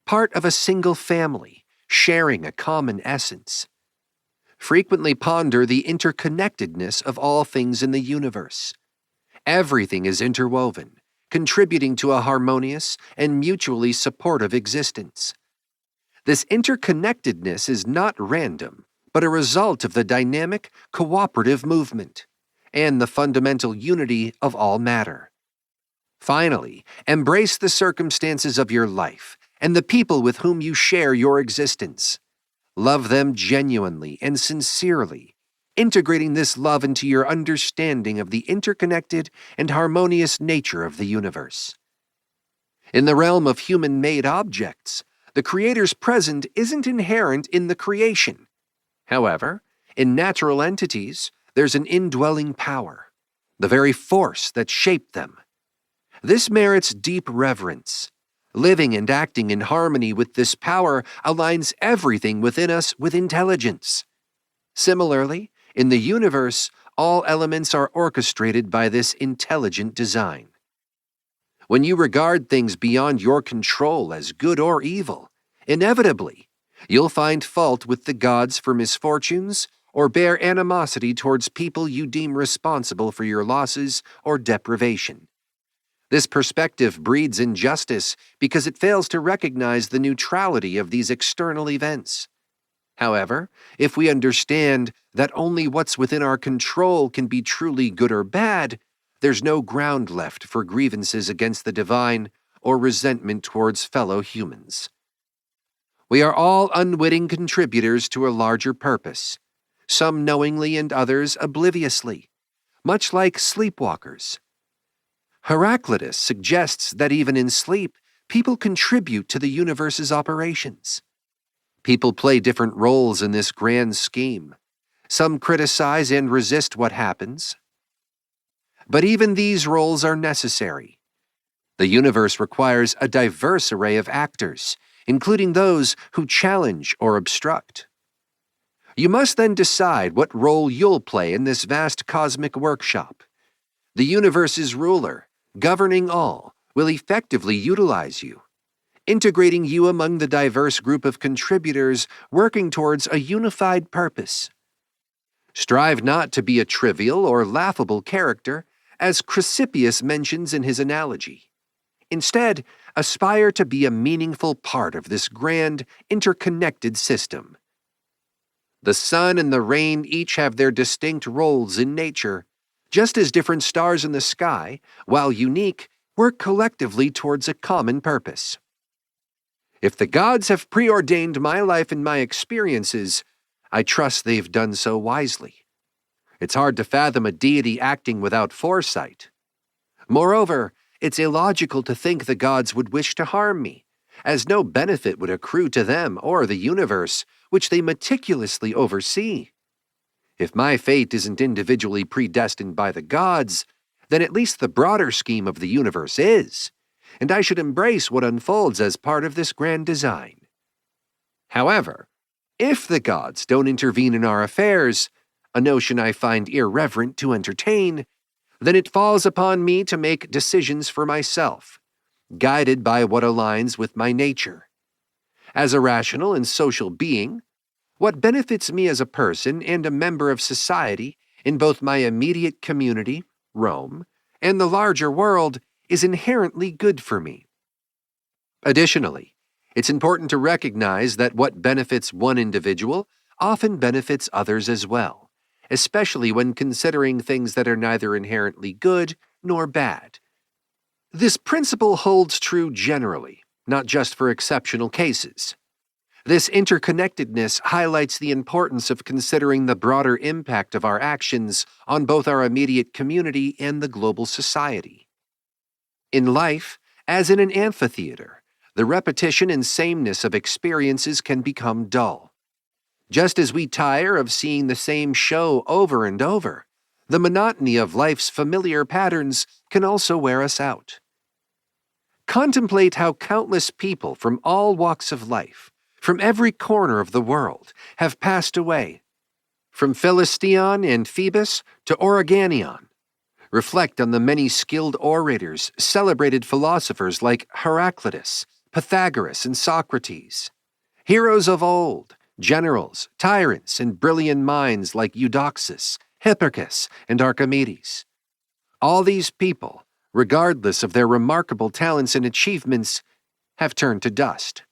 S1: part of a single family, sharing a common essence. Frequently ponder the interconnectedness of all things in the universe. Everything is interwoven, contributing to a harmonious and mutually supportive existence. This interconnectedness is not random, but a result of the dynamic, cooperative movement and the fundamental unity of all matter. Finally, embrace the circumstances of your life and the people with whom you share your existence. Love them genuinely and sincerely, integrating this love into your understanding of the interconnected and harmonious nature of the universe. In the realm of human-made objects, the Creator's presence isn't inherent in the creation. However, in natural entities, there's an indwelling power, the very force that shaped them. This merits deep reverence. Living and acting in harmony with this power aligns everything within us with intelligence. Similarly, in the universe, all elements are orchestrated by this intelligent design. When you regard things beyond your control as good or evil, inevitably, you'll find fault with the gods for misfortunes or bear animosity towards people you deem responsible for your losses or deprivation. This perspective breeds injustice because it fails to recognize the neutrality of these external events. However, if we understand that only what's within our control can be truly good or bad, there's no ground left for grievances against the divine or resentment towards fellow humans. We are all unwitting contributors to a larger purpose, some knowingly and others obliviously, much like sleepwalkers. Heraclitus suggests that even in sleep, people contribute to the universe's operations. People play different roles in this grand scheme. Some criticize and resist what happens. But even these roles are necessary. The universe requires a diverse array of actors, including those who challenge or obstruct. You must then decide what role you'll play in this vast cosmic workshop. The universe's ruler, governing all, will effectively utilize you, integrating you among the diverse group of contributors working towards a unified purpose. Strive not to be a trivial or laughable character, as Chrysippus mentions in his analogy. Instead, aspire to be a meaningful part of this grand, interconnected system. The sun and the rain each have their distinct roles in nature, just as different stars in the sky, while unique, work collectively towards a common purpose. If the gods have preordained my life and my experiences, I trust they've done so wisely. It's hard to fathom a deity acting without foresight. Moreover, it's illogical to think the gods would wish to harm me, as no benefit would accrue to them or the universe, which they meticulously oversee. If my fate isn't individually predestined by the gods, then at least the broader scheme of the universe is, and I should embrace what unfolds as part of this grand design. However, if the gods don't intervene in our affairs, a notion I find irreverent to entertain, then it falls upon me to make decisions for myself, guided by what aligns with my nature. As a rational and social being, what benefits me as a person and a member of society in both my immediate community, Rome, and the larger world is inherently good for me. Additionally, it's important to recognize that what benefits one individual often benefits others as well, especially when considering things that are neither inherently good nor bad. This principle holds true generally, not just for exceptional cases. This interconnectedness highlights the importance of considering the broader impact of our actions on both our immediate community and the global society. In life, as in an amphitheater, the repetition and sameness of experiences can become dull. Just as we tire of seeing the same show over and over, the monotony of life's familiar patterns can also wear us out. Contemplate how countless people from all walks of life, from every corner of the world, have passed away. From Philistion and Phoebus to Origanion. Reflect on the many skilled orators, celebrated philosophers like Heraclitus, Pythagoras, and Socrates. Heroes of old, generals, tyrants, and brilliant minds like Eudoxus, Hipparchus, and Archimedes. All these people, regardless of their remarkable talents and achievements, have turned to dust.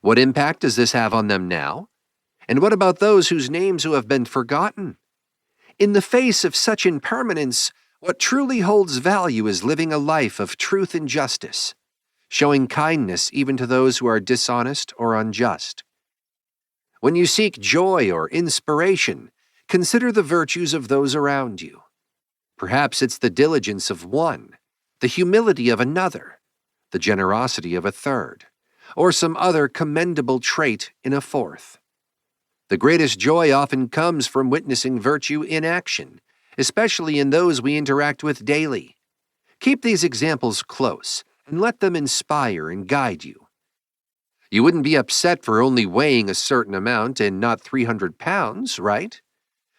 S1: What impact does this have on them now? And what about those whose names have been forgotten? In the face of such impermanence, what truly holds value is living a life of truth and justice, showing kindness even to those who are dishonest or unjust. When you seek joy or inspiration, consider the virtues of those around you. Perhaps it's the diligence of one, the humility of another, the generosity of a third, or some other commendable trait in a fourth. The greatest joy often comes from witnessing virtue in action, especially in those we interact with daily. Keep these examples close and let them inspire and guide you. You wouldn't be upset for only weighing a certain amount and not 300 pounds, right?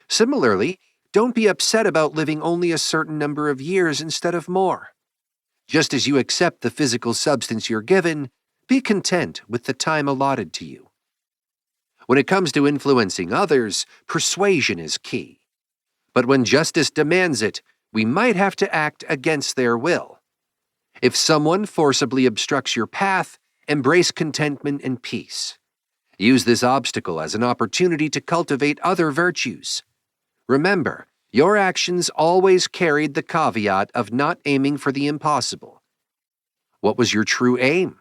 S1: Similarly, don't be upset about living only a certain number of years instead of more. Just as you accept the physical substance you're given, be content with the time allotted to you. When it comes to influencing others, persuasion is key. But when justice demands it, we might have to act against their will. If someone forcibly obstructs your path, embrace contentment and peace. Use this obstacle as an opportunity to cultivate other virtues. Remember, your actions always carried the caveat of not aiming for the impossible. What was your true aim?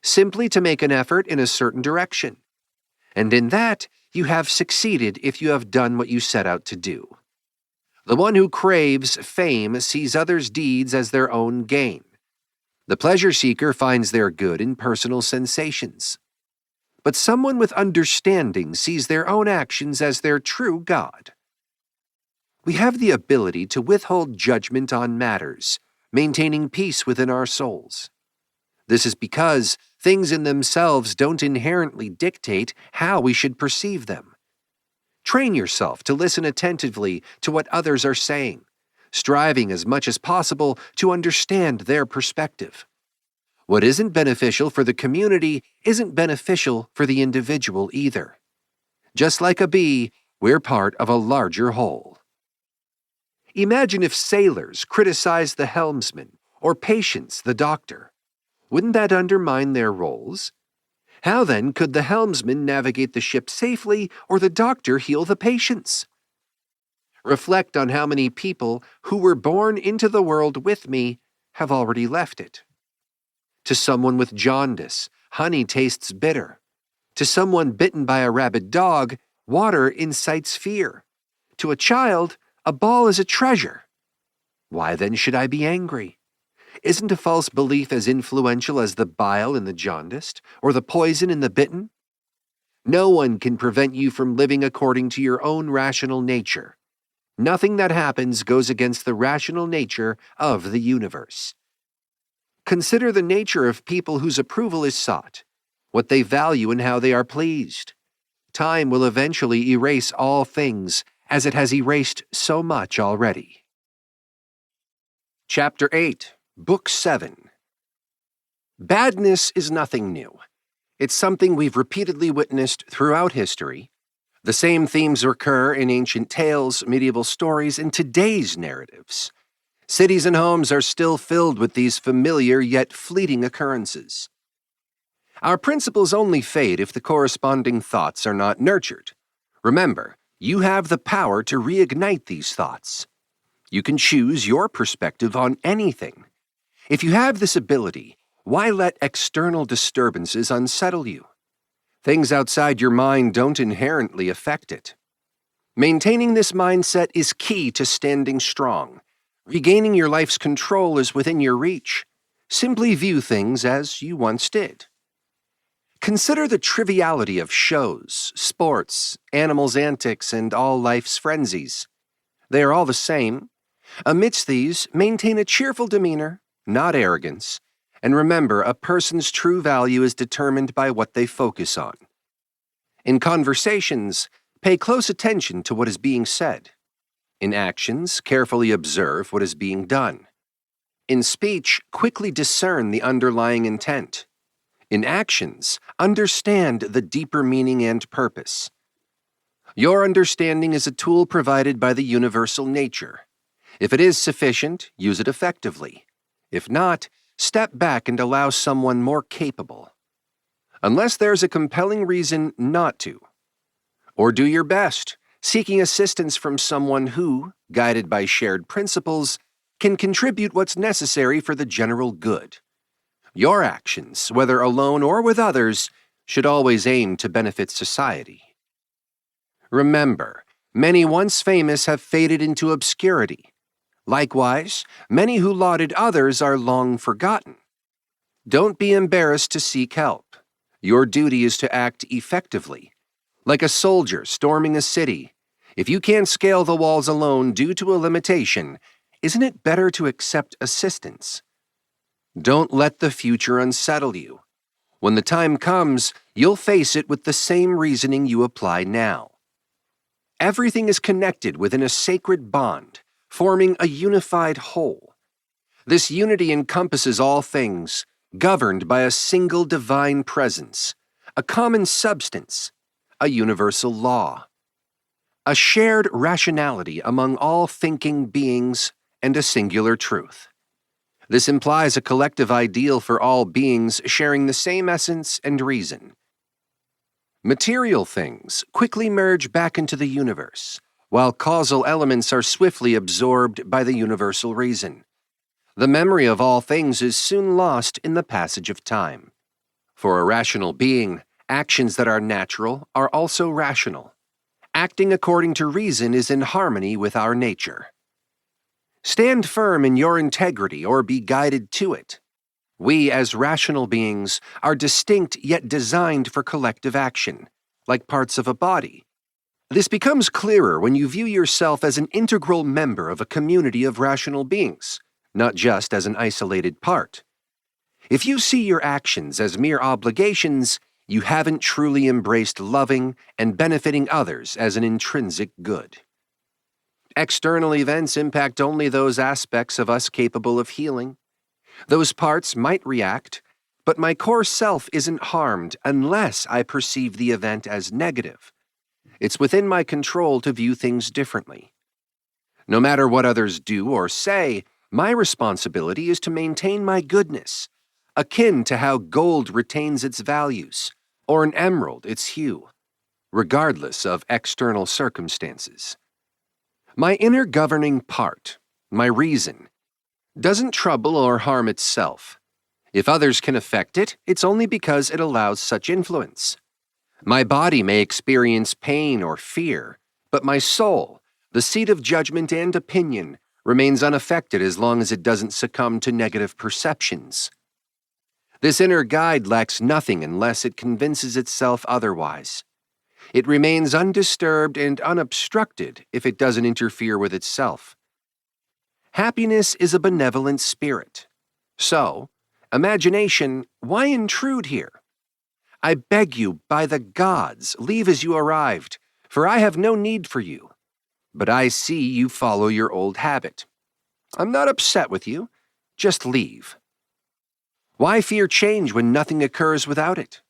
S1: Simply to make an effort in a certain direction. And in that, you have succeeded if you have done what you set out to do. The one who craves fame sees others' deeds as their own gain. The pleasure seeker finds their good in personal sensations. but someone with understanding sees their own actions as their true God. We have the ability to withhold judgment on matters, maintaining peace within our souls. This is because things in themselves don't inherently dictate how we should perceive them. Train yourself to listen attentively to what others are saying, striving as much as possible to understand their perspective. What isn't beneficial for the community isn't beneficial for the individual either. Just like a bee, we're part of a larger whole. Imagine if sailors criticized the helmsman or patients the doctor. Wouldn't that undermine their roles? How then could the helmsman navigate the ship safely or the doctor heal the patients? Reflect on how many people who were born into the world with me have already left it. To someone with jaundice, honey tastes bitter. To someone bitten by a rabid dog, water incites fear. To a child, a ball is a treasure. Why then should I be angry? Isn't a false belief as influential as the bile in the jaundiced, or the poison in the bitten? No one can prevent you from living according to your own rational nature. Nothing that happens goes against the rational nature of the universe. Consider the nature of people whose approval is sought, what they value and how they are pleased. Time will eventually erase all things, as it has erased so much already. Chapter 8, Book 7. Badness is nothing new. It's something we've repeatedly witnessed throughout history. The same themes recur in ancient tales, medieval stories, and today's narratives. Cities and homes are still filled with these familiar yet fleeting occurrences. Our principles only fade if the corresponding thoughts are not nurtured. Remember, you have the power to reignite these thoughts. You can choose your perspective on anything. If you have this ability, why let external disturbances unsettle you? Things outside your mind don't inherently affect it. Maintaining this mindset is key to standing strong. Regaining your life's control is within your reach. Simply view things as you once did. Consider the triviality of shows, sports, animals' antics, and all life's frenzies. They are all the same. Amidst these, maintain a cheerful demeanor, not arrogance, and remember a person's true value is determined by what they focus on. In conversations, pay close attention to what is being said. In actions, carefully observe what is being done. In speech, quickly discern the underlying intent. In actions, understand the deeper meaning and purpose. Your understanding is a tool provided by the universal nature. If it is sufficient, use it effectively. If not, step back and allow someone more capable. Unless there's a compelling reason not to. Or do your best, seeking assistance from someone who, guided by shared principles, can contribute what's necessary for the general good. Your actions, whether alone or with others, should always aim to benefit society. Remember, many once famous have faded into obscurity. Likewise, many who lauded others are long forgotten. Don't be embarrassed to seek help. Your duty is to act effectively. Like a soldier storming a city, if you can't scale the walls alone due to a limitation, isn't it better to accept assistance? Don't let the future unsettle you. When the time comes, you'll face it with the same reasoning you apply now. Everything is connected within a sacred bond, forming a unified whole. This unity encompasses all things, governed by a single divine presence, a common substance, a universal law, a shared rationality among all thinking beings, and a singular truth. This implies a collective ideal for all beings sharing the same essence and reason. Material things quickly merge back into the universe, while causal elements are swiftly absorbed by the universal reason. The memory of all things is soon lost in the passage of time. For a rational being, actions that are natural are also rational. Acting according to reason is in harmony with our nature. Stand firm in your integrity or be guided to it. We, as rational beings, are distinct yet designed for collective action, like parts of a body. This becomes clearer when you view yourself as an integral member of a community of rational beings, not just as an isolated part. If you see your actions as mere obligations, you haven't truly embraced loving and benefiting others as an intrinsic good. External events impact only those aspects of us capable of healing. Those parts might react, but my core self isn't harmed unless I perceive the event as negative. It's within my control to view things differently. No matter what others do or say, my responsibility is to maintain my goodness, akin to how gold retains its values, or an emerald its hue, regardless of external circumstances. My inner governing part, my reason, doesn't trouble or harm itself. If others can affect it, it's only because it allows such influence. My body may experience pain or fear, but my soul, the seat of judgment and opinion, remains unaffected as long as it doesn't succumb to negative perceptions. This inner guide lacks nothing unless it convinces itself otherwise. It remains undisturbed and unobstructed if it doesn't interfere with itself. Happiness is a benevolent spirit. So, imagination, why intrude here? I beg you, by the gods, leave as you arrived, for I have no need for you. But I see you follow your old habit. I'm not upset with you. Just leave. Why fear change when nothing occurs without it?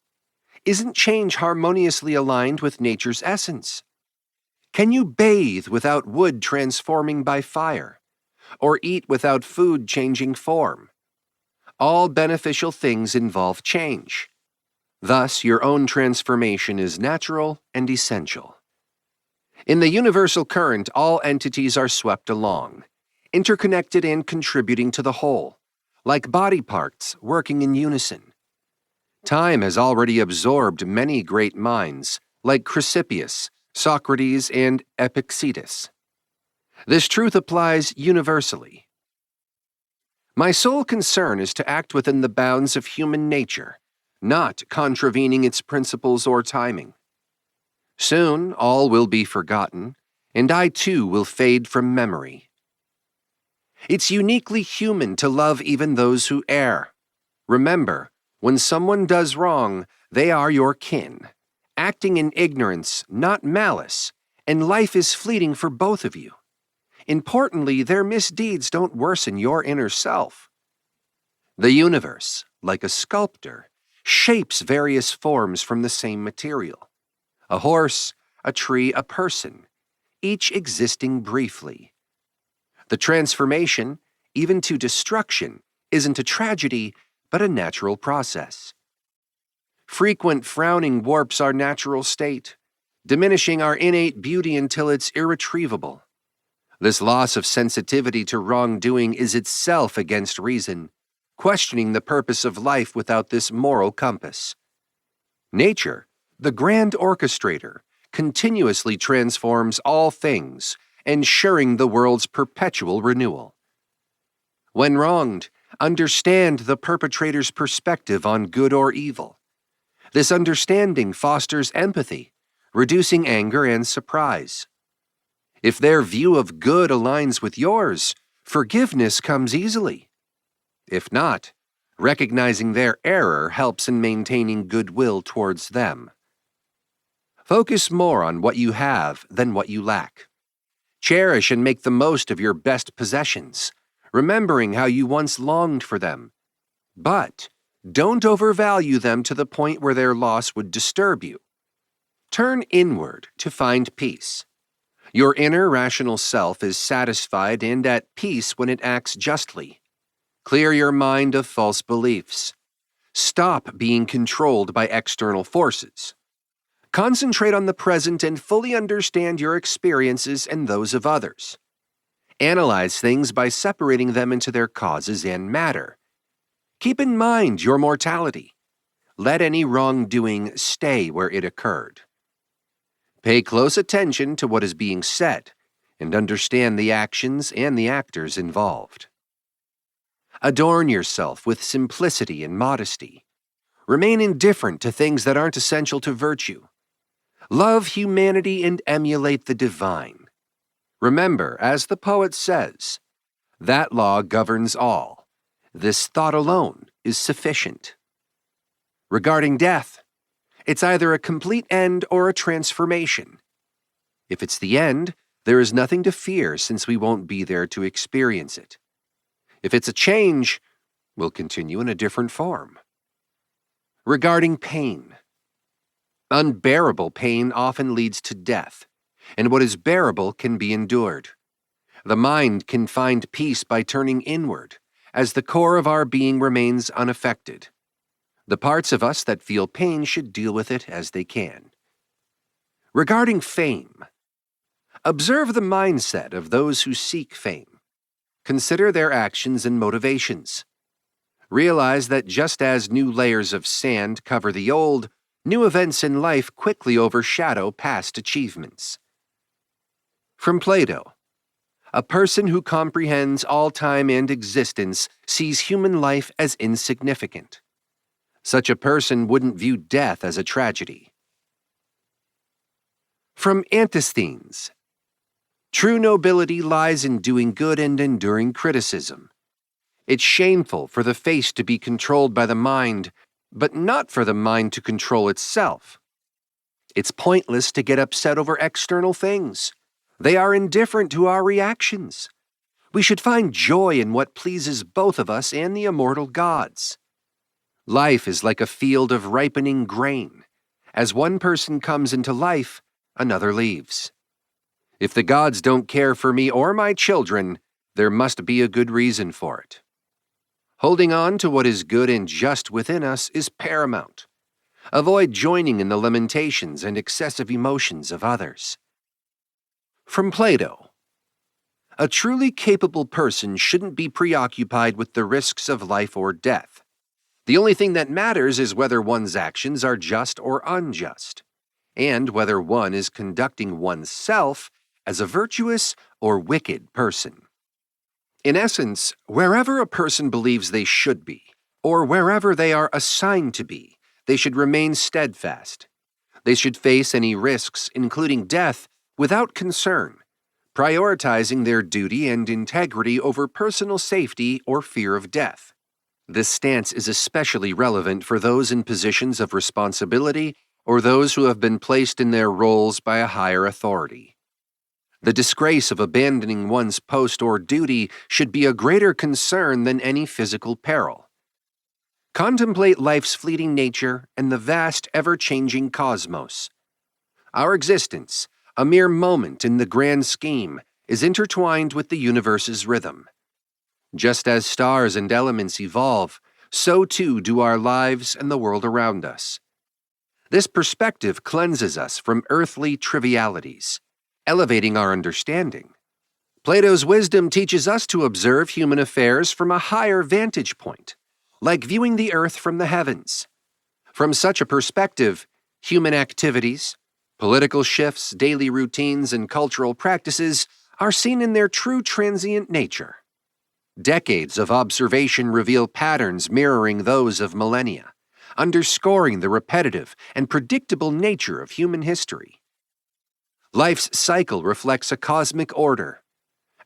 S1: Isn't change harmoniously aligned with nature's essence? Can you bathe without wood transforming by fire, or eat without food changing form? All beneficial things involve change. Thus, your own transformation is natural and essential. In the universal current, all entities are swept along, interconnected and contributing to the whole, like body parts working in unison. Time has already absorbed many great minds, like Chrysippus, Socrates, and Epictetus. This truth applies universally. My sole concern is to act within the bounds of human nature, not contravening its principles or timing. Soon all will be forgotten, and I too will fade from memory. It's uniquely human to love even those who err. Remember, when someone does wrong, they are your kin, acting in ignorance, not malice, and life is fleeting for both of you. Importantly, their misdeeds don't worsen your inner self. The universe, like a sculptor, shapes various forms from the same material. A horse, a tree, a person, each existing briefly. The transformation, even to destruction, isn't a tragedy, but a natural process. Frequent frowning warps our natural state, diminishing our innate beauty until it's irretrievable. This loss of sensitivity to wrongdoing is itself against reason, questioning the purpose of life without this moral compass. Nature, the grand orchestrator, continuously transforms all things, ensuring the world's perpetual renewal. When wronged, understand the perpetrator's perspective on good or evil. This understanding fosters empathy, reducing anger and surprise. If their view of good aligns with yours, forgiveness comes easily. If not, recognizing their error helps in maintaining goodwill towards them. Focus more on what you have than what you lack. Cherish and make the most of your best possessions, remembering how you once longed for them. But don't overvalue them to the point where their loss would disturb you. Turn inward to find peace. Your inner rational self is satisfied and at peace when it acts justly. Clear your mind of false beliefs. Stop being controlled by external forces. Concentrate on the present and fully understand your experiences and those of others. Analyze things by separating them into their causes and matter. Keep in mind your mortality. Let any wrongdoing stay where it occurred. Pay close attention to what is being said and understand the actions and the actors involved. Adorn yourself with simplicity and modesty. Remain indifferent to things that aren't essential to virtue. Love humanity and emulate the divine. Remember, as the poet says, that law governs all. This thought alone is sufficient. Regarding death, it's either a complete end or a transformation. If it's the end, there is nothing to fear since we won't be there to experience it. If it's a change, we'll continue in a different form. Regarding pain, unbearable pain often leads to death, and what is bearable can be endured. The mind can find peace by turning inward, as the core of our being remains unaffected. The parts of us that feel pain should deal with it as they can. Regarding fame, observe the mindset of those who seek fame. Consider their actions and motivations. Realize that just as new layers of sand cover the old, new events in life quickly overshadow past achievements. From Plato, a person who comprehends all time and existence sees human life as insignificant. Such a person wouldn't view death as a tragedy. From Antisthenes, true nobility lies in doing good and enduring criticism. It's shameful for the face to be controlled by the mind, but not for the mind to control itself. It's pointless to get upset over external things. They are indifferent to our reactions. We should find joy in what pleases both of us and the immortal gods. Life is like a field of ripening grain. As one person comes into life, another leaves. If the gods don't care for me or my children, there must be a good reason for it. Holding on to what is good and just within us is paramount. Avoid joining in the lamentations and excessive emotions of others. From Plato, a truly capable person shouldn't be preoccupied with the risks of life or death. The only thing that matters is whether one's actions are just or unjust, and whether one is conducting oneself as a virtuous or wicked person. In essence, wherever a person believes they should be, or wherever they are assigned to be, they should remain steadfast. They should face any risks, including death, without concern, prioritizing their duty and integrity over personal safety or fear of death. This stance is especially relevant for those in positions of responsibility or those who have been placed in their roles by a higher authority. The disgrace of abandoning one's post or duty should be a greater concern than any physical peril. Contemplate life's fleeting nature and the vast, ever-changing cosmos. Our existence, a mere moment in the grand scheme, is intertwined with the universe's rhythm. Just as stars and elements evolve, so too do our lives and the world around us. This perspective cleanses us from earthly trivialities, elevating our understanding. Plato's wisdom teaches us to observe human affairs from a higher vantage point, like viewing the earth from the heavens. From such a perspective, human activities, political shifts, daily routines, and cultural practices are seen in their true transient nature. Decades of observation reveal patterns mirroring those of millennia, underscoring the repetitive and predictable nature of human history. Life's cycle reflects a cosmic order.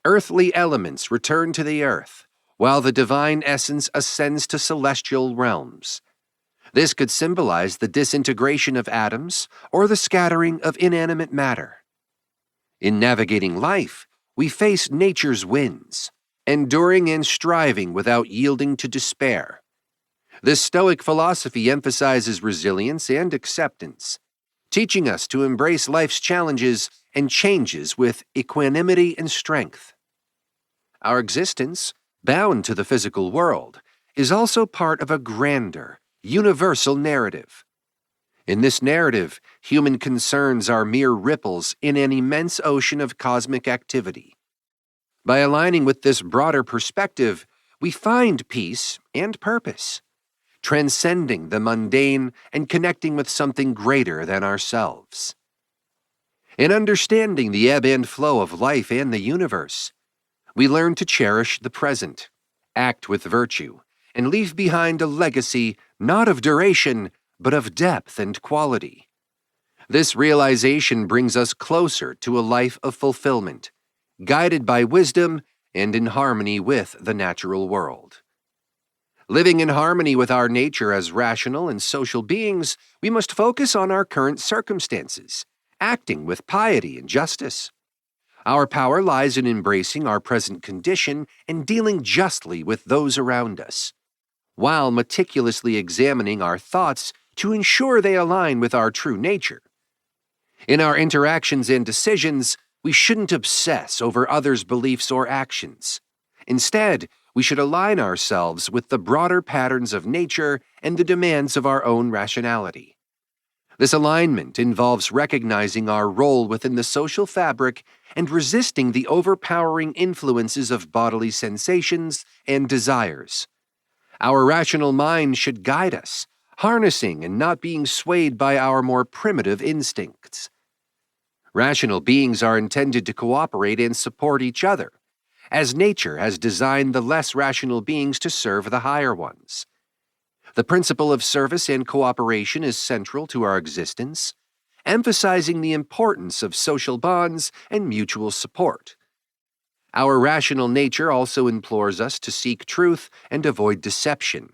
S1: Earthly elements return to the earth, while the divine essence ascends to celestial realms. This could symbolize the disintegration of atoms or the scattering of inanimate matter. In navigating life, we face nature's winds, enduring and striving without yielding to despair. The Stoic philosophy emphasizes resilience and acceptance, teaching us to embrace life's challenges and changes with equanimity and strength. Our existence, bound to the physical world, is also part of a grander, universal narrative. In this narrative, human concerns are mere ripples in an immense ocean of cosmic activity. By aligning with this broader perspective, we find peace and purpose, transcending the mundane and connecting with something greater than ourselves. In understanding the ebb and flow of life and the universe, we learn to cherish the present, act with virtue, and leave behind a legacy not of duration, but of depth and quality. This realization brings us closer to a life of fulfillment, guided by wisdom and in harmony with the natural world. Living in harmony with our nature as rational and social beings, we must focus on our current circumstances, acting with piety and justice. Our power lies in embracing our present condition and dealing justly with those around us, while meticulously examining our thoughts to ensure they align with our true nature. In our interactions and decisions, we shouldn't obsess over others' beliefs or actions. Instead, we should align ourselves with the broader patterns of nature and the demands of our own rationality. This alignment involves recognizing our role within the social fabric and resisting the overpowering influences of bodily sensations and desires. Our rational mind should guide us, harnessing and not being swayed by our more primitive instincts. Rational beings are intended to cooperate and support each other, as nature has designed the less rational beings to serve the higher ones. The principle of service and cooperation is central to our existence, emphasizing the importance of social bonds and mutual support. Our rational nature also implores us to seek truth and avoid deception.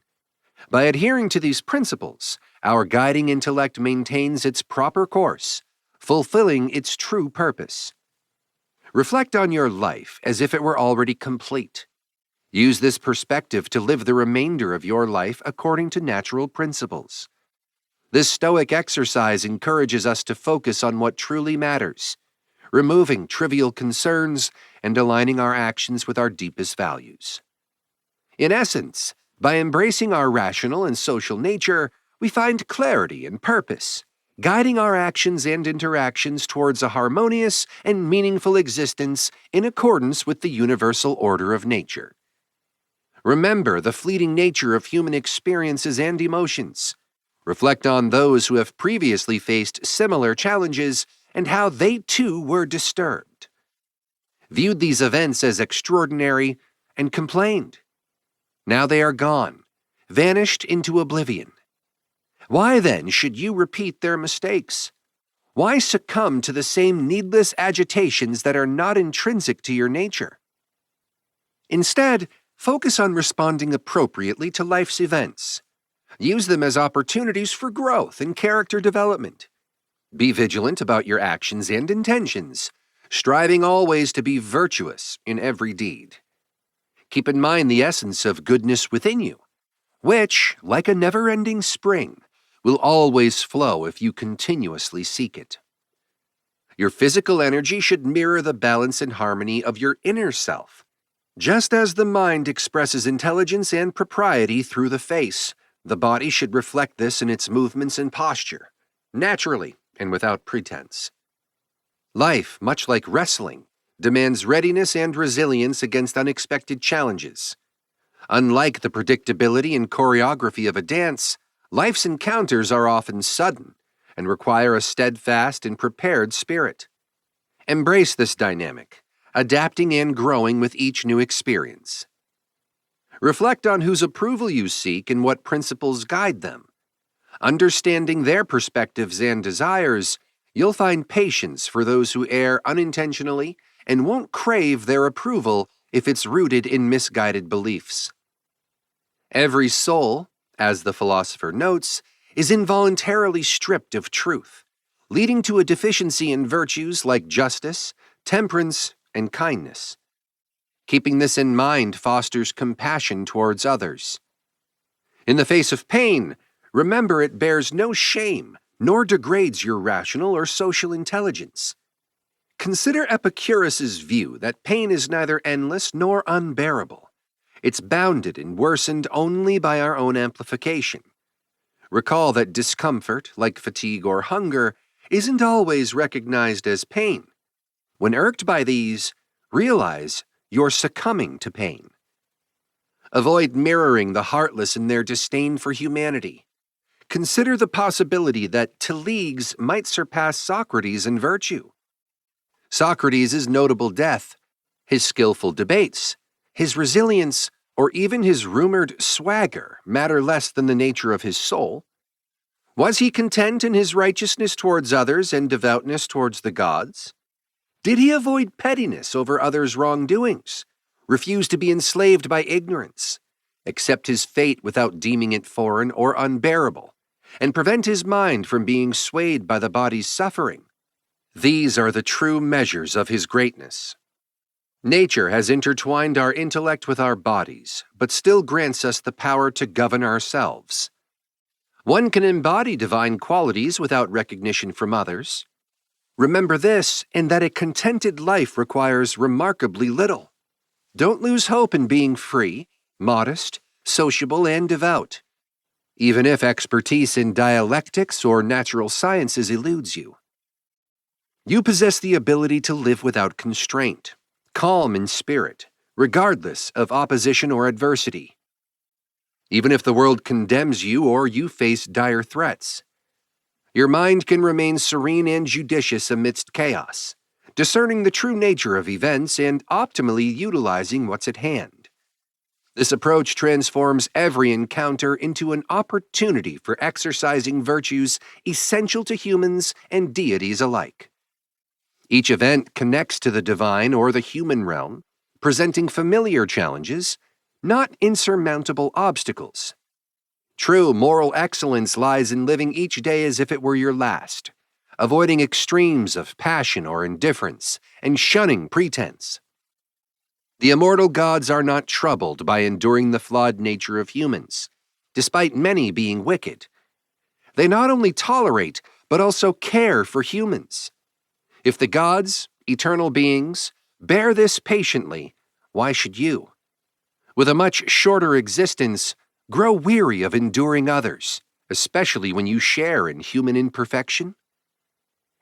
S1: By adhering to these principles, our guiding intellect maintains its proper course, fulfilling its true purpose. Reflect on your life as if it were already complete. Use this perspective to live the remainder of your life according to natural principles. This Stoic exercise encourages us to focus on what truly matters, removing trivial concerns and aligning our actions with our deepest values. In essence, by embracing our rational and social nature, we find clarity and purpose, guiding our actions and interactions towards a harmonious and meaningful existence in accordance with the universal order of nature. Remember the fleeting nature of human experiences and emotions. Reflect on those who have previously faced similar challenges and how they too were disturbed. Viewed these events as extraordinary and complained. Now they are gone, vanished into oblivion. Why then should you repeat their mistakes? Why succumb to the same needless agitations that are not intrinsic to your nature? Instead, focus on responding appropriately to life's events. Use them as opportunities for growth and character development. Be vigilant about your actions and intentions, striving always to be virtuous in every deed. Keep in mind the essence of goodness within you, which, like a never-ending spring, will always flow if you continuously seek it. Your physical energy should mirror the balance and harmony of your inner self. Just as the mind expresses intelligence and propriety through the face, the body should reflect this in its movements and posture, naturally and without pretense. Life, much like wrestling, demands readiness and resilience against unexpected challenges. Unlike the predictability and choreography of a dance, life's encounters are often sudden and require a steadfast and prepared spirit. Embrace this dynamic, adapting and growing with each new experience. Reflect on whose approval you seek and what principles guide them. Understanding their perspectives and desires, you'll find patience for those who err unintentionally and won't crave their approval if it's rooted in misguided beliefs. Every soul, as the philosopher notes, is involuntarily stripped of truth, leading to a deficiency in virtues like justice, temperance, and kindness. Keeping this in mind fosters compassion towards others. In the face of pain, remember it bears no shame nor degrades your rational or social intelligence. Consider Epicurus's view that pain is neither endless nor unbearable. It's bounded and worsened only by our own amplification. Recall that discomfort, like fatigue or hunger, isn't always recognized as pain. When irked by these, realize you're succumbing to pain. Avoid mirroring the heartless in their disdain for humanity. Consider the possibility that Teleges might surpass Socrates in virtue. Socrates' notable death, his skillful debates, his resilience or even his rumored swagger matter less than the nature of his soul? Was he content in his righteousness towards others and devoutness towards the gods? Did he avoid pettiness over others' wrongdoings, refuse to be enslaved by ignorance, accept his fate without deeming it foreign or unbearable, and prevent his mind from being swayed by the body's suffering? These are the true measures of his greatness. Nature has intertwined our intellect with our bodies, but still grants us the power to govern ourselves. One can embody divine qualities without recognition from others. Remember this, in that a contented life requires remarkably little. Don't lose hope in being free, modest, sociable, and devout, even if expertise in dialectics or natural sciences eludes you. You possess the ability to live without constraint, calm in spirit, regardless of opposition or adversity. Even if the world condemns you or you face dire threats, your mind can remain serene and judicious amidst chaos, discerning the true nature of events and optimally utilizing what's at hand. This approach transforms every encounter into an opportunity for exercising virtues essential to humans and deities alike. Each event connects to the divine or the human realm, presenting familiar challenges, not insurmountable obstacles. True moral excellence lies in living each day as if it were your last, avoiding extremes of passion or indifference, and shunning pretense. The immortal gods are not troubled by enduring the flawed nature of humans, despite many being wicked. They not only tolerate, but also care for humans. If the gods, eternal beings, bear this patiently, why should you? With a much shorter existence, grow weary of enduring others, especially when you share in human imperfection.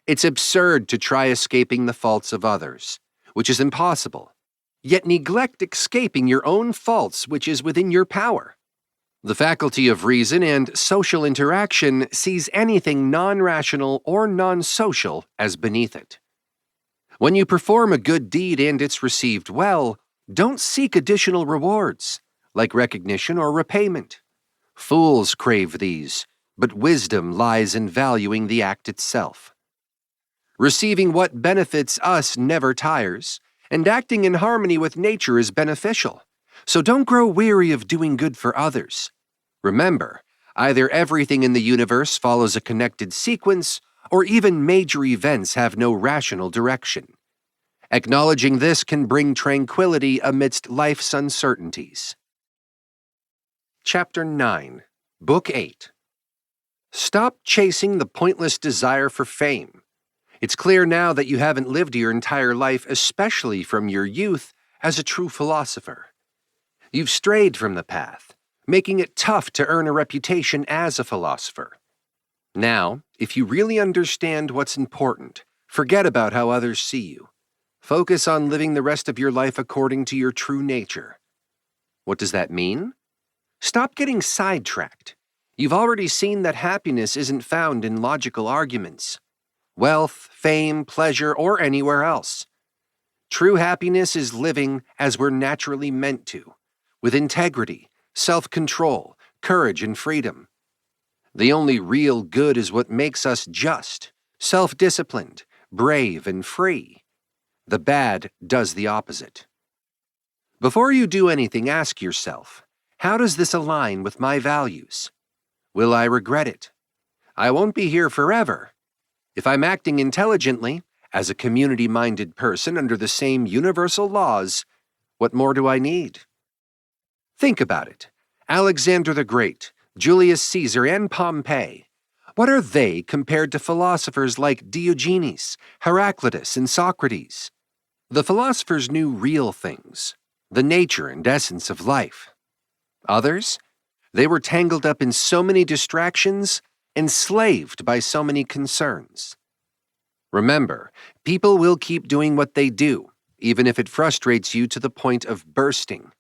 S1: It's absurd to try escaping the faults of others, which is impossible, yet neglect escaping your own faults, which is within your power. The faculty of reason and social interaction sees anything non-rational or non-social as beneath it. When you perform a good deed and it's received well, don't seek additional rewards, like recognition or repayment. Fools crave these, but wisdom lies in valuing the act itself. Receiving what benefits us never tires, and acting in harmony with nature is beneficial, so don't grow weary of doing good for others. Remember, either everything in the universe follows a connected sequence, or even major events have no rational direction. Acknowledging this can bring tranquility amidst life's uncertainties. Chapter 9, Book 8. Stop chasing the pointless desire for fame. It's clear now that you haven't lived your entire life, especially from your youth, as a true philosopher. You've strayed from the path, making it tough to earn a reputation as a philosopher. Now, if you really understand what's important, forget about how others see you. Focus on living the rest of your life according to your true nature. What does that mean? Stop getting sidetracked. You've already seen that happiness isn't found in logical arguments, wealth, fame, pleasure, or anywhere else. True happiness is living as we're naturally meant to, with integrity, self-control, courage, and freedom. The only real good is what makes us just, self-disciplined, brave, and free. The bad does the opposite. Before you do anything, ask yourself, how does this align with my values? Will I regret it? I won't be here forever. If I'm acting intelligently, as a community-minded person under the same universal laws, what more do I need? Think about it. Alexander the Great, Julius Caesar, and Pompey. What are they compared to philosophers like Diogenes, Heraclitus, and Socrates? The philosophers knew real things, the nature and essence of life. Others? They were tangled up in so many distractions, enslaved by so many concerns. Remember, people will keep doing what they do, even if it frustrates you to the point of bursting.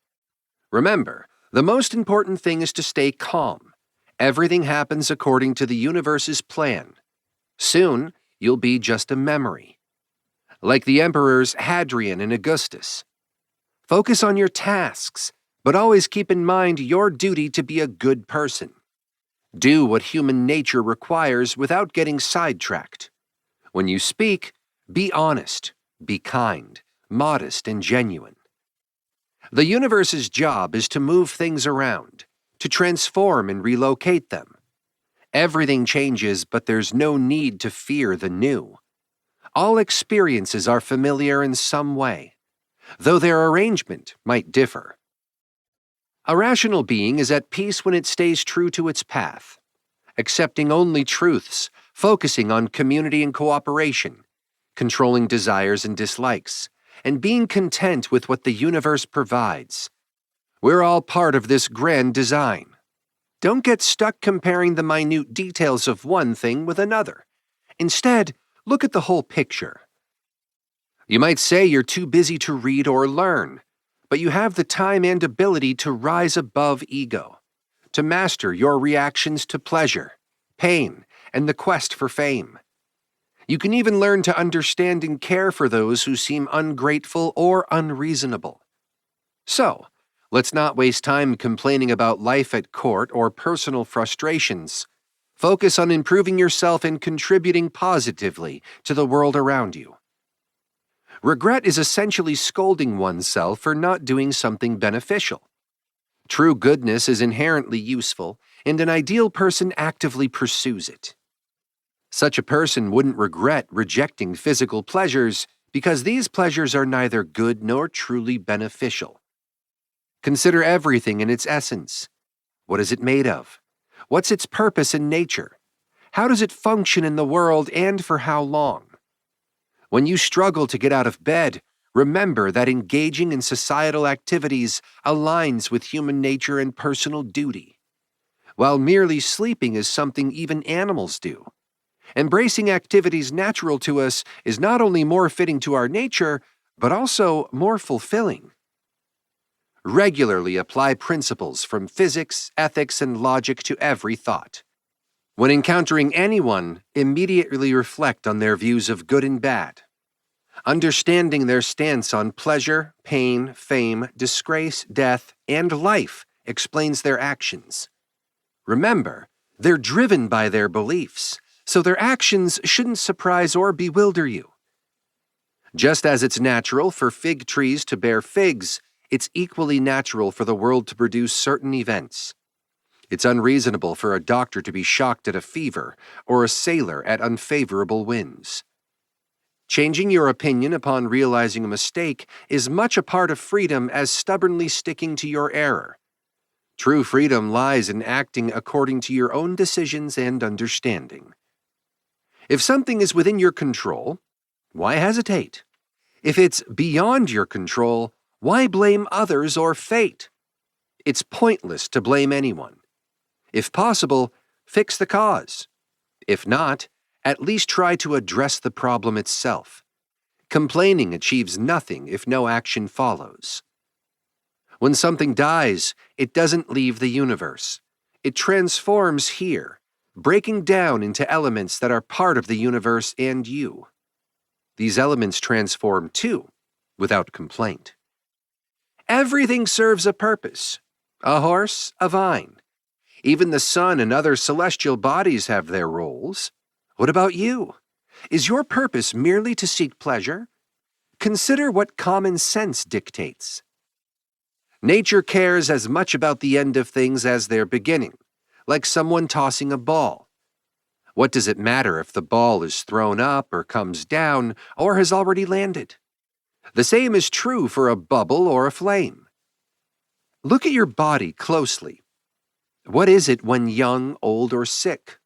S1: Remember, the most important thing is to stay calm. Everything happens according to the universe's plan. Soon, you'll be just a memory. Like the emperors Hadrian and Augustus. Focus on your tasks, But always keep in mind your duty to be a good person. Do what human nature requires without getting sidetracked. When you speak, be honest, be kind, modest, and genuine. The universe's job is to move things around, to transform and relocate them. Everything changes, but there's no need to fear the new. All experiences are familiar in some way, though their arrangement might differ. A rational being is at peace when it stays true to its path, accepting only truths, focusing on community and cooperation, controlling desires and dislikes, and being content with what the universe provides. We're all part of this grand design. Don't get stuck comparing the minute details of one thing with another. Instead, look at the whole picture. You might say you're too busy to read or learn, but you have the time and ability to rise above ego, to master your reactions to pleasure, pain, and the quest for fame. You can even learn to understand and care for those who seem ungrateful or unreasonable. So, let's not waste time complaining about life at court or personal frustrations. Focus on improving yourself and contributing positively to the world around you. Regret is essentially scolding oneself for not doing something beneficial. True goodness is inherently useful, and an ideal person actively pursues it. Such a person wouldn't regret rejecting physical pleasures because these pleasures are neither good nor truly beneficial. Consider everything in its essence. What is it made of? What's its purpose in nature? How does it function in the world and for how long? When you struggle to get out of bed, remember that engaging in societal activities aligns with human nature and personal duty, while merely sleeping is something even animals do. Embracing activities natural to us is not only more fitting to our nature, but also more fulfilling. Regularly apply principles from physics, ethics, and logic to every thought. When encountering anyone, immediately reflect on their views of good and bad. Understanding their stance on pleasure, pain, fame, disgrace, death, and life explains their actions. Remember, they're driven by their beliefs, so their actions shouldn't surprise or bewilder you. Just as it's natural for fig trees to bear figs, it's equally natural for the world to produce certain events. It's unreasonable for a doctor to be shocked at a fever or a sailor at unfavorable winds. Changing your opinion upon realizing a mistake is much a part of freedom as stubbornly sticking to your error. True freedom lies in acting according to your own decisions and understanding. If something is within your control, why hesitate? If it's beyond your control, why blame others or fate? It's pointless to blame anyone. If possible, fix the cause. If not, at least try to address the problem itself. Complaining achieves nothing if no action follows. When something dies, it doesn't leave the universe. It transforms here, breaking down into elements that are part of the universe and you. These elements transform too, without complaint. Everything serves a purpose. A horse, a vine. Even the sun and other celestial bodies have their roles. What about you? Is your purpose merely to seek pleasure? Consider what common sense dictates. Nature cares as much about the end of things as their beginning, like someone tossing a ball. What does it matter if the ball is thrown up or comes down or has already landed? The same is true for a bubble or a flame. Look at your body closely. What is it when young, old, or sick?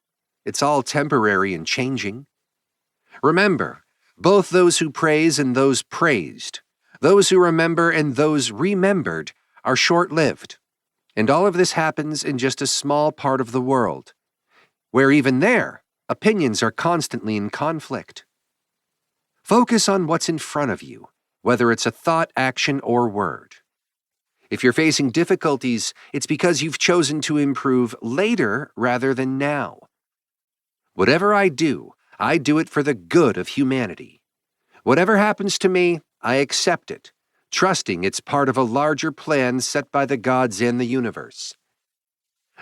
S1: It's all temporary and changing. Remember, both those who praise and those praised, those who remember and those remembered, are short-lived. And all of this happens in just a small part of the world, where even there, opinions are constantly in conflict. Focus on what's in front of you, whether it's a thought, action, or word. If you're facing difficulties, it's because you've chosen to improve later rather than now. Whatever I do it for the good of humanity. Whatever happens to me, I accept it, trusting it's part of a larger plan set by the gods and the universe.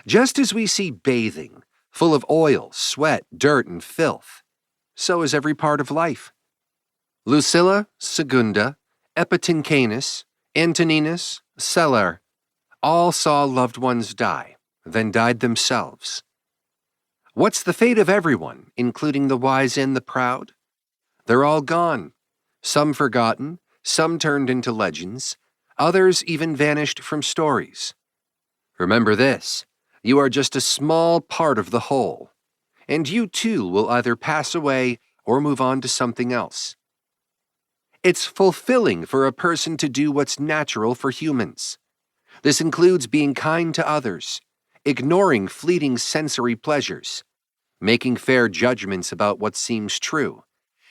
S1: Just as we see bathing, full of oil, sweat, dirt, and filth, so is every part of life. Lucilla, Segunda, Epitincanus, Antoninus, Celer, all saw loved ones die, then died themselves. What's the fate of everyone, including the wise and the proud? They're all gone, some forgotten, some turned into legends, others even vanished from stories. Remember this, you are just a small part of the whole, and you too will either pass away or move on to something else. It's fulfilling for a person to do what's natural for humans. This includes being kind to others, ignoring fleeting sensory pleasures, making fair judgments about what seems true,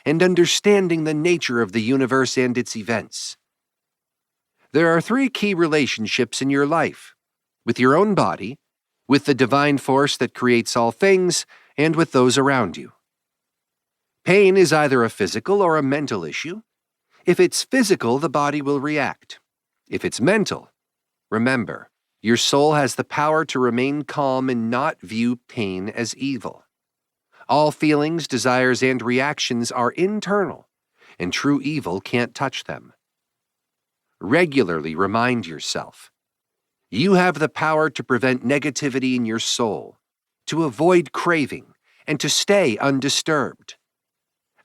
S1: and understanding the nature of the universe and its events. There are 3 key relationships in your life: with your own body, with the divine force that creates all things, and with those around you. Pain is either a physical or a mental issue. If it's physical, the body will react. If it's mental, remember, your soul has the power to remain calm and not view pain as evil. All feelings, desires, and reactions are internal, and true evil can't touch them. Regularly remind yourself, you have the power to prevent negativity in your soul, to avoid craving, and to stay undisturbed.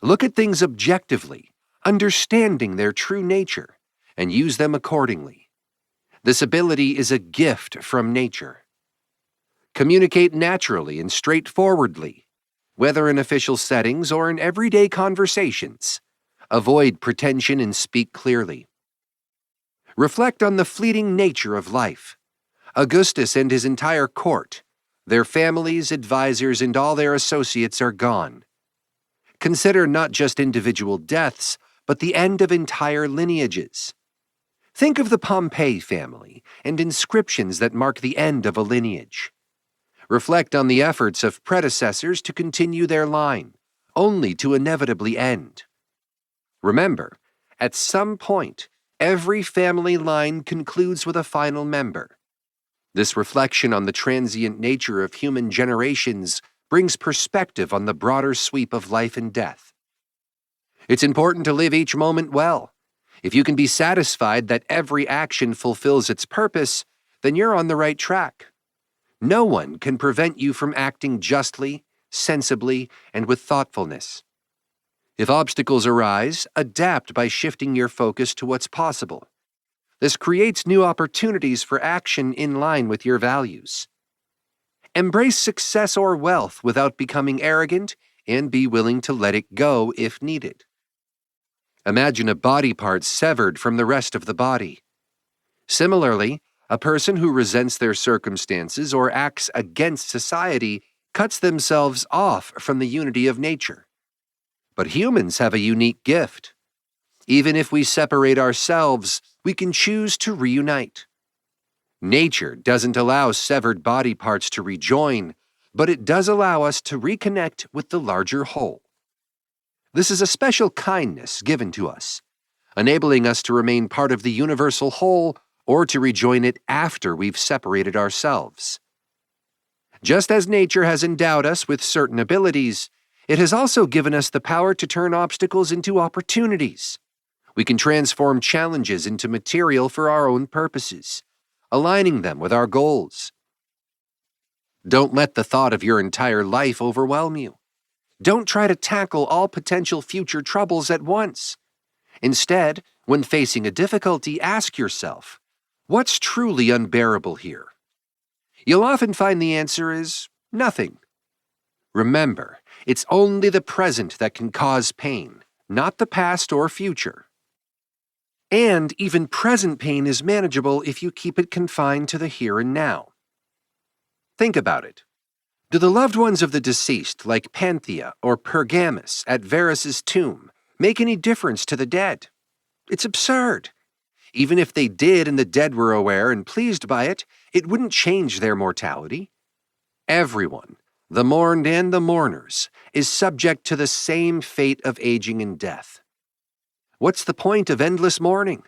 S1: Look at things objectively, understanding their true nature, and use them accordingly. This ability is a gift from nature. Communicate naturally and straightforwardly, whether in official settings or in everyday conversations. Avoid pretension and speak clearly. Reflect on the fleeting nature of life. Augustus and his entire court, their families, advisors, and all their associates are gone. Consider not just individual deaths, but the end of entire lineages. Think of the Pompey family and inscriptions that mark the end of a lineage. Reflect on the efforts of predecessors to continue their line, only to inevitably end. Remember, at some point, every family line concludes with a final member. This reflection on the transient nature of human generations brings perspective on the broader sweep of life and death. It's important to live each moment well. If you can be satisfied that every action fulfills its purpose, then you're on the right track. No one can prevent you from acting justly, sensibly, and with thoughtfulness. If obstacles arise, adapt by shifting your focus to what's possible. This creates new opportunities for action in line with your values. Embrace success or wealth without becoming arrogant, and be willing to let it go if needed. Imagine a body part severed from the rest of the body. Similarly, a person who resents their circumstances or acts against society cuts themselves off from the unity of nature. But humans have a unique gift. Even if we separate ourselves, we can choose to reunite. Nature doesn't allow severed body parts to rejoin, but it does allow us to reconnect with the larger whole. This is a special kindness given to us, enabling us to remain part of the universal whole or to rejoin it after we've separated ourselves. Just as nature has endowed us with certain abilities, it has also given us the power to turn obstacles into opportunities. We can transform challenges into material for our own purposes, aligning them with our goals. Don't let the thought of your entire life overwhelm you. Don't try to tackle all potential future troubles at once. Instead, when facing a difficulty, ask yourself, what's truly unbearable here? You'll often find the answer is nothing. Remember, it's only the present that can cause pain, not the past or future. And even present pain is manageable if you keep it confined to the here and now. Think about it. Do the loved ones of the deceased, like Panthea or Pergamus at Varus's tomb, make any difference to the dead? It's absurd. Even if they did and the dead were aware and pleased by it, it wouldn't change their mortality. Everyone, the mourned and the mourners, is subject to the same fate of aging and death. What's the point of endless mourning?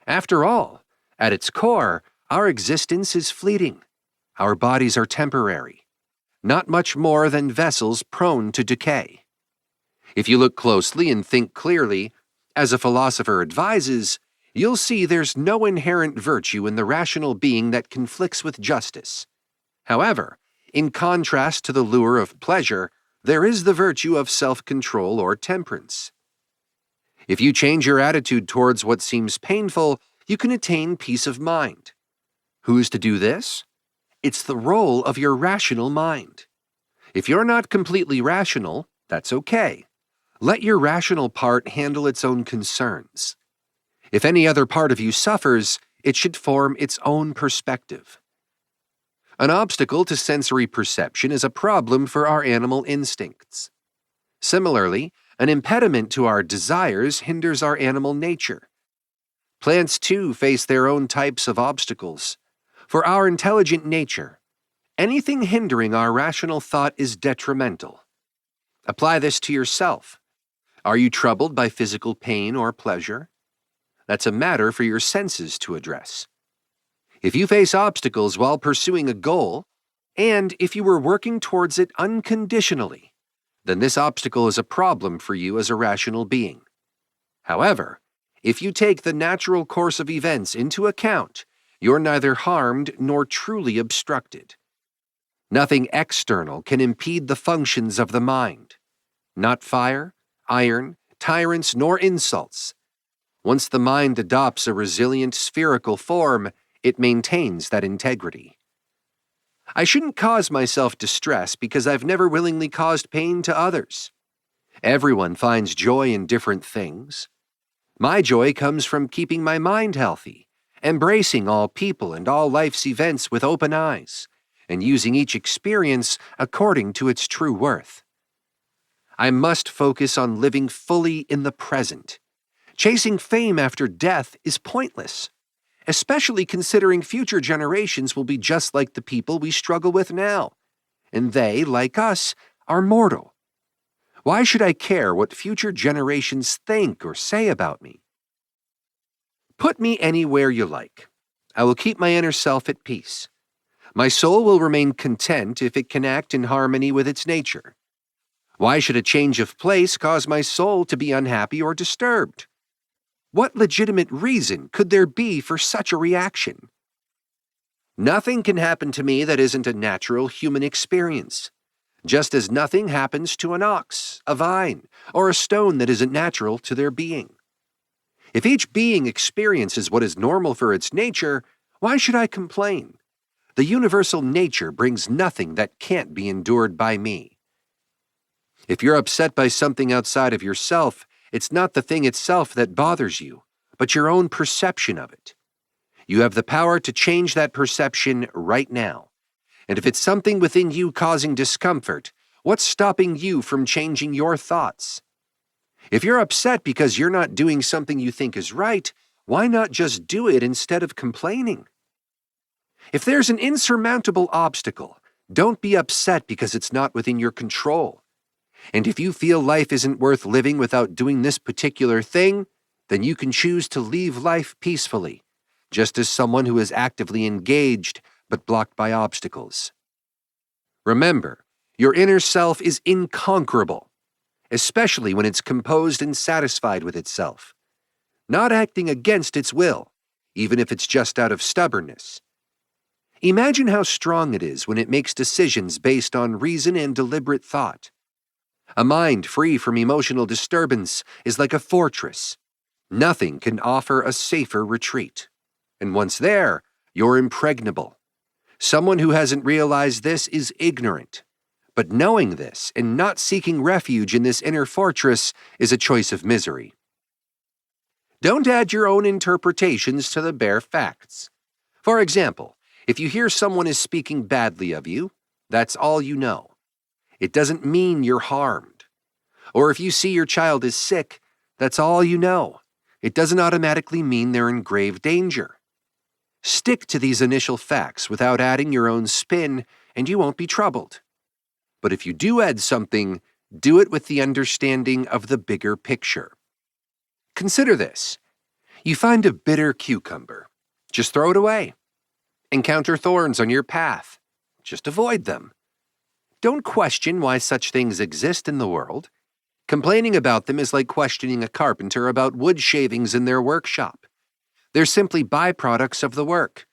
S1: After all, at its core, our existence is fleeting. Our bodies are temporary, not much more than vessels prone to decay. If you look closely and think clearly, as a philosopher advises, you'll see there's no inherent virtue in the rational being that conflicts with justice. However, in contrast to the lure of pleasure, there is the virtue of self-control or temperance. If you change your attitude towards what seems painful, you can attain peace of mind. Who's to do this? It's the role of your rational mind. If you're not completely rational, that's okay. Let your rational part handle its own concerns. If any other part of you suffers, it should form its own perspective. An obstacle to sensory perception is a problem for our animal instincts. Similarly, an impediment to our desires hinders our animal nature. Plants too face their own types of obstacles. For our intelligent nature, anything hindering our rational thought is detrimental. Apply this to yourself. Are you troubled by physical pain or pleasure? That's a matter for your senses to address. If you face obstacles while pursuing a goal, and if you were working towards it unconditionally, then this obstacle is a problem for you as a rational being. However, if you take the natural course of events into account, you're neither harmed nor truly obstructed. Nothing external can impede the functions of the mind. Not fire, iron, tyrants, nor insults. Once the mind adopts a resilient spherical form, it maintains that integrity. I shouldn't cause myself distress because I've never willingly caused pain to others. Everyone finds joy in different things. My joy comes from keeping my mind healthy, embracing all people and all life's events with open eyes, and using each experience according to its true worth. I must focus on living fully in the present. Chasing fame after death is pointless, especially considering future generations will be just like the people we struggle with now, and they, like us, are mortal. Why should I care what future generations think or say about me? Put me anywhere you like. I will keep my inner self at peace. My soul will remain content if it can act in harmony with its nature. Why should a change of place cause my soul to be unhappy or disturbed? What legitimate reason could there be for such a reaction? Nothing can happen to me that isn't a natural human experience, just as nothing happens to an ox, a vine, or a stone that isn't natural to their being. If each being experiences what is normal for its nature, why should I complain? The universal nature brings nothing that can't be endured by me. If you're upset by something outside of yourself, it's not the thing itself that bothers you, but your own perception of it. You have the power to change that perception right now. And if it's something within you causing discomfort, what's stopping you from changing your thoughts? If you're upset because you're not doing something you think is right, why not just do it instead of complaining? If there's an insurmountable obstacle, don't be upset because it's not within your control. And if you feel life isn't worth living without doing this particular thing, then you can choose to leave life peacefully, just as someone who is actively engaged but blocked by obstacles. Remember, your inner self is inconquerable, especially when it's composed and satisfied with itself, not acting against its will, even if it's just out of stubbornness. Imagine how strong it is when it makes decisions based on reason and deliberate thought. A mind free from emotional disturbance is like a fortress. Nothing can offer a safer retreat. And once there, you're impregnable. Someone who hasn't realized this is ignorant. But knowing this and not seeking refuge in this inner fortress is a choice of misery. Don't add your own interpretations to the bare facts. For example, if you hear someone is speaking badly of you, that's all you know. It doesn't mean you're harmed. Or if you see your child is sick, that's all you know. It doesn't automatically mean they're in grave danger. Stick to these initial facts without adding your own spin, and you won't be troubled. But if you do add something, do it with the understanding of the bigger picture. Consider this. You find a bitter cucumber. Just throw it away. Encounter thorns on your path. Just avoid them. Don't question why such things exist in the world. Complaining about them is like questioning a carpenter about wood shavings in their workshop. They're simply byproducts of the work.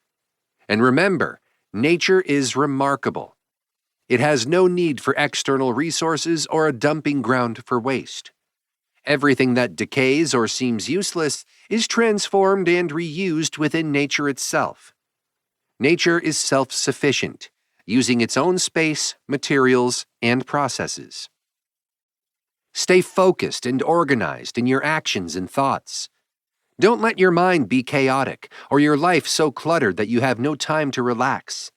S1: And remember, nature is remarkable. It has no need for external resources or a dumping ground for waste. Everything that decays or seems useless is transformed and reused within nature itself. Nature is self-sufficient, using its own space, materials, and processes. Stay focused and organized in your actions and thoughts. Don't let your mind be chaotic or your life so cluttered that you have no time to relax.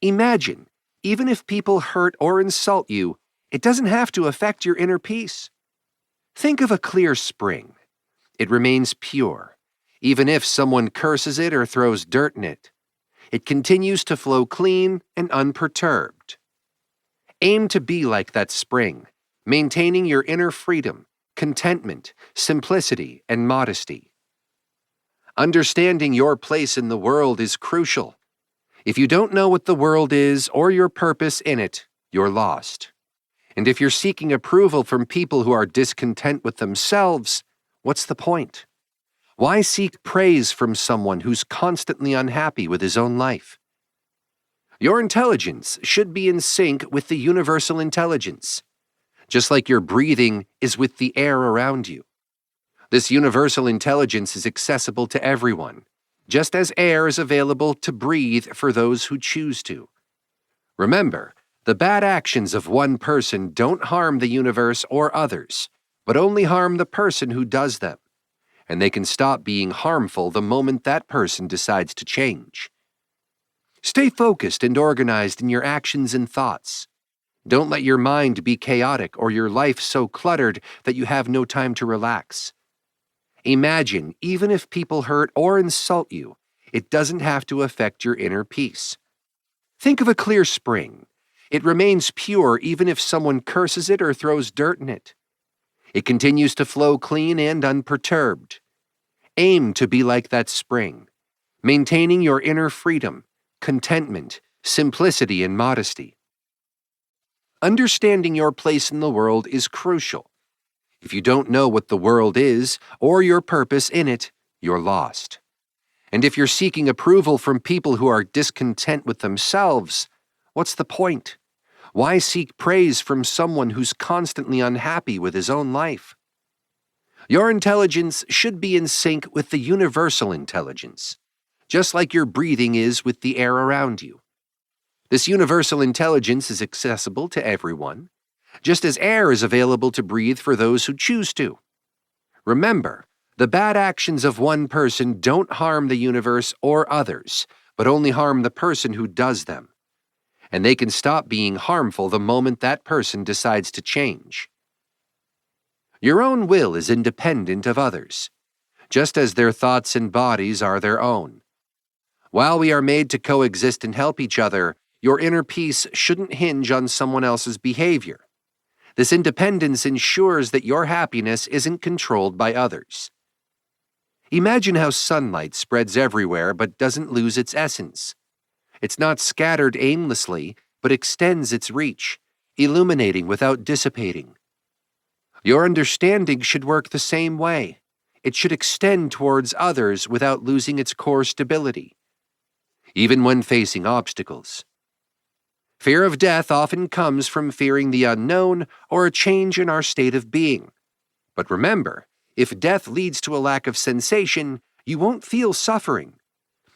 S1: Imagine, even if people hurt or insult you, it doesn't have to affect your inner peace. Think of a clear spring. It remains pure, even if someone curses it or throws dirt in it. It continues to flow clean and unperturbed. Aim to be like that spring, maintaining your inner freedom, contentment, simplicity, and modesty. Understanding your place in the world is crucial. If you don't know what the world is or your purpose in it, you're lost. And if you're seeking approval from people who are discontent with themselves, what's the point? Why seek praise from someone who's constantly unhappy with his own life? Your intelligence should be in sync with the universal intelligence, just like your breathing is with the air around you. This universal intelligence is accessible to everyone, just as air is available to breathe for those who choose to. Remember, the bad actions of one person don't harm the universe or others, but only harm the person who does them. And they can stop being harmful the moment that person decides to change. Stay focused and organized in your actions and thoughts. Don't let your mind be chaotic or your life so cluttered that you have no time to relax. Imagine, even if people hurt or insult you, it doesn't have to affect your inner peace. Think of a clear spring. It remains pure even if someone curses it or throws dirt in it. It continues to flow clean and unperturbed. Aim to be like that spring, maintaining your inner freedom, contentment, simplicity, and modesty. Understanding your place in the world is crucial. If you don't know what the world is or your purpose in it, you're lost. And if you're seeking approval from people who are discontent with themselves, what's the point? Why seek praise from someone who's constantly unhappy with his own life? Your intelligence should be in sync with the universal intelligence, just like your breathing is with the air around you. This universal intelligence is accessible to everyone, just as air is available to breathe for those who choose to. Remember, the bad actions of one person don't harm the universe or others, but only harm the person who does them. And they can stop being harmful the moment that person decides to change. Your own will is independent of others, just as their thoughts and bodies are their own. While we are made to coexist and help each other, your inner peace shouldn't hinge on someone else's behavior. This independence ensures that your happiness isn't controlled by others. Imagine how sunlight spreads everywhere but doesn't lose its essence. It's not scattered aimlessly, but extends its reach, illuminating without dissipating. Your understanding should work the same way. It should extend towards others without losing its core stability, even when facing obstacles. Fear of death often comes from fearing the unknown or a change in our state of being. But remember, if death leads to a lack of sensation, you won't feel suffering.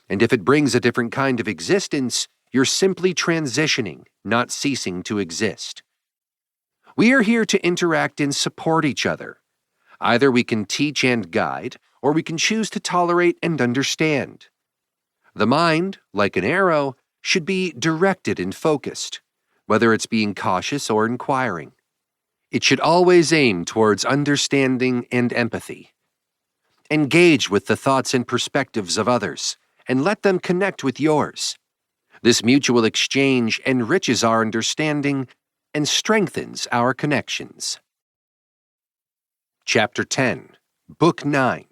S1: And if it brings a different kind of existence, you're simply transitioning, not ceasing to exist. We are here to interact and support each other. Either we can teach and guide, or we can choose to tolerate and understand. The mind, like an arrow, should be directed and focused, whether it's being cautious or inquiring. It should always aim towards understanding and empathy. Engage with the thoughts and perspectives of others, and let them connect with yours. This mutual exchange enriches our understanding and strengthens our connections. Chapter 10, Book 9.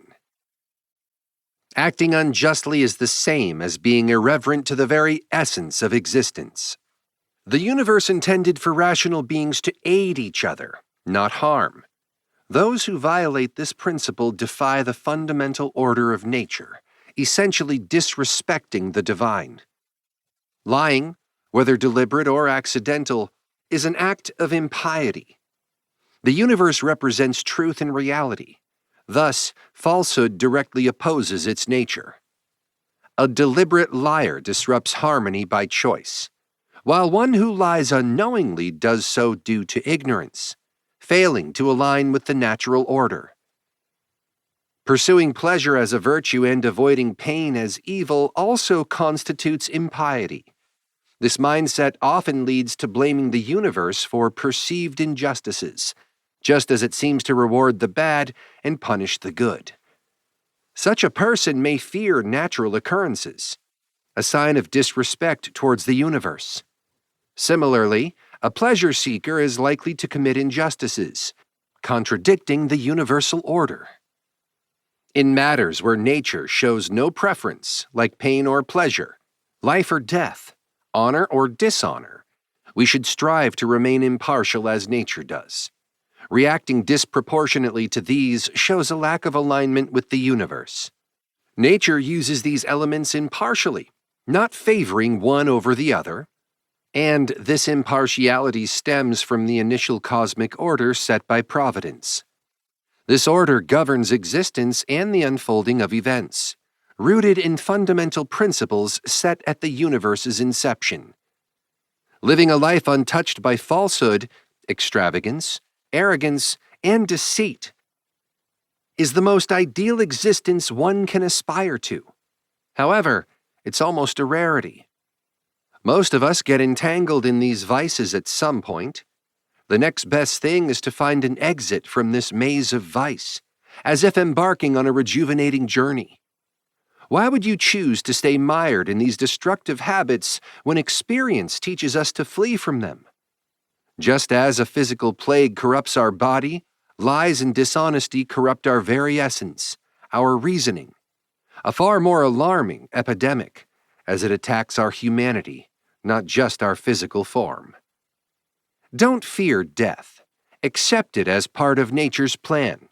S1: Acting unjustly is the same as being irreverent to the very essence of existence. The universe intended for rational beings to aid each other, not harm. Those who violate this principle defy the fundamental order of nature, essentially disrespecting the divine. Lying, whether deliberate or accidental, is an act of impiety. The universe represents truth and reality. Thus, falsehood directly opposes its nature. A deliberate liar disrupts harmony by choice, while one who lies unknowingly does so due to ignorance, failing to align with the natural order. Pursuing pleasure as a virtue and avoiding pain as evil also constitutes impiety. This mindset often leads to blaming the universe for perceived injustices, just as it seems to reward the bad and punish the good. Such a person may fear natural occurrences, a sign of disrespect towards the universe. Similarly, a pleasure seeker is likely to commit injustices, contradicting the universal order. In matters where nature shows no preference, like pain or pleasure, life or death, honor or dishonor, we should strive to remain impartial as nature does. Reacting disproportionately to these shows a lack of alignment with the universe. Nature uses these elements impartially, not favoring one over the other, and this impartiality stems from the initial cosmic order set by providence. This order governs existence and the unfolding of events, rooted in fundamental principles set at the universe's inception. Living a life untouched by falsehood, extravagance, arrogance, and deceit is the most ideal existence one can aspire to. However, it's almost a rarity. Most of us get entangled in these vices at some point. The next best thing is to find an exit from this maze of vice, as if embarking on a rejuvenating journey. Why would you choose to stay mired in these destructive habits when experience teaches us to flee from them? Just as a physical plague corrupts our body, lies and dishonesty corrupt our very essence, our reasoning. A far more alarming epidemic, as it attacks our humanity, not just our physical form. Don't fear death. Accept it as part of nature's plan.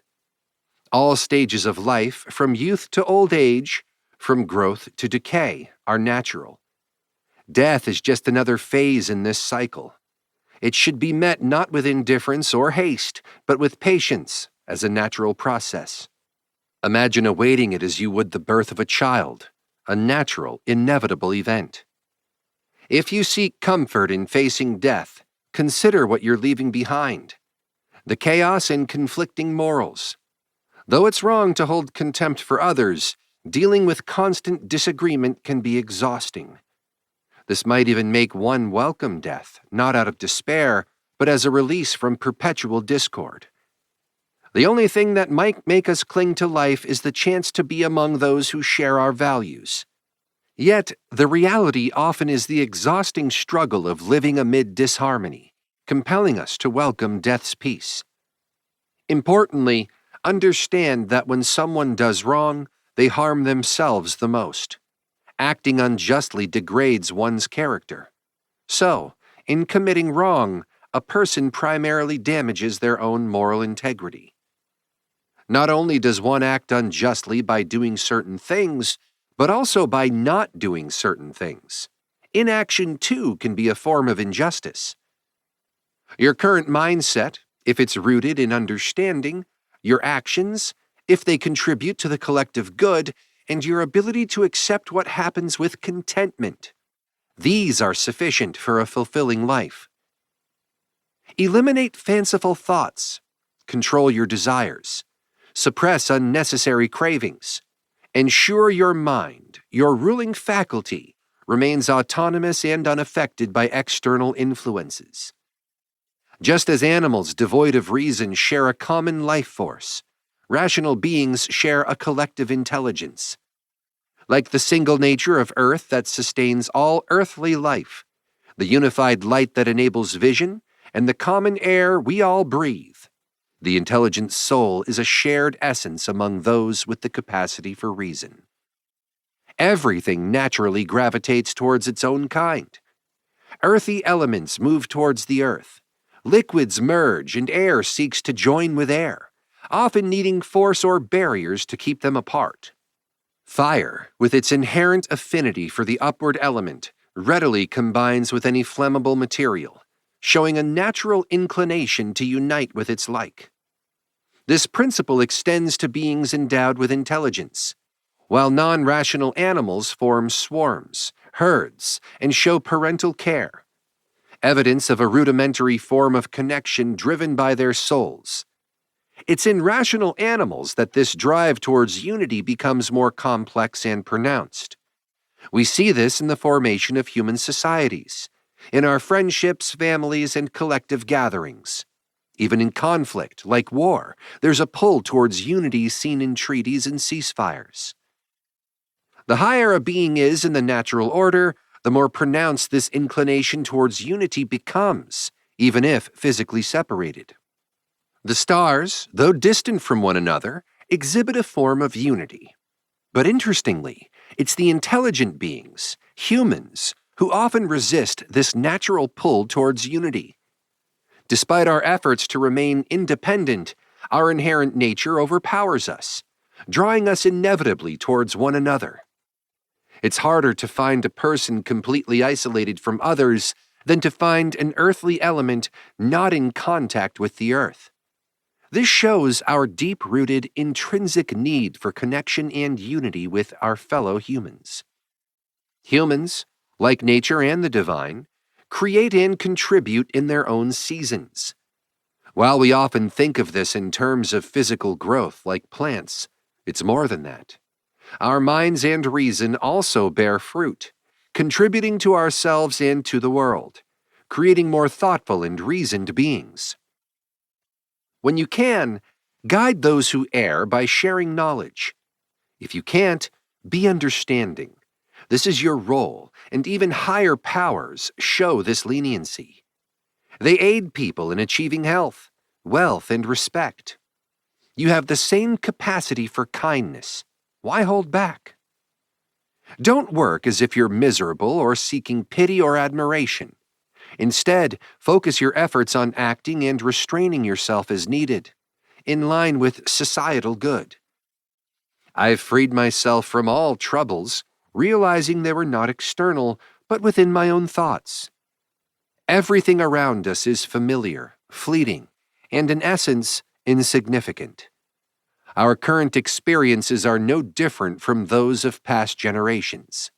S1: All stages of life, from youth to old age, from growth to decay, are natural. Death is just another phase in this cycle. It should be met not with indifference or haste, but with patience as a natural process. Imagine awaiting it as you would the birth of a child, a natural, inevitable event. If you seek comfort in facing death, consider what you're leaving behind. The chaos and conflicting morals. Though it's wrong to hold contempt for others, dealing with constant disagreement can be exhausting. This might even make one welcome death, not out of despair, but as a release from perpetual discord. The only thing that might make us cling to life is the chance to be among those who share our values. Yet, the reality often is the exhausting struggle of living amid disharmony, compelling us to welcome death's peace. Importantly, understand that when someone does wrong, they harm themselves the most. Acting unjustly degrades one's character. So, in committing wrong, a person primarily damages their own moral integrity. Not only does one act unjustly by doing certain things, but also by not doing certain things. Inaction, too, can be a form of injustice. Your current mindset, if it's rooted in understanding, your actions, if they contribute to the collective good, and your ability to accept what happens with contentment. These are sufficient for a fulfilling life. Eliminate fanciful thoughts. Control your desires. Suppress unnecessary cravings. Ensure your mind, your ruling faculty, remains autonomous and unaffected by external influences. Just as animals devoid of reason share a common life force, rational beings share a collective intelligence. Like the single nature of earth that sustains all earthly life, the unified light that enables vision, and the common air we all breathe, the intelligent soul is a shared essence among those with the capacity for reason. Everything naturally gravitates towards its own kind. Earthy elements move towards the earth. Liquids merge and air seeks to join with air, often needing force or barriers to keep them apart. Fire, with its inherent affinity for the upward element, readily combines with any flammable material, showing a natural inclination to unite with its like. This principle extends to beings endowed with intelligence. While non-rational animals form swarms, herds, and show parental care, evidence of a rudimentary form of connection driven by their souls. It's in rational animals that this drive towards unity becomes more complex and pronounced. We see this in the formation of human societies, in our friendships, families, and collective gatherings. Even in conflict, like war, there's a pull towards unity seen in treaties and ceasefires. The higher a being is in the natural order, the more pronounced this inclination towards unity becomes, even if physically separated. The stars, though distant from one another, exhibit a form of unity. But interestingly, it's the intelligent beings, humans, who often resist this natural pull towards unity. Despite our efforts to remain independent, our inherent nature overpowers us, drawing us inevitably towards one another. It's harder to find a person completely isolated from others than to find an earthly element not in contact with the earth. This shows our deep-rooted intrinsic need for connection and unity with our fellow humans. Humans, like nature and the divine, create and contribute in their own seasons. While we often think of this in terms of physical growth like plants, it's more than that. Our minds and reason also bear fruit, contributing to ourselves and to the world, creating more thoughtful and reasoned beings. When you can, guide those who err by sharing knowledge. If you can't, be understanding. This is your role, and even higher powers show this leniency. They aid people in achieving health, wealth, and respect. You have the same capacity for kindness. Why hold back? Don't work as if you're miserable or seeking pity or admiration. Instead, focus your efforts on acting and restraining yourself as needed, in line with societal good. I've freed myself from all troubles, realizing they were not external, but within my own thoughts. Everything around us is familiar, fleeting, and in essence, insignificant. Our current experiences are no different from those of past generations.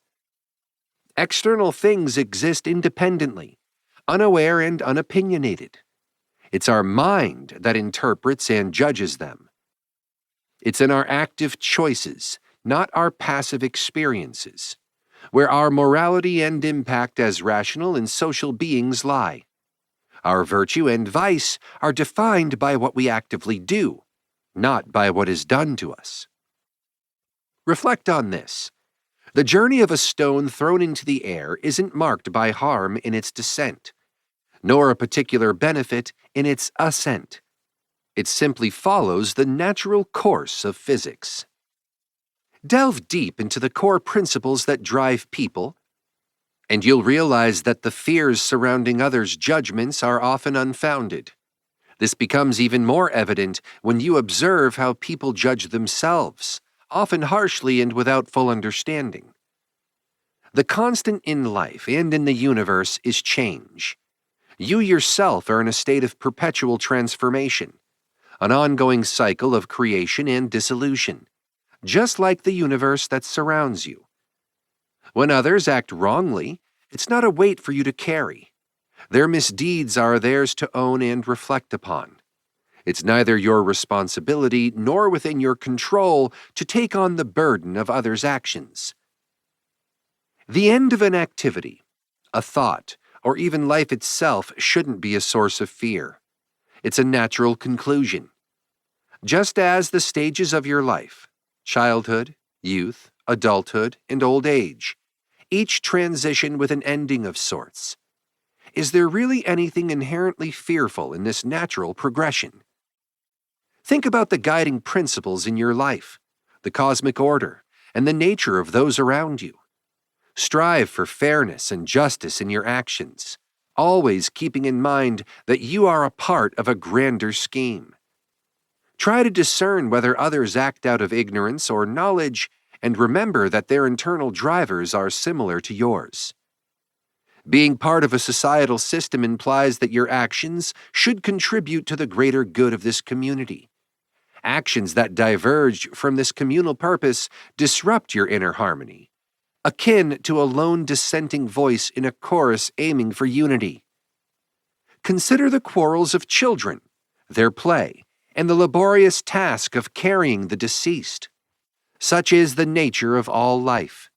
S1: External things exist independently, unaware and unopinionated. It's our mind that interprets and judges them. It's in our active choices, not our passive experiences, where our morality and impact as rational and social beings lie. Our virtue and vice are defined by what we actively do, not by what is done to us. Reflect on this. The journey of a stone thrown into the air isn't marked by harm in its descent, nor a particular benefit in its ascent. It simply follows the natural course of physics. Delve deep into the core principles that drive people, and you'll realize that the fears surrounding others' judgments are often unfounded. This becomes even more evident when you observe how people judge themselves, often harshly and without full understanding. The constant in life and in the universe is change. You yourself are in a state of perpetual transformation, an ongoing cycle of creation and dissolution, just like the universe that surrounds you. When others act wrongly, it's not a weight for you to carry. Their misdeeds are theirs to own and reflect upon. It's neither your responsibility nor within your control to take on the burden of others' actions. The end of an activity, a thought, or even life itself shouldn't be a source of fear. It's a natural conclusion. Just as the stages of your life, childhood, youth, adulthood, and old age, each transition with an ending of sorts. Is there really anything inherently fearful in this natural progression? Think about the guiding principles in your life, the cosmic order, and the nature of those around you. Strive for fairness and justice in your actions, always keeping in mind that you are a part of a grander scheme. Try to discern whether others act out of ignorance or knowledge, and remember that their internal drivers are similar to yours. Being part of a societal system implies that your actions should contribute to the greater good of this community. Actions that diverge from this communal purpose disrupt your inner harmony, akin to a lone dissenting voice in a chorus aiming for unity. Consider the quarrels of children, their play, and the laborious task of carrying the deceased. Such is the nature of all life.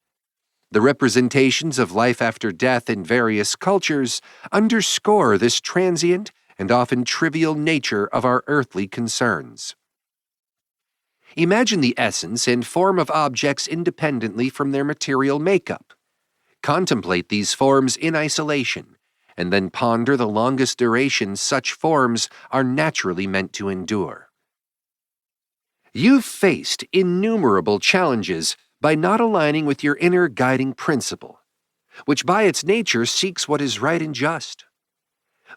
S1: The representations of life after death in various cultures underscore this transient and often trivial nature of our earthly concerns. Imagine the essence and form of objects independently from their material makeup. Contemplate these forms in isolation, and then ponder the longest duration such forms are naturally meant to endure. You've faced innumerable challenges by not aligning with your inner guiding principle, which by its nature seeks what is right and just.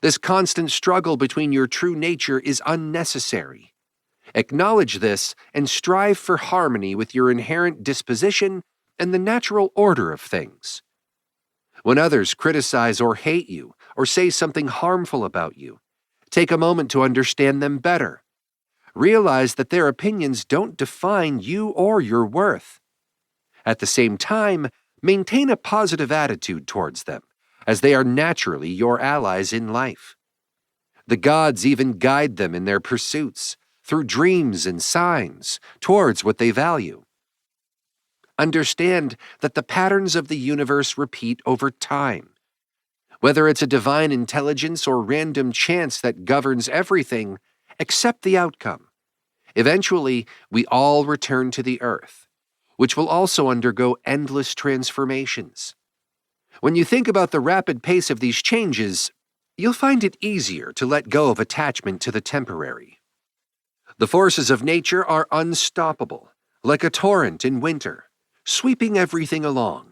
S1: This constant struggle between your true nature is unnecessary. Acknowledge this and strive for harmony with your inherent disposition and the natural order of things. When others criticize or hate you or say something harmful about you, take a moment to understand them better. Realize that their opinions don't define you or your worth. At the same time, maintain a positive attitude towards them, as they are naturally your allies in life. The gods even guide them in their pursuits, through dreams and signs, towards what they value. Understand that the patterns of the universe repeat over time. Whether it's a divine intelligence or random chance that governs everything, accept the outcome. Eventually, we all return to the earth, which will also undergo endless transformations. When you think about the rapid pace of these changes, you'll find it easier to let go of attachment to the temporary. The forces of nature are unstoppable, like a torrent in winter, sweeping everything along.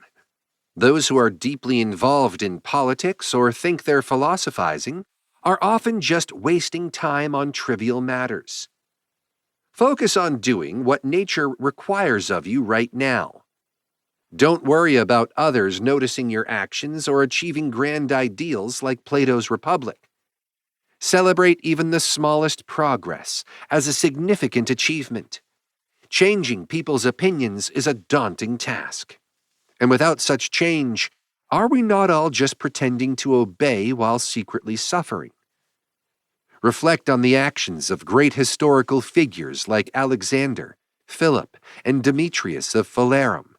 S1: Those who are deeply involved in politics or think they're philosophizing are often just wasting time on trivial matters. Focus on doing what nature requires of you right now. Don't worry about others noticing your actions or achieving grand ideals like Plato's Republic. Celebrate even the smallest progress as a significant achievement. Changing people's opinions is a daunting task. And without such change, are we not all just pretending to obey while secretly suffering? Reflect on the actions of great historical figures like Alexander, Philip, and Demetrius of Phalerum.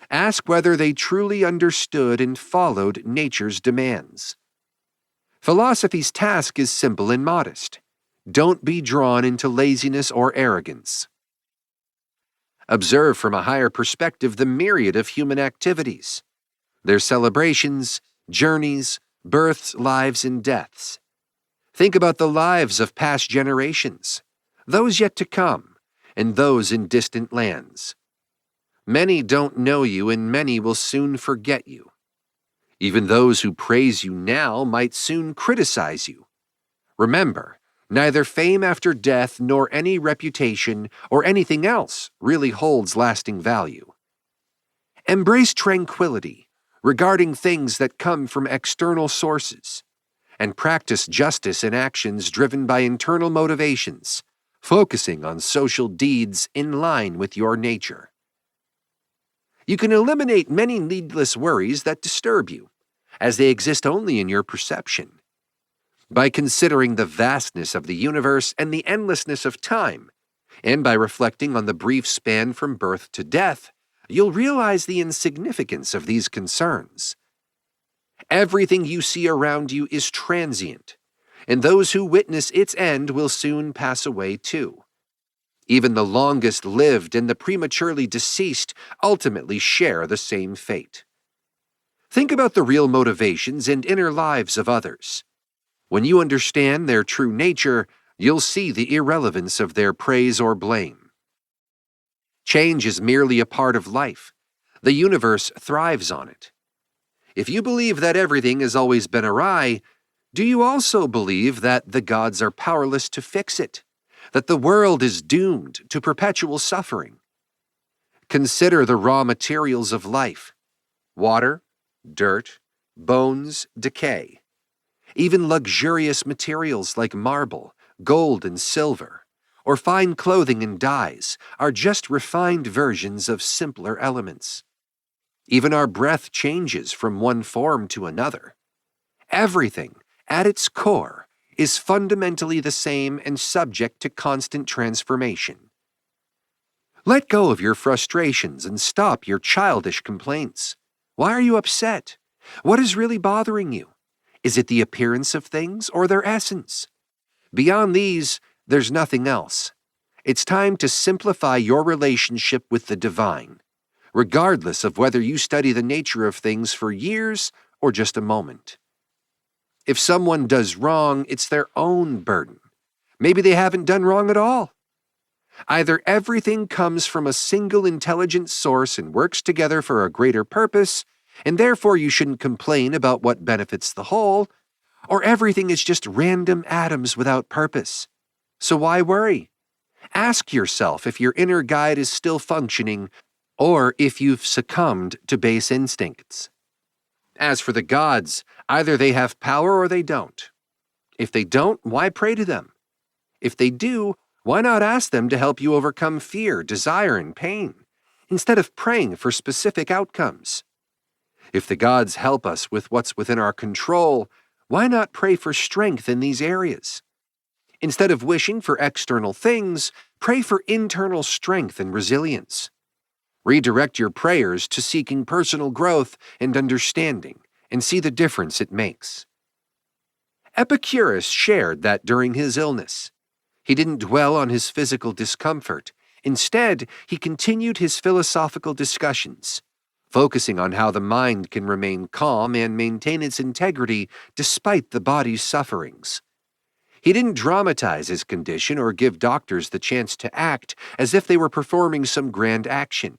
S1: Ask whether they truly understood and followed nature's demands. Philosophy's task is simple and modest. Don't be drawn into laziness or arrogance. Observe from a higher perspective the myriad of human activities, their celebrations, journeys, births, lives, and deaths. Think about the lives of past generations, those yet to come, and those in distant lands. Many don't know you, and many will soon forget you. Even those who praise you now might soon criticize you. Remember, neither fame after death nor any reputation or anything else really holds lasting value. Embrace tranquility regarding things that come from external sources, and practice justice in actions driven by internal motivations, focusing on social deeds in line with your nature. You can eliminate many needless worries that disturb you, as they exist only in your perception. By considering the vastness of the universe and the endlessness of time, and by reflecting on the brief span from birth to death, you'll realize the insignificance of these concerns. Everything you see around you is transient, and those who witness its end will soon pass away too. Even the longest lived and the prematurely deceased ultimately share the same fate. Think about the real motivations and inner lives of others. When you understand their true nature, you'll see the irrelevance of their praise or blame. Change is merely a part of life. The universe thrives on it. If you believe that everything has always been awry, do you also believe that the gods are powerless to fix it? That the world is doomed to perpetual suffering? Consider the raw materials of life: water, dirt, bones, decay. Even luxurious materials like marble, gold, and silver, or fine clothing and dyes, are just refined versions of simpler elements. Even our breath changes from one form to another. Everything, at its core, is fundamentally the same and subject to constant transformation. Let go of your frustrations and stop your childish complaints. Why are you upset? What is really bothering you? Is it the appearance of things or their essence? Beyond these, there's nothing else. It's time to simplify your relationship with the divine, regardless of whether you study the nature of things for years or just a moment. If someone does wrong, it's their own burden. Maybe they haven't done wrong at all. Either everything comes from a single intelligent source and works together for a greater purpose, and therefore you shouldn't complain about what benefits the whole, or everything is just random atoms without purpose. So why worry? Ask yourself if your inner guide is still functioning, or if you've succumbed to base instincts. As for the gods, either they have power or they don't. If they don't, why pray to them? If they do, why not ask them to help you overcome fear, desire, and pain, instead of praying for specific outcomes? If the gods help us with what's within our control, why not pray for strength in these areas? Instead of wishing for external things, pray for internal strength and resilience. Redirect your prayers to seeking personal growth and understanding, and see the difference it makes. Epicurus shared that during his illness, he didn't dwell on his physical discomfort. Instead, he continued his philosophical discussions, focusing on how the mind can remain calm and maintain its integrity despite the body's sufferings. He didn't dramatize his condition or give doctors the chance to act as if they were performing some grand action.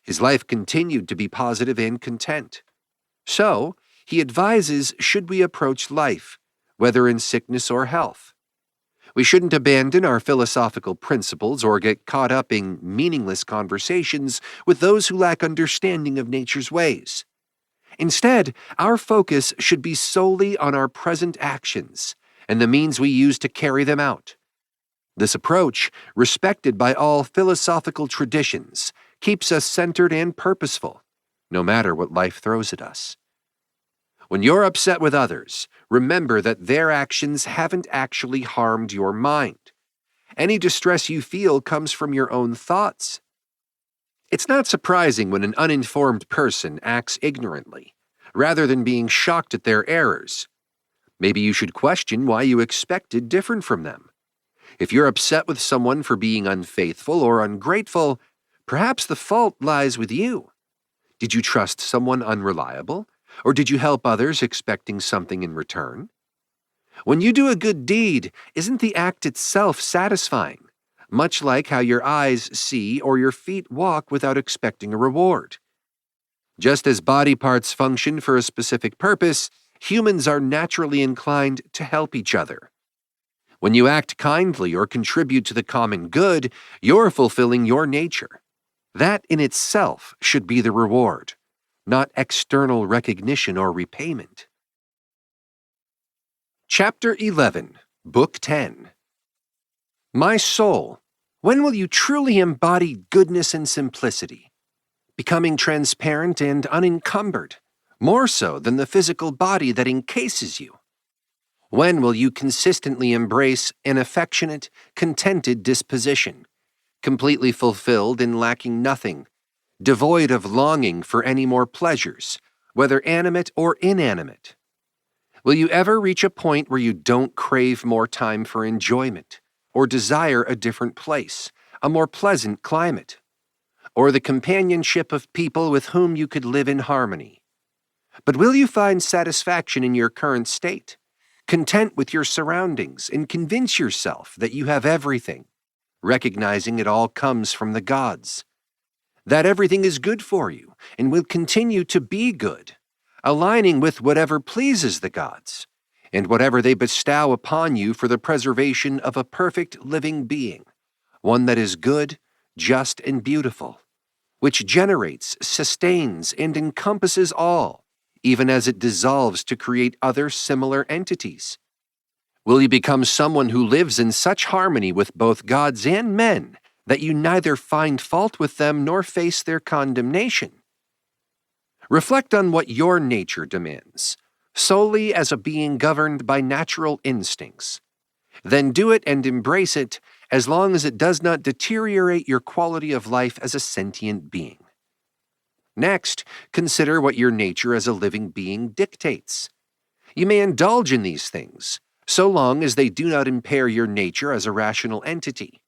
S1: His life continued to be positive and content. So, he advises, should we approach life, whether in sickness or health? We shouldn't abandon our philosophical principles or get caught up in meaningless conversations with those who lack understanding of nature's ways. Instead, our focus should be solely on our present actions and the means we use to carry them out. This approach, respected by all philosophical traditions, keeps us centered and purposeful, no matter what life throws at us. When you're upset with others, remember that their actions haven't actually harmed your mind. Any distress you feel comes from your own thoughts. It's not surprising when an uninformed person acts ignorantly, rather than being shocked at their errors. Maybe you should question why you expected different from them. If you're upset with someone for being unfaithful or ungrateful, perhaps the fault lies with you. Did you trust someone unreliable? Or did you help others expecting something in return? When you do a good deed, isn't the act itself satisfying, much like how your eyes see or your feet walk without expecting a reward? Just as body parts function for a specific purpose, humans are naturally inclined to help each other. When you act kindly or contribute to the common good, you're fulfilling your nature. That in itself should be the reward, not external recognition or repayment. Chapter 11, Book 10. My soul, when will you truly embody goodness and simplicity, becoming transparent and unencumbered, more so than the physical body that encases you? When will you consistently embrace an affectionate, contented disposition, completely fulfilled and lacking nothing, devoid of longing for any more pleasures, whether animate or inanimate? Will you ever reach a point where you don't crave more time for enjoyment, or desire a different place, a more pleasant climate, or the companionship of people with whom you could live in harmony? But will you find satisfaction in your current state, content with your surroundings, and convince yourself that you have everything, recognizing it all comes from the gods? that everything is good for you and will continue to be good, aligning with whatever pleases the gods, and whatever they bestow upon you for the preservation of a perfect living being, one that is good, just, and beautiful, which generates, sustains, and encompasses all, even as it dissolves to create other similar entities. Will you become someone who lives in such harmony with both gods and men that you neither find fault with them nor face their condemnation? Reflect on what your nature demands, solely as a being governed by natural instincts. Then do it and embrace it as long as it does not deteriorate your quality of life as a sentient being. Next, consider what your nature as a living being dictates. You may indulge in these things, so long as they do not impair your nature as a rational entity.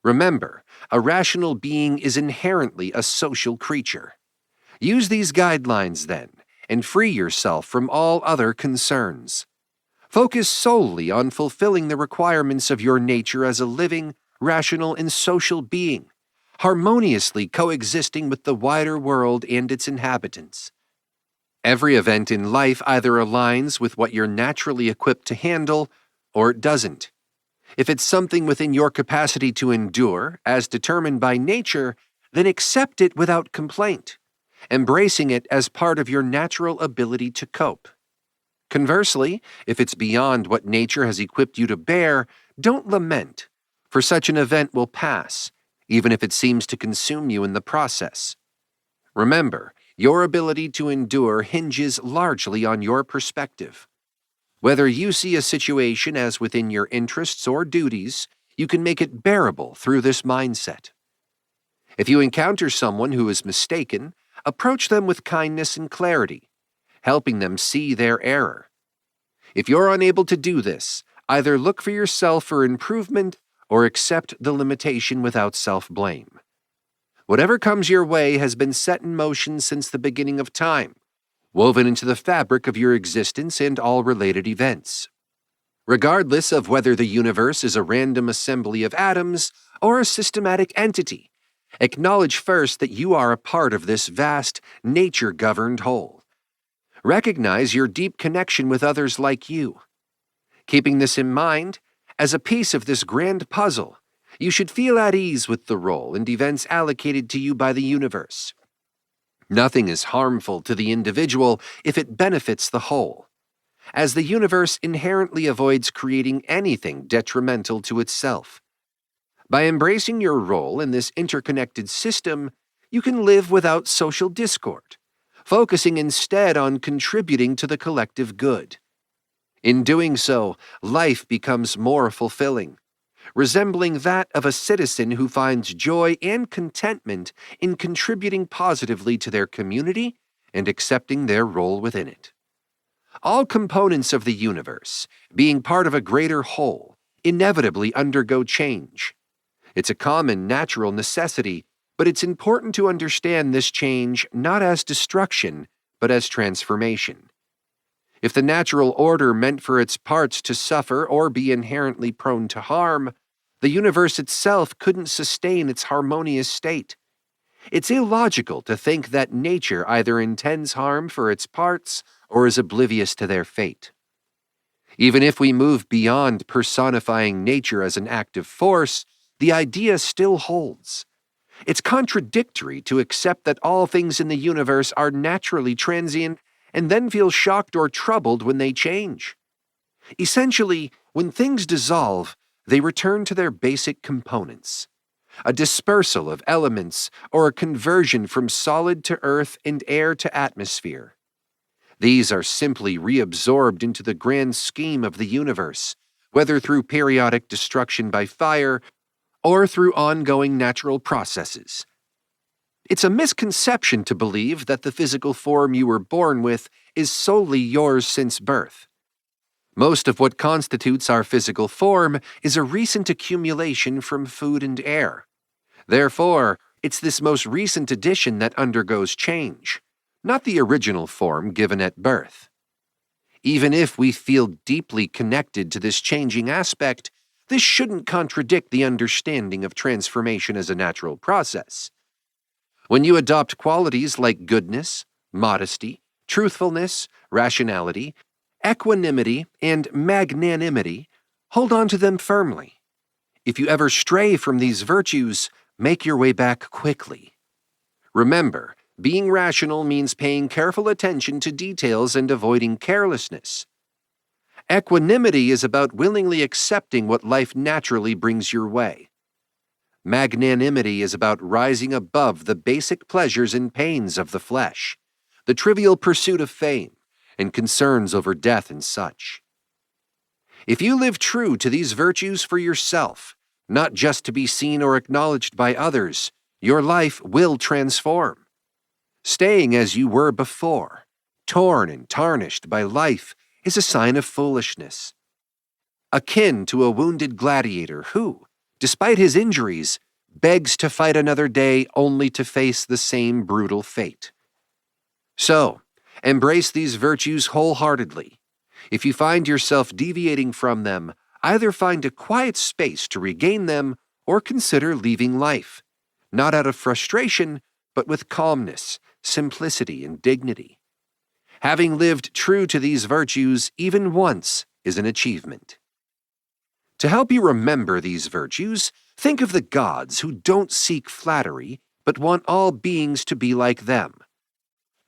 S1: Remember, a rational being is inherently a social creature. Use these guidelines, then, and free yourself from all other concerns. Focus solely on fulfilling the requirements of your nature as a living, rational, and social being, harmoniously coexisting with the wider world and its inhabitants. Every event in life either aligns with what you're naturally equipped to handle, or it doesn't. If it's something within your capacity to endure, as determined by nature, then accept it without complaint, embracing it as part of your natural ability to cope. Conversely, if it's beyond what nature has equipped you to bear, don't lament, for such an event will pass, even if it seems to consume you in the process. Remember, your ability to endure hinges largely on your perspective. Whether you see a situation as within your interests or duties, you can make it bearable through this mindset. If you encounter someone who is mistaken, approach them with kindness and clarity, helping them see their error. If you're unable to do this, either look for yourself for improvement or accept the limitation without self-blame. Whatever comes your way has been set in motion since the beginning of time, woven into the fabric of your existence and all related events. Regardless of whether the universe is a random assembly of atoms or a systematic entity, acknowledge first that you are a part of this vast, nature-governed whole. Recognize your deep connection with others like you. Keeping this in mind, as a piece of this grand puzzle, you should feel at ease with the role and events allocated to you by the universe. Nothing is harmful to the individual if it benefits the whole, as the universe inherently avoids creating anything detrimental to itself. By embracing your role in this interconnected system, you can live without social discord, focusing instead on contributing to the collective good. In doing so, life becomes more fulfilling, resembling that of a citizen who finds joy and contentment in contributing positively to their community and accepting their role within it. All components of the universe, being part of a greater whole, inevitably undergo change. It's a common natural necessity, but it's important to understand this change not as destruction, but as transformation. If the natural order meant for its parts to suffer or be inherently prone to harm, the universe itself couldn't sustain its harmonious state. It's illogical to think that nature either intends harm for its parts or is oblivious to their fate. Even if we move beyond personifying nature as an active force, the idea still holds. It's contradictory to accept that all things in the universe are naturally transient and then feel shocked or troubled when they change. Essentially, when things dissolve, they return to their basic components, a dispersal of elements or a conversion from solid to earth and air to atmosphere. These are simply reabsorbed into the grand scheme of the universe, whether through periodic destruction by fire or through ongoing natural processes. It's a misconception to believe that the physical form you were born with is solely yours since birth. Most of what constitutes our physical form is a recent accumulation from food and air. Therefore, it's this most recent addition that undergoes change, not the original form given at birth. Even if we feel deeply connected to this changing aspect, this shouldn't contradict the understanding of transformation as a natural process. When you adopt qualities like goodness, modesty, truthfulness, rationality, equanimity, and magnanimity, hold on to them firmly. If you ever stray from these virtues, make your way back quickly. Remember, being rational means paying careful attention to details and avoiding carelessness. Equanimity is about willingly accepting what life naturally brings your way. Magnanimity is about rising above the basic pleasures and pains of the flesh, the trivial pursuit of fame, and concerns over death and such. If you live true to these virtues for yourself, not just to be seen or acknowledged by others, your life will transform. Staying as you were before, torn and tarnished by life, is a sign of foolishness. Akin to a wounded gladiator who, despite his injuries, begs to fight another day only to face the same brutal fate. So, embrace these virtues wholeheartedly. If you find yourself deviating from them, either find a quiet space to regain them or consider leaving life, not out of frustration, but with calmness, simplicity, and dignity. Having lived true to these virtues even once is an achievement. To help you remember these virtues, think of the gods who don't seek flattery, but want all beings to be like them.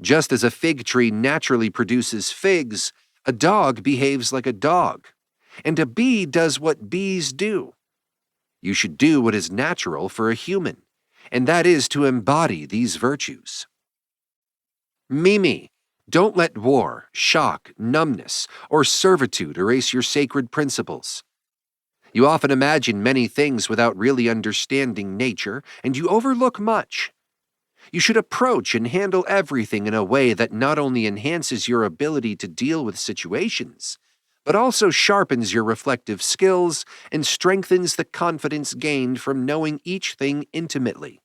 S1: Just as a fig tree naturally produces figs, a dog behaves like a dog, and a bee does what bees do. You should do what is natural for a human, and that is to embody these virtues. Mimi, don't let war, shock, numbness, or servitude erase your sacred principles. You often imagine many things without really understanding nature, and you overlook much. You should approach and handle everything in a way that not only enhances your ability to deal with situations, but also sharpens your reflective skills and strengthens the confidence gained from knowing each thing intimately.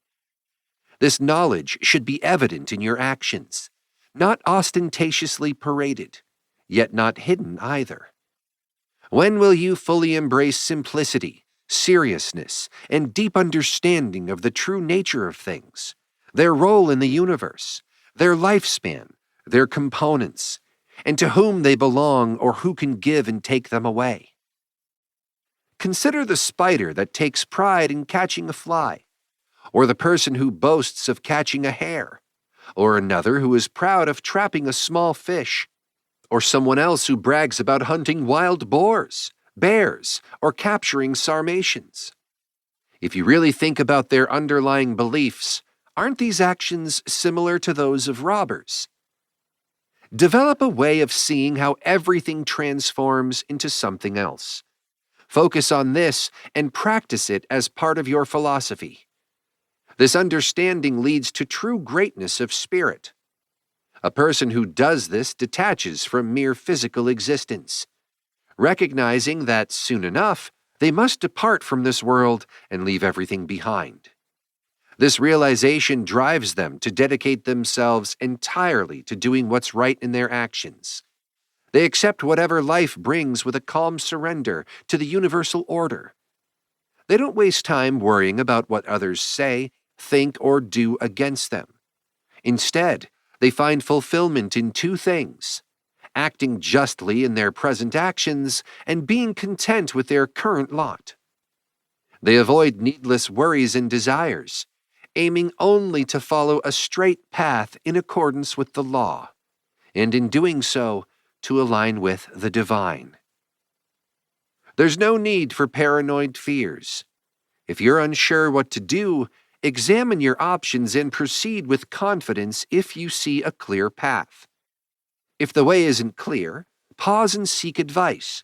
S1: This knowledge should be evident in your actions, not ostentatiously paraded, yet not hidden either. When will you fully embrace simplicity, seriousness, and deep understanding of the true nature of things, their role in the universe, their lifespan, their components, and to whom they belong or who can give and take them away? Consider the spider that takes pride in catching a fly, or the person who boasts of catching a hare, or another who is proud of trapping a small fish, or someone else who brags about hunting wild boars, bears, or capturing Sarmatians. If you really think about their underlying beliefs, aren't these actions similar to those of robbers? Develop a way of seeing how everything transforms into something else. Focus on this and practice it as part of your philosophy. This understanding leads to true greatness of spirit. A person who does this detaches from mere physical existence, recognizing that soon enough they must depart from this world and leave everything behind. This realization drives them to dedicate themselves entirely to doing what's right in their actions. They accept whatever life brings with a calm surrender to the universal order. They don't waste time worrying about what others say, think, or do against them. Instead, they find fulfillment in two things: acting justly in their present actions and being content with their current lot. They avoid needless worries and desires, aiming only to follow a straight path in accordance with the law, and in doing so, to align with the divine. There's no need for paranoid fears. If you're unsure what to do, examine your options and proceed with confidence if you see a clear path. If the way isn't clear, pause and seek advice.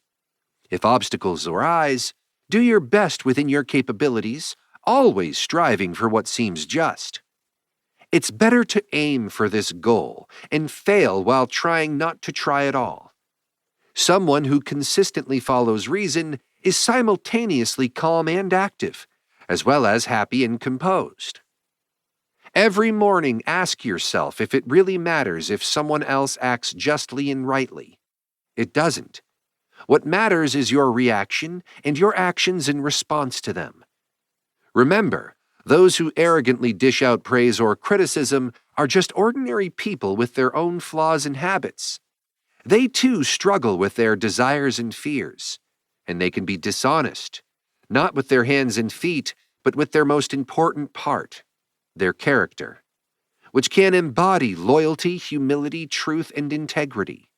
S1: If obstacles arise, do your best within your capabilities, always striving for what seems just. It's better to aim for this goal and fail while trying not to try at all. Someone who consistently follows reason is simultaneously calm and active, as well as happy and composed. Every morning ask yourself if it really matters if someone else acts justly and rightly. It doesn't. What matters is your reaction and your actions in response to them. Remember, Those who arrogantly dish out praise or criticism are just ordinary people with their own flaws and habits. They too struggle with their desires and fears, and they can be dishonest, not with their hands and feet, but with their most important part, their character, which can embody loyalty, humility, truth, and integrity.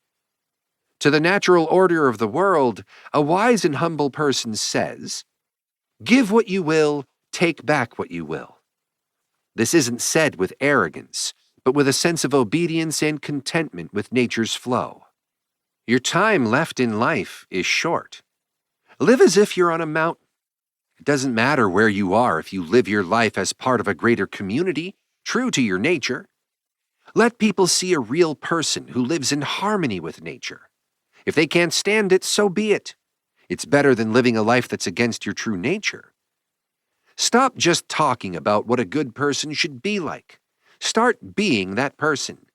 S1: To the natural order of the world, a wise and humble person says, "Give what you will, take back what you will." This isn't said with arrogance, but with a sense of obedience and contentment with nature's flow. Your time left in life is short. Live as if you're on a mountain. It doesn't matter where you are if you live your life as part of a greater community, true to your nature. Let people see a real person who lives in harmony with nature. If they can't stand it, so be it. It's better than living a life that's against your true nature. Stop just talking about what a good person should be like. Start being that person.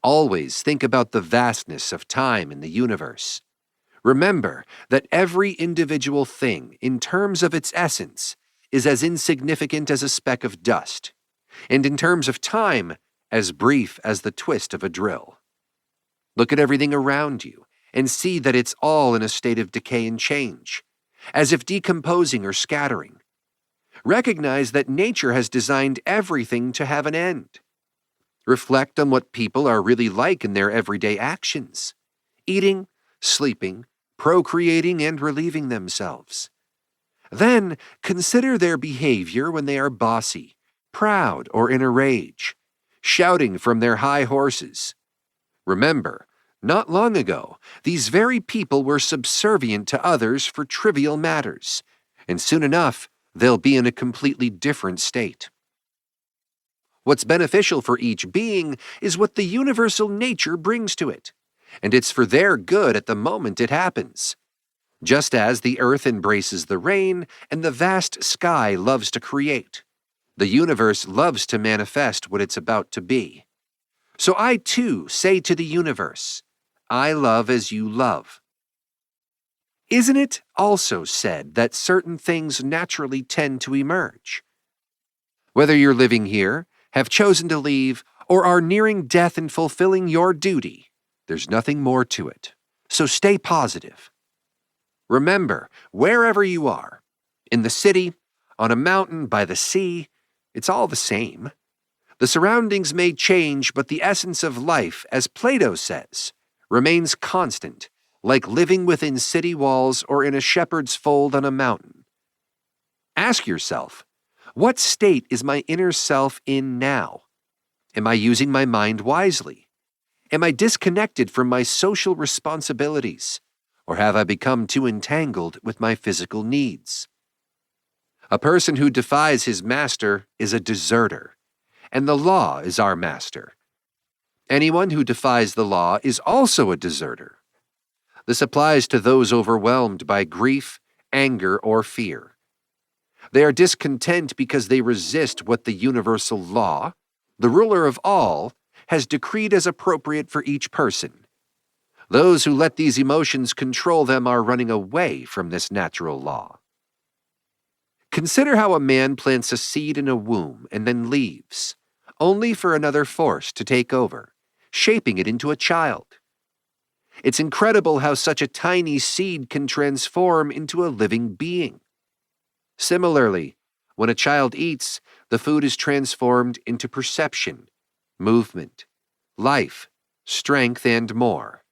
S1: Always think about the vastness of time in the universe. Remember that every individual thing, in terms of its essence, is as insignificant as a speck of dust, and in terms of time, as brief as the twist of a drill. Look at everything around you and see that it's all in a state of decay and change, as if decomposing or scattering. Recognize that nature has designed everything to have an end. Reflect on what people are really like in their everyday actions: eating, sleeping, procreating, and relieving themselves. Then consider their behavior when they are bossy, proud, or in a rage, shouting from their high horses. Remember, not long ago, these very people were subservient to others for trivial matters, and soon enough, they'll be in a completely different state. What's beneficial for each being is what the universal nature brings to it, and it's for their good at the moment it happens. Just as the earth embraces the rain and the vast sky loves to create, the universe loves to manifest what it's about to be. So I too say to the universe, I love as you love. Isn't it also said that certain things naturally tend to emerge? Whether you're living here, have chosen to leave, or are nearing death and fulfilling your duty, there's nothing more to it. So stay positive. Remember, wherever you are, in the city, on a mountain, by the sea, it's all the same. The surroundings may change, but the essence of life, as Plato says, remains constant, like living within city walls or in a shepherd's fold on a mountain. Ask yourself, what state is my inner self in now? Am I using my mind wisely? Am I disconnected from my social responsibilities? Or have I become too entangled with my physical needs? A person who defies his master is a deserter, and the law is our master. Anyone who defies the law is also a deserter. This applies to those overwhelmed by grief, anger, or fear. They are discontent because they resist what the universal law, the ruler of all, has decreed as appropriate for each person. Those who let these emotions control them are running away from this natural law. Consider how a man plants a seed in a womb and then leaves, only for another force to take over, shaping it into a child. It's incredible how such a tiny seed can transform into a living being. Similarly, when a child eats, the food is transformed into perception, movement, life, strength, and more.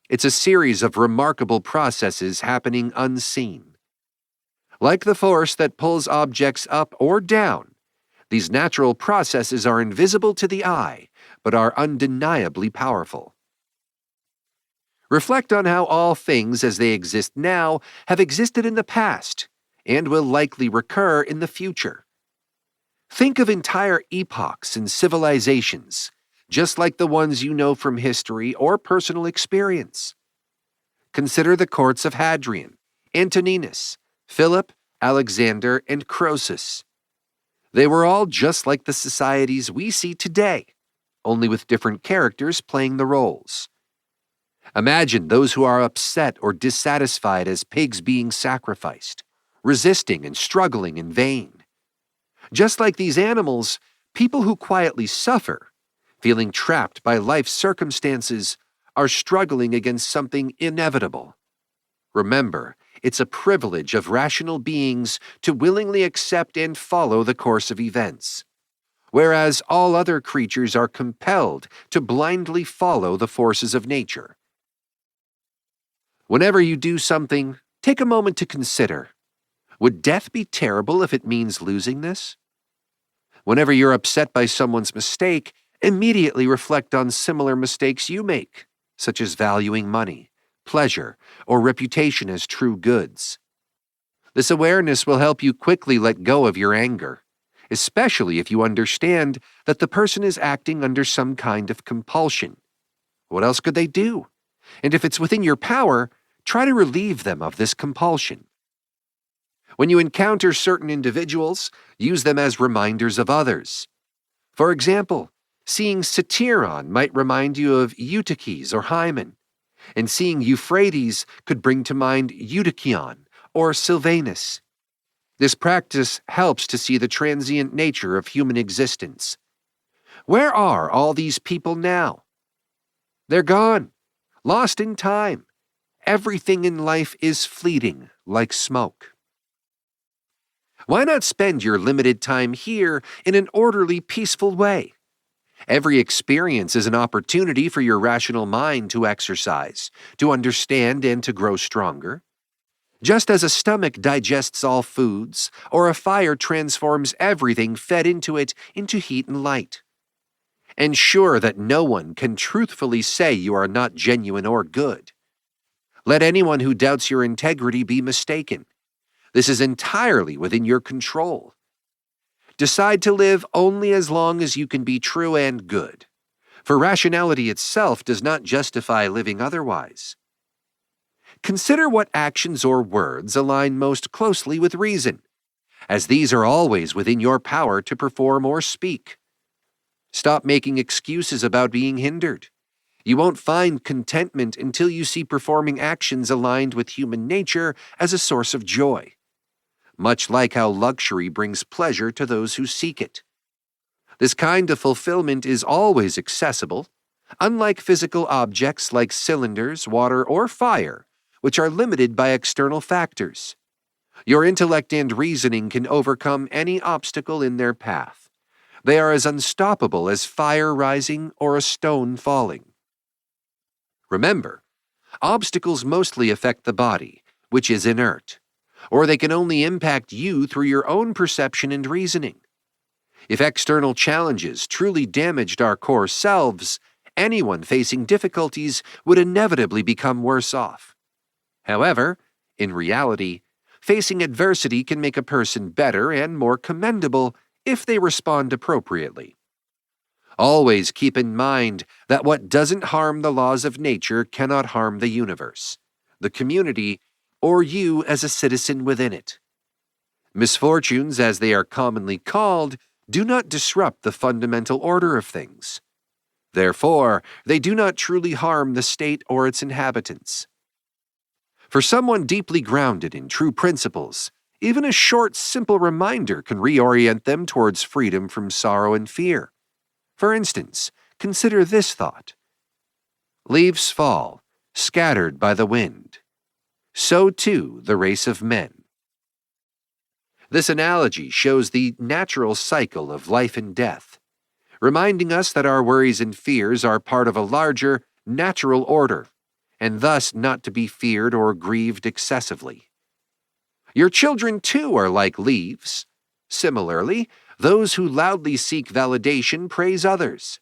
S1: It's a series of remarkable processes happening unseen. Like the force that pulls objects up or down, these natural processes are invisible to the eye, but are undeniably powerful. Reflect on how all things as they exist now have existed in the past and will likely recur in the future. Think of entire epochs and civilizations, just like the ones you know from history or personal experience. Consider the courts of Hadrian, Antoninus, Philip, Alexander, and Croesus. They were all just like the societies we see today, only with different characters playing the roles. Imagine those who are upset or dissatisfied as pigs being sacrificed, resisting and struggling in vain. Just like these animals, people who quietly suffer, feeling trapped by life's circumstances, are struggling against something inevitable. Remember, it's a privilege of rational beings to willingly accept and follow the course of events, whereas all other creatures are compelled to blindly follow the forces of nature. Whenever you do something, take a moment to consider, would death be terrible if it means losing this? Whenever you're upset by someone's mistake, immediately reflect on similar mistakes you make, such as valuing money, pleasure, or reputation as true goods. This awareness will help you quickly let go of your anger, especially if you understand that the person is acting under some kind of compulsion. What else could they do? And if it's within your power, try to relieve them of this compulsion. When you encounter certain individuals, use them as reminders of others. For example, seeing Satyron might remind you of Eutyches or Hymen, and seeing Euphrates could bring to mind Eutychion or Sylvanus. This practice helps to see the transient nature of human existence. Where are all these people now? They're gone, lost in time. Everything in life is fleeting, like smoke. Why not spend your limited time here in an orderly, peaceful way? Every experience is an opportunity for your rational mind to exercise, to understand, and to grow stronger. Just as a stomach digests all foods, or a fire transforms everything fed into it into heat and light. Ensure that no one can truthfully say you are not genuine or good. Let anyone who doubts your integrity be mistaken. This is entirely within your control. Decide to live only as long as you can be true and good, for rationality itself does not justify living otherwise. Consider what actions or words align most closely with reason, as these are always within your power to perform or speak. Stop making excuses about being hindered. You won't find contentment until you see performing actions aligned with human nature as a source of joy, much like how luxury brings pleasure to those who seek it. This kind of fulfillment is always accessible, unlike physical objects like cylinders, water, or fire, which are limited by external factors. Your intellect and reasoning can overcome any obstacle in their path. They are as unstoppable as fire rising or a stone falling. Remember, obstacles mostly affect the body, which is inert, or they can only impact you through your own perception and reasoning. If external challenges truly damaged our core selves, anyone facing difficulties would inevitably become worse off. However, in reality, facing adversity can make a person better and more commendable if they respond appropriately. Always keep in mind that what doesn't harm the laws of nature cannot harm the universe, the community, or you as a citizen within it. Misfortunes, as they are commonly called, do not disrupt the fundamental order of things. Therefore, they do not truly harm the state or its inhabitants. For someone deeply grounded in true principles, even a short, simple reminder can reorient them towards freedom from sorrow and fear. For instance, consider this thought. Leaves fall, scattered by the wind. So too the race of men. This analogy shows the natural cycle of life and death, reminding us that our worries and fears are part of a larger, natural order, and thus not to be feared or grieved excessively. Your children too are like leaves. Similarly, those who loudly seek validation praise others,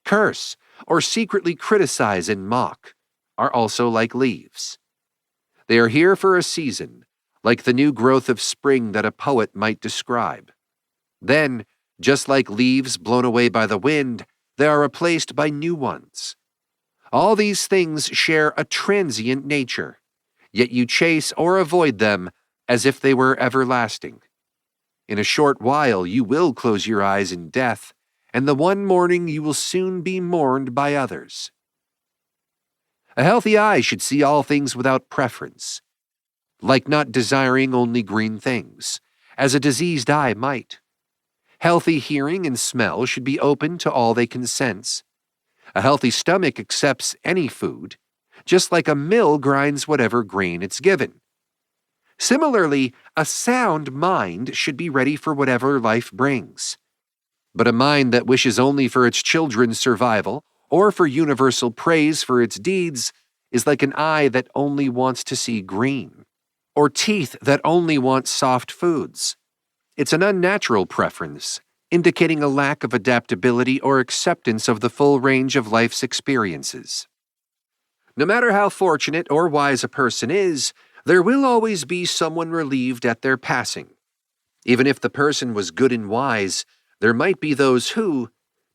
S1: curse, or secretly criticize and mock are also like leaves. They are here for a season, like the new growth of spring that a poet might describe. Then, just like leaves blown away by the wind, they are replaced by new ones. All these things share a transient nature, yet you chase or avoid them as if they were everlasting. In a short while you will close your eyes in death, and the one morning you will soon be mourned by others. A healthy eye should see all things without preference, like not desiring only green things, as a diseased eye might. Healthy hearing and smell should be open to all they can sense. A healthy stomach accepts any food, just like a mill grinds whatever grain it's given. Similarly, a sound mind should be ready for whatever life brings. But a mind that wishes only for its children's survival or for universal praise for its deeds is like an eye that only wants to see green, or teeth that only want soft foods. It's an unnatural preference, indicating a lack of adaptability or acceptance of the full range of life's experiences. No matter how fortunate or wise a person is, there will always be someone relieved at their passing. Even if the person was good and wise, there might be those who,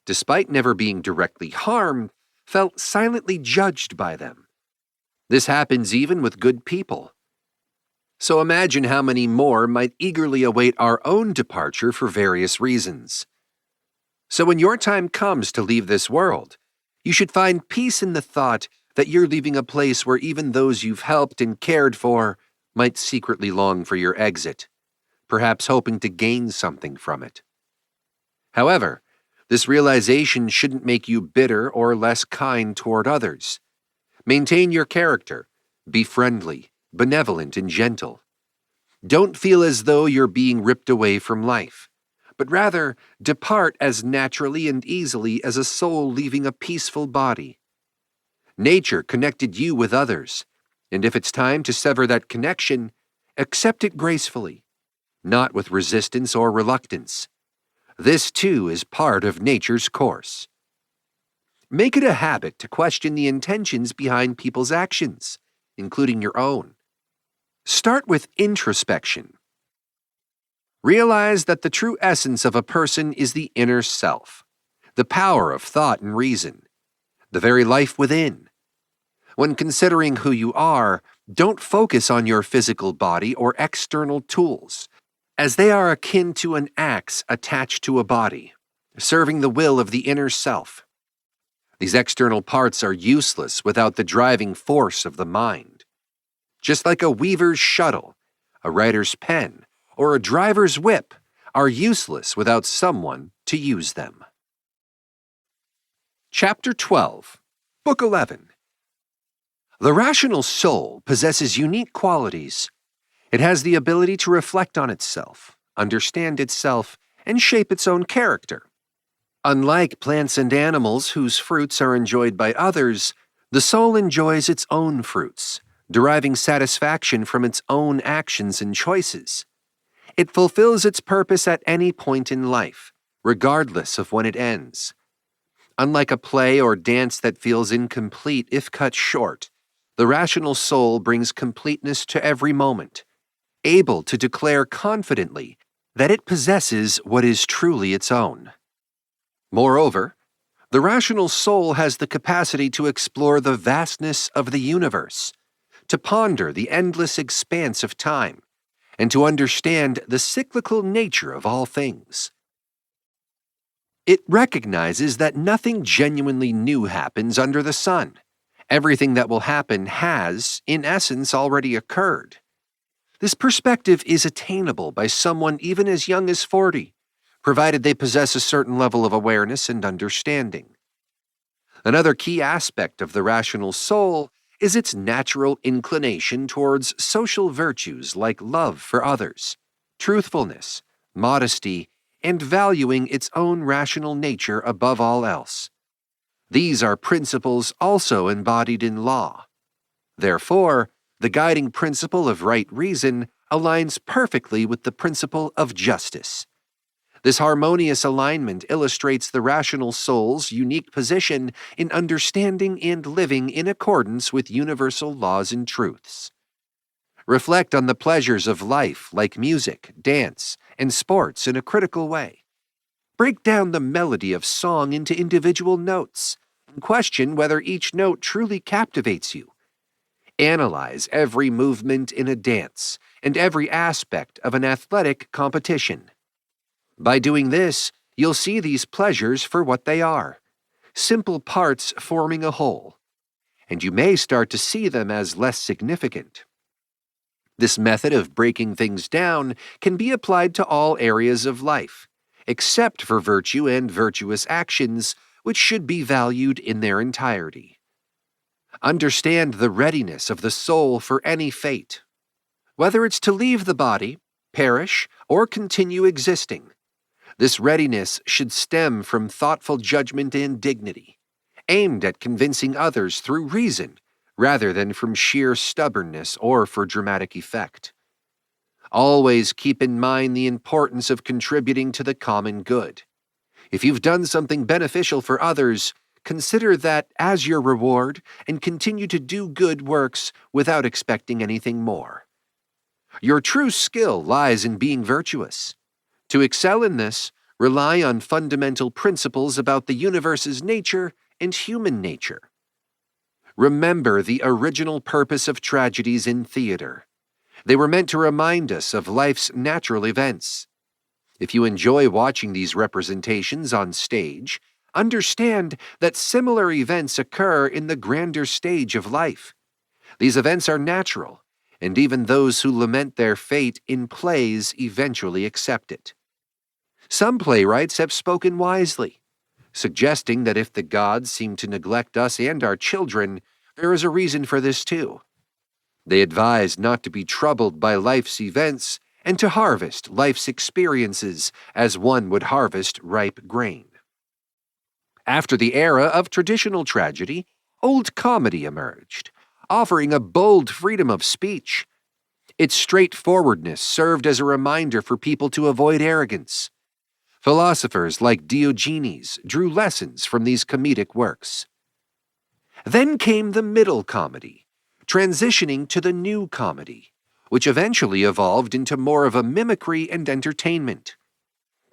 S1: despite never being directly harmed, felt silently judged by them. This happens even with good people. So imagine how many more might eagerly await our own departure for various reasons. So when your time comes to leave this world, you should find peace in the thought that you're leaving a place where even those you've helped and cared for might secretly long for your exit, perhaps hoping to gain something from it. However, this realization shouldn't make you bitter or less kind toward others. Maintain your character, be friendly, benevolent, and gentle. Don't feel as though you're being ripped away from life, but rather depart as naturally and easily as a soul leaving a peaceful body. Nature connected you with others, and if it's time to sever that connection, accept it gracefully, not with resistance or reluctance. This too is part of nature's course. Make it a habit to question the intentions behind people's actions, including your own. Start with introspection. Realize that the true essence of a person is the inner self, the power of thought and reason, the very life within. When considering who you are, don't focus on your physical body or external tools, as they are akin to an axe attached to a body, serving the will of the inner self. These external parts are useless without the driving force of the mind. Just like a weaver's shuttle, a writer's pen, or a driver's whip are useless without someone to use them. Chapter 12, Book 11. The rational soul possesses unique qualities. It has the ability to reflect on itself, understand itself, and shape its own character. Unlike plants and animals whose fruits are enjoyed by others, the soul enjoys its own fruits, deriving satisfaction from its own actions and choices. It fulfills its purpose at any point in life, regardless of when it ends. Unlike a play or dance that feels incomplete if cut short, the rational soul brings completeness to every moment, able to declare confidently that it possesses what is truly its own. Moreover, the rational soul has the capacity to explore the vastness of the universe, to ponder the endless expanse of time, and to understand the cyclical nature of all things. It recognizes that nothing genuinely new happens under the sun. Everything that will happen has, in essence, already occurred. This perspective is attainable by someone even as young as 40, provided they possess a certain level of awareness and understanding. Another key aspect of the rational soul is its natural inclination towards social virtues like love for others, truthfulness, modesty, and valuing its own rational nature above all else. These are principles also embodied in law. Therefore, the guiding principle of right reason aligns perfectly with the principle of justice. This harmonious alignment illustrates the rational soul's unique position in understanding and living in accordance with universal laws and truths. Reflect on the pleasures of life like music, dance, and sports in a critical way. Break down the melody of song into individual notes and question whether each note truly captivates you. Analyze every movement in a dance and every aspect of an athletic competition. By doing this, you'll see these pleasures for what they are, simple parts forming a whole, and you may start to see them as less significant. This method of breaking things down can be applied to all areas of life, except for virtue and virtuous actions, which should be valued in their entirety. Understand the readiness of the soul for any fate. Whether it's to leave the body, perish, or continue existing, this readiness should stem from thoughtful judgment and dignity, aimed at convincing others through reason rather than from sheer stubbornness or for dramatic effect. Always keep in mind the importance of contributing to the common good. If you've done something beneficial for others, consider that as your reward and continue to do good works without expecting anything more. Your true skill lies in being virtuous. To excel in this, rely on fundamental principles about the universe's nature and human nature. Remember the original purpose of tragedies in theater. They were meant to remind us of life's natural events. If you enjoy watching these representations on stage, understand that similar events occur in the grander stage of life. These events are natural, and even those who lament their fate in plays eventually accept it. Some playwrights have spoken wisely, suggesting that if the gods seem to neglect us and our children, there is a reason for this too. They advise not to be troubled by life's events and to harvest life's experiences as one would harvest ripe grain. After the era of traditional tragedy, old comedy emerged, offering a bold freedom of speech. Its straightforwardness served as a reminder for people to avoid arrogance. Philosophers like Diogenes drew lessons from these comedic works. Then came the middle comedy, transitioning to the new comedy, which eventually evolved into more of a mimicry and entertainment.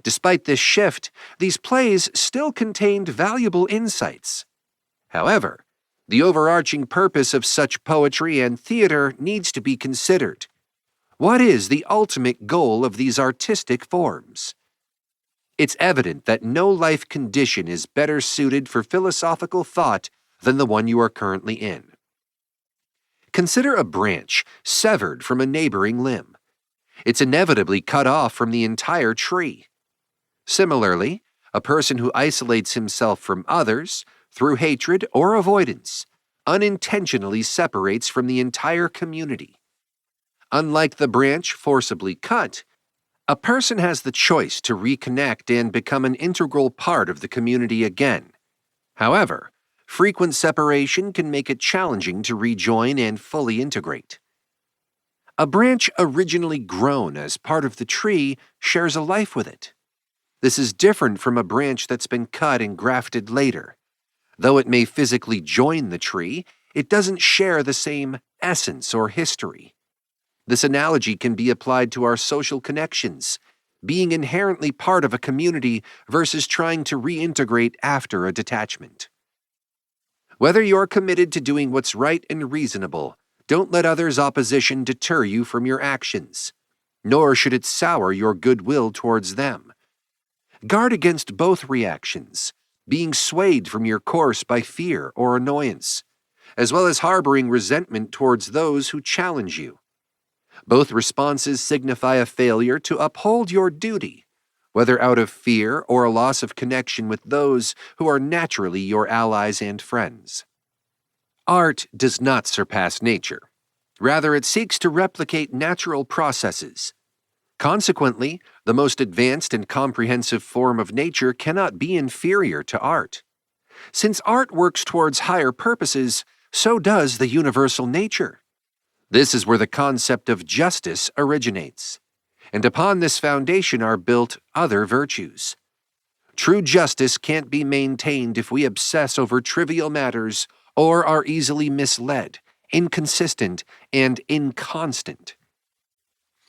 S1: Despite this shift, these plays still contained valuable insights. However, the overarching purpose of such poetry and theater needs to be considered. What is the ultimate goal of these artistic forms? It's evident that no life condition is better suited for philosophical thought than the one you are currently in. Consider a branch severed from a neighboring limb. It's inevitably cut off from the entire tree. Similarly, a person who isolates himself from others through hatred or avoidance unintentionally separates from the entire community. Unlike the branch forcibly cut, a person has the choice to reconnect and become an integral part of the community again. However, frequent separation can make it challenging to rejoin and fully integrate. A branch originally grown as part of the tree shares a life with it. This is different from a branch that's been cut and grafted later. Though it may physically join the tree, it doesn't share the same essence or history. This analogy can be applied to our social connections, being inherently part of a community versus trying to reintegrate after a detachment. Whether you're committed to doing what's right and reasonable, don't let others' opposition deter you from your actions, nor should it sour your goodwill towards them. Guard against both reactions, being swayed from your course by fear or annoyance, as well as harboring resentment towards those who challenge you. Both responses signify a failure to uphold your duty, whether out of fear or a loss of connection with those who are naturally your allies and friends. Art does not surpass nature. Rather, it seeks to replicate natural processes. Consequently, the most advanced and comprehensive form of nature cannot be inferior to art. Since art works towards higher purposes, so does the universal nature. This is where the concept of justice originates, and upon this foundation are built other virtues. True justice can't be maintained if we obsess over trivial matters or are easily misled, inconsistent, and inconstant.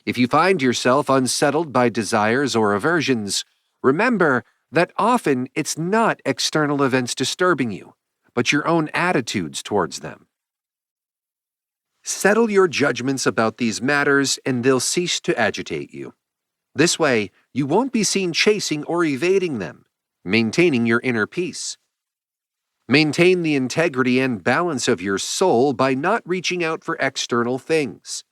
S1: If you find yourself unsettled by desires or aversions, remember that often it's not external events disturbing you, but your own attitudes towards them. Settle your judgments about these matters and they'll cease to agitate you. This way, you won't be seen chasing or evading them, maintaining your inner peace. Maintain the integrity and balance of your soul by not reaching out for external things,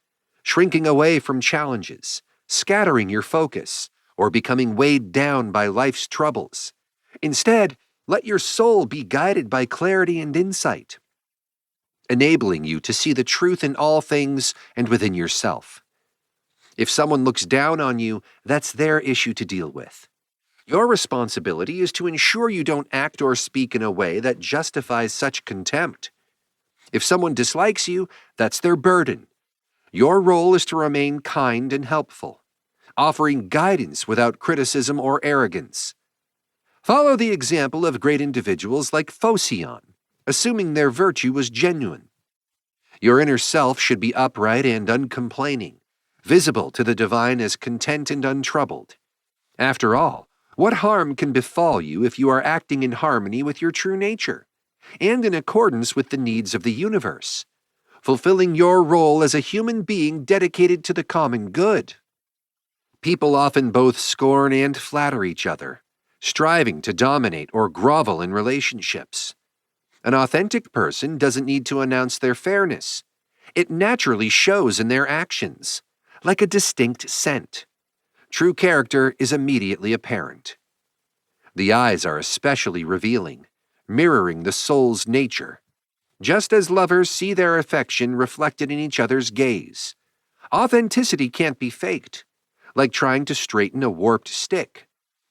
S1: shrinking away from challenges, scattering your focus, or becoming weighed down by life's troubles. Instead, let your soul be guided by clarity and insight, enabling you to see the truth in all things and within yourself. If someone looks down on you, that's their issue to deal with. Your responsibility is to ensure you don't act or speak in a way that justifies such contempt. If someone dislikes you, that's their burden. Your role is to remain kind and helpful, offering guidance without criticism or arrogance. Follow the example of great individuals like Phocion, assuming their virtue was genuine. Your inner self should be upright and uncomplaining, visible to the divine as content and untroubled. After all, what harm can befall you if you are acting in harmony with your true nature, and in accordance with the needs of the universe, fulfilling your role as a human being dedicated to the common good? People often both scorn and flatter each other, striving to dominate or grovel in relationships. An authentic person doesn't need to announce their fairness. It naturally shows in their actions, like a distinct scent. True character is immediately apparent. The eyes are especially revealing, mirroring the soul's nature. Just as lovers see their affection reflected in each other's gaze, authenticity can't be faked, like trying to straighten a warped stick.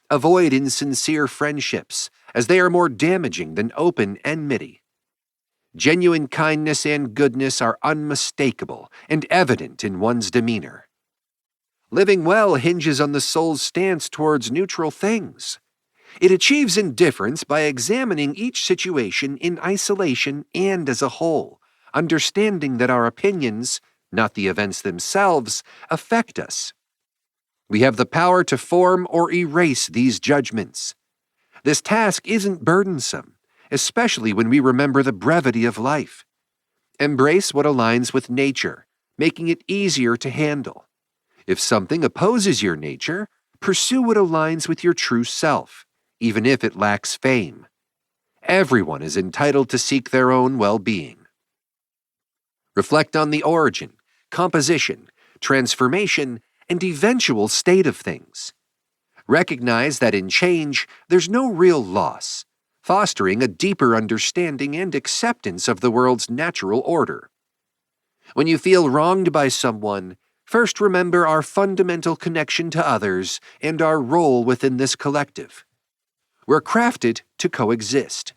S1: Avoid insincere friendships, as they are more damaging than open enmity. Genuine kindness and goodness are unmistakable and evident in one's demeanor. Living well hinges on the soul's stance towards neutral things. It achieves indifference by examining each situation in isolation and as a whole, understanding that our opinions, not the events themselves, affect us. We have the power to form or erase these judgments. This task isn't burdensome, especially when we remember the brevity of life. Embrace what aligns with nature, making it easier to handle. If something opposes your nature, pursue what aligns with your true self, even if it lacks fame. Everyone is entitled to seek their own well-being. Reflect on the origin, composition, transformation, and eventual state of things. Recognize that in change, there's no real loss, fostering a deeper understanding and acceptance of the world's natural order. When you feel wronged by someone, first remember our fundamental connection to others and our role within this collective. We're crafted to coexist,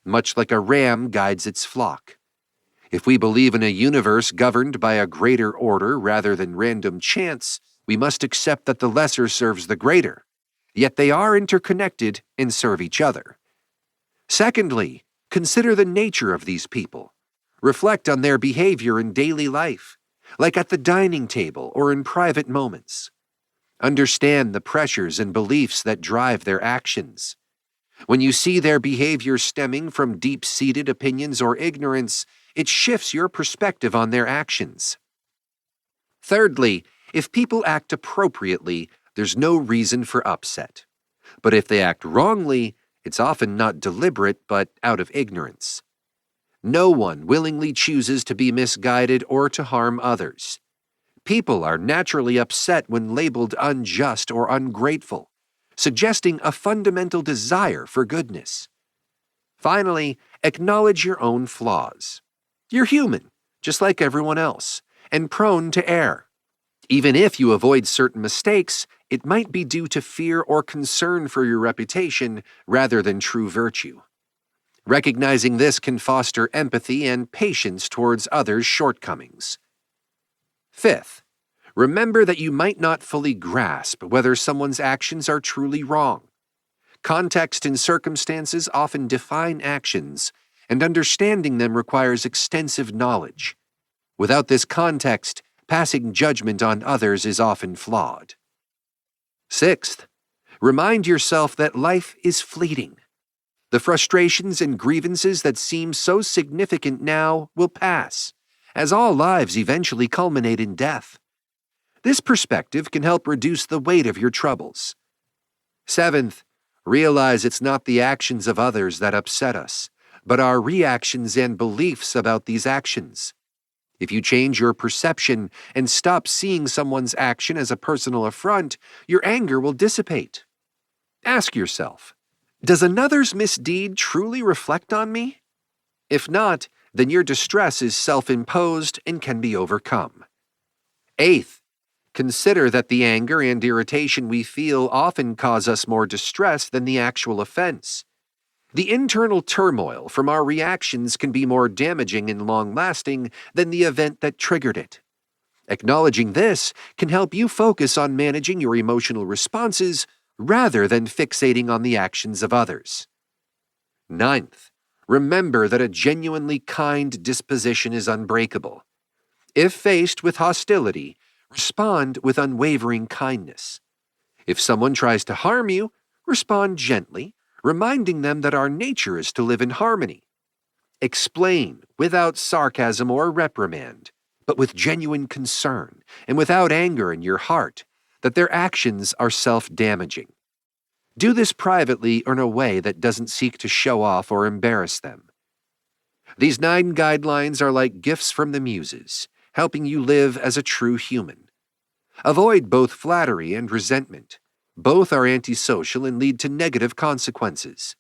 S1: much like a ram guides its flock. If we believe in a universe governed by a greater order rather than random chance, we must accept that the lesser serves the greater, yet they are interconnected and serve each other. Secondly, consider the nature of these people. Reflect on their behavior in daily life, like at the dining table or in private moments. Understand the pressures and beliefs that drive their actions. When you see their behavior stemming from deep-seated opinions or ignorance, it shifts your perspective on their actions. Thirdly, if people act appropriately, there's no reason for upset. But if they act wrongly, it's often not deliberate but out of ignorance. No one willingly chooses to be misguided or to harm others. People are naturally upset when labeled unjust or ungrateful, suggesting a fundamental desire for goodness. Finally, acknowledge your own flaws. You're human, just like everyone else, and prone to err. Even if you avoid certain mistakes, it might be due to fear or concern for your reputation rather than true virtue. Recognizing this can foster empathy and patience towards others' shortcomings. Fifth, remember that you might not fully grasp whether someone's actions are truly wrong. Context and circumstances often define actions, and understanding them requires extensive knowledge. Without this context, passing judgment on others is often flawed. Sixth, remind yourself that life is fleeting. The frustrations and grievances that seem so significant now will pass, as all lives eventually culminate in death. This perspective can help reduce the weight of your troubles. Seventh, realize it's not the actions of others that upset us, but our reactions and beliefs about these actions. If you change your perception and stop seeing someone's action as a personal affront, your anger will dissipate. Ask yourself, does another's misdeed truly reflect on me? If not, then your distress is self-imposed and can be overcome. Eighth, consider that the anger and irritation we feel often cause us more distress than the actual offense. The internal turmoil from our reactions can be more damaging and long-lasting than the event that triggered it. Acknowledging this can help you focus on managing your emotional responses rather than fixating on the actions of others. Ninth, remember that a genuinely kind disposition is unbreakable. If faced with hostility, respond with unwavering kindness. If someone tries to harm you, respond gently, reminding them that our nature is to live in harmony. Explain without sarcasm or reprimand, but with genuine concern and without anger in your heart, that their actions are self-damaging. Do this privately or in a way that doesn't seek to show off or embarrass them. These 9 guidelines are like gifts from the muses, helping you live as a true human. Avoid both flattery and resentment. Both are antisocial and lead to negative consequences.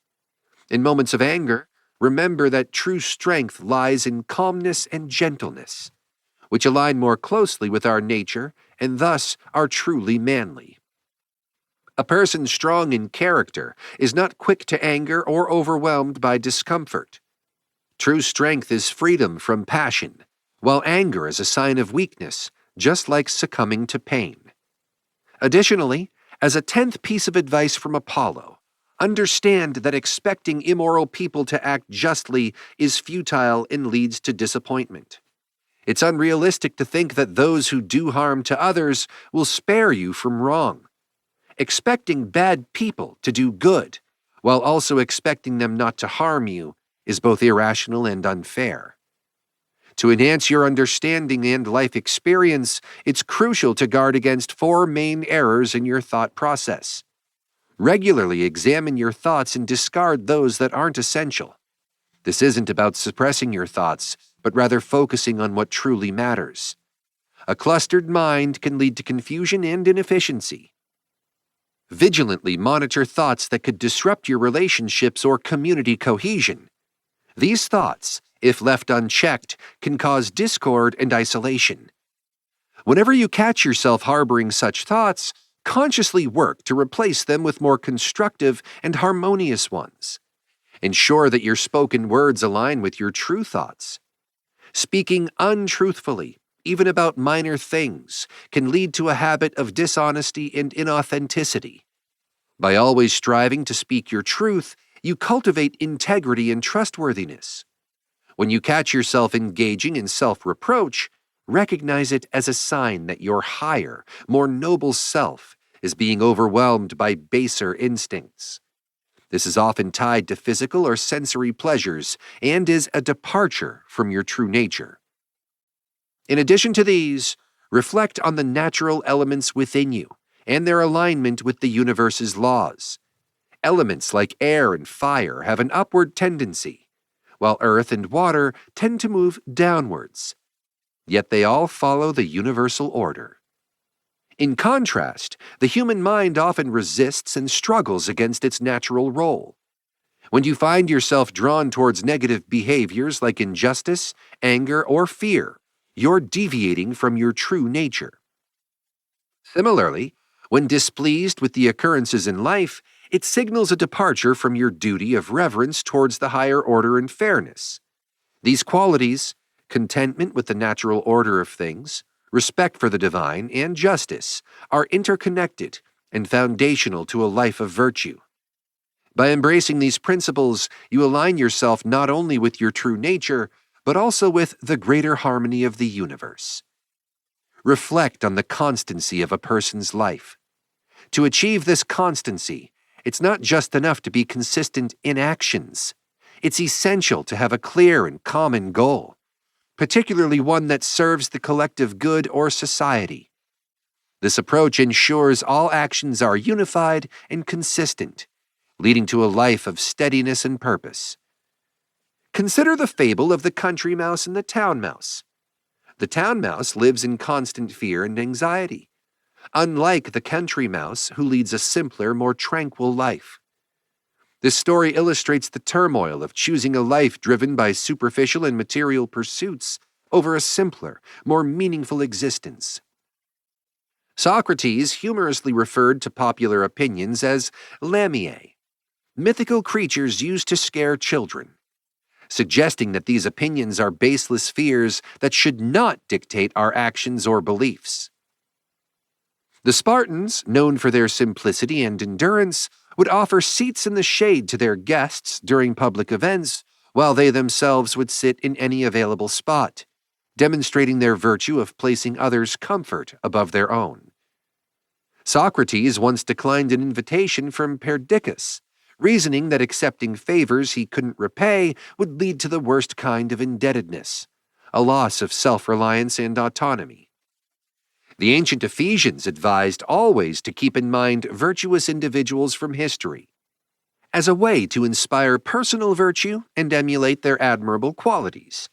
S1: In moments of anger, remember that true strength lies in calmness and gentleness, which align more closely with our nature and thus are truly manly. A person strong in character is not quick to anger or overwhelmed by discomfort. True strength is freedom from passion, while anger is a sign of weakness, just like succumbing to pain. Additionally, as a 10th piece of advice from Apollo, understand that expecting immoral people to act justly is futile and leads to disappointment. It's unrealistic to think that those who do harm to others will spare you from wrong. Expecting bad people to do good, while also expecting them not to harm you, is both irrational and unfair. To enhance your understanding and life experience, it's crucial to guard against 4 main errors in your thought process. Regularly examine your thoughts and discard those that aren't essential. This isn't about suppressing your thoughts, but rather focusing on what truly matters. A clustered mind can lead to confusion and inefficiency. Vigilantly monitor thoughts that could disrupt your relationships or community cohesion. These thoughts, if left unchecked, can cause discord and isolation. Whenever you catch yourself harboring such thoughts, consciously work to replace them with more constructive and harmonious ones. Ensure that your spoken words align with your true thoughts. Speaking untruthfully, even about minor things, can lead to a habit of dishonesty and inauthenticity. By always striving to speak your truth, you cultivate integrity and trustworthiness. When you catch yourself engaging in self-reproach, recognize it as a sign that your higher, more noble self is being overwhelmed by baser instincts. This is often tied to physical or sensory pleasures and is a departure from your true nature. In addition to these, reflect on the natural elements within you and their alignment with the universe's laws. Elements like air and fire have an upward tendency, while earth and water tend to move downwards. Yet they all follow the universal order. In contrast, the human mind often resists and struggles against its natural role. When you find yourself drawn towards negative behaviors like injustice, anger, or fear, you're deviating from your true nature. Similarly, when displeased with the occurrences in life, it signals a departure from your duty of reverence towards the higher order and fairness. These qualities, contentment with the natural order of things, respect for the divine, and justice, are interconnected and foundational to a life of virtue. By embracing these principles, you align yourself not only with your true nature, but also with the greater harmony of the universe. Reflect on the constancy of a person's life. To achieve this constancy, it's not just enough to be consistent in actions. It's essential to have a clear and common goal, particularly one that serves the collective good or society. This approach ensures all actions are unified and consistent, leading to a life of steadiness and purpose. Consider the fable of the country mouse and the town mouse. The town mouse lives in constant fear and anxiety, unlike the country mouse who leads a simpler, more tranquil life. This story illustrates the turmoil of choosing a life driven by superficial and material pursuits over a simpler, more meaningful existence. Socrates humorously referred to popular opinions as lamiae, mythical creatures used to scare children, suggesting that these opinions are baseless fears that should not dictate our actions or beliefs. The Spartans, known for their simplicity and endurance, would offer seats in the shade to their guests during public events, while they themselves would sit in any available spot, demonstrating their virtue of placing others' comfort above their own. Socrates once declined an invitation from Perdiccas, reasoning that accepting favors he couldn't repay would lead to the worst kind of indebtedness, a loss of self-reliance and autonomy. The ancient Ephesians advised always to keep in mind virtuous individuals from history, as a way to inspire personal virtue and emulate their admirable qualities.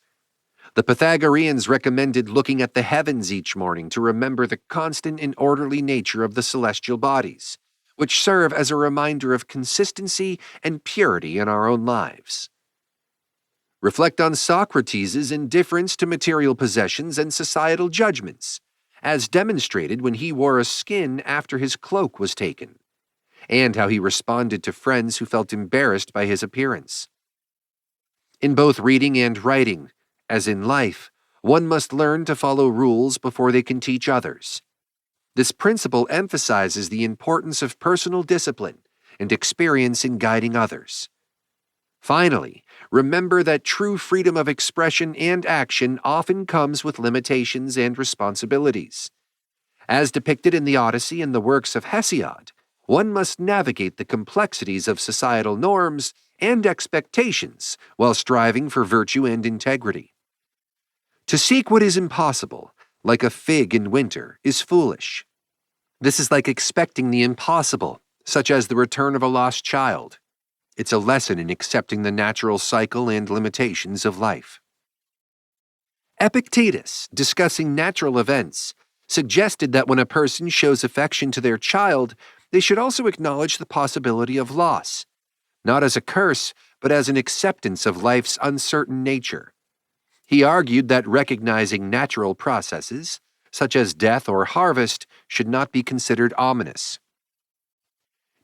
S1: The Pythagoreans recommended looking at the heavens each morning to remember the constant and orderly nature of the celestial bodies, which serve as a reminder of consistency and purity in our own lives. Reflect on Socrates' indifference to material possessions and societal judgments, as demonstrated when he wore a skin after his cloak was taken, and how he responded to friends who felt embarrassed by his appearance. In both reading and writing, as in life, one must learn to follow rules before they can teach others. This principle emphasizes the importance of personal discipline and experience in guiding others. Finally, remember that true freedom of expression and action often comes with limitations and responsibilities. As depicted in the Odyssey and the works of Hesiod, one must navigate the complexities of societal norms and expectations while striving for virtue and integrity. To seek what is impossible, like a fig in winter, is foolish. This is like expecting the impossible, such as the return of a lost child. It's a lesson in accepting the natural cycle and limitations of life. Epictetus, discussing natural events, suggested that when a person shows affection to their child, they should also acknowledge the possibility of loss, not as a curse, but as an acceptance of life's uncertain nature. He argued that recognizing natural processes, such as death or harvest, should not be considered ominous.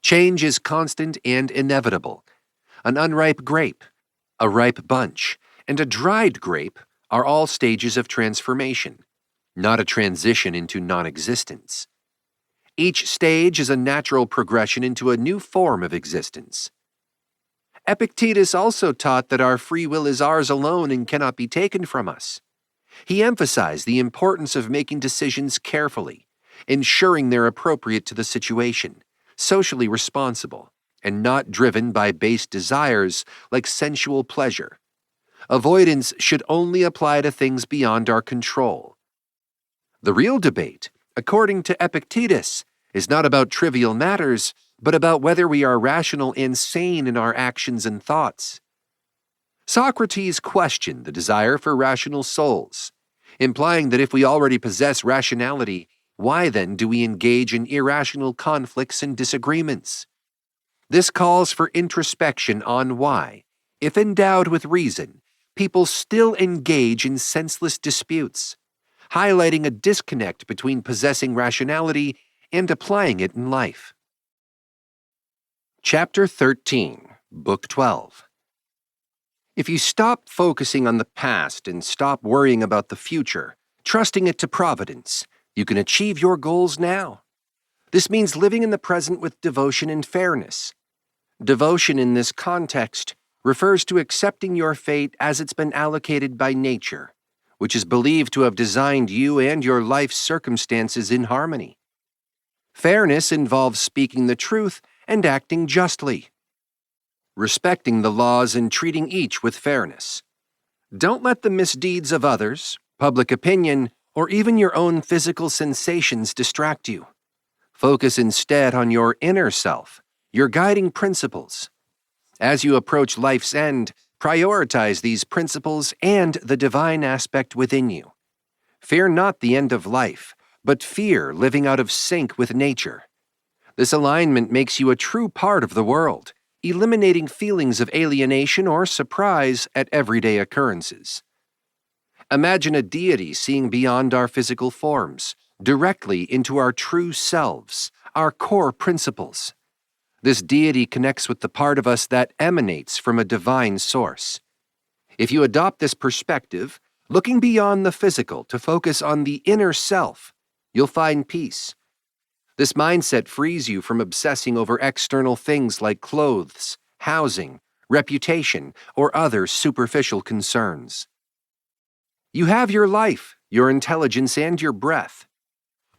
S1: Change is constant and inevitable. An unripe grape, a ripe bunch, and a dried grape are all stages of transformation, not a transition into non-existence. Each stage is a natural progression into a new form of existence. Epictetus also taught that our free will is ours alone and cannot be taken from us. He emphasized the importance of making decisions carefully, ensuring they're appropriate to the situation, socially responsible, and not driven by base desires like sensual pleasure. Avoidance should only apply to things beyond our control. The real debate, according to Epictetus, is not about trivial matters, but about whether we are rational and sane in our actions and thoughts. Socrates questioned the desire for rational souls, implying that if we already possess rationality, why then do we engage in irrational conflicts and disagreements? This calls for introspection on why, if endowed with reason, people still engage in senseless disputes, highlighting a disconnect between possessing rationality and applying it in life. Chapter 13, Book 12. If you stop focusing on the past and stop worrying about the future, trusting it to providence, you can achieve your goals now. This means living in the present with devotion and fairness. Devotion in this context refers to accepting your fate as it's been allocated by nature, which is believed to have designed you and your life's circumstances in harmony. Fairness involves speaking the truth and acting justly, respecting the laws and treating each with fairness. Don't let the misdeeds of others, public opinion, or even your own physical sensations distract you. Focus instead on your inner self, your guiding principles. As you approach life's end, prioritize these principles and the divine aspect within you. Fear not the end of life, but fear living out of sync with nature. This alignment makes you a true part of the world, eliminating feelings of alienation or surprise at everyday occurrences. Imagine a deity seeing beyond our physical forms, directly into our true selves, our core principles. This deity connects with the part of us that emanates from a divine source. If you adopt this perspective, looking beyond the physical to focus on the inner self, you'll find peace. This mindset frees you from obsessing over external things like clothes, housing, reputation, or other superficial concerns. You have your life, your intelligence, and your breath.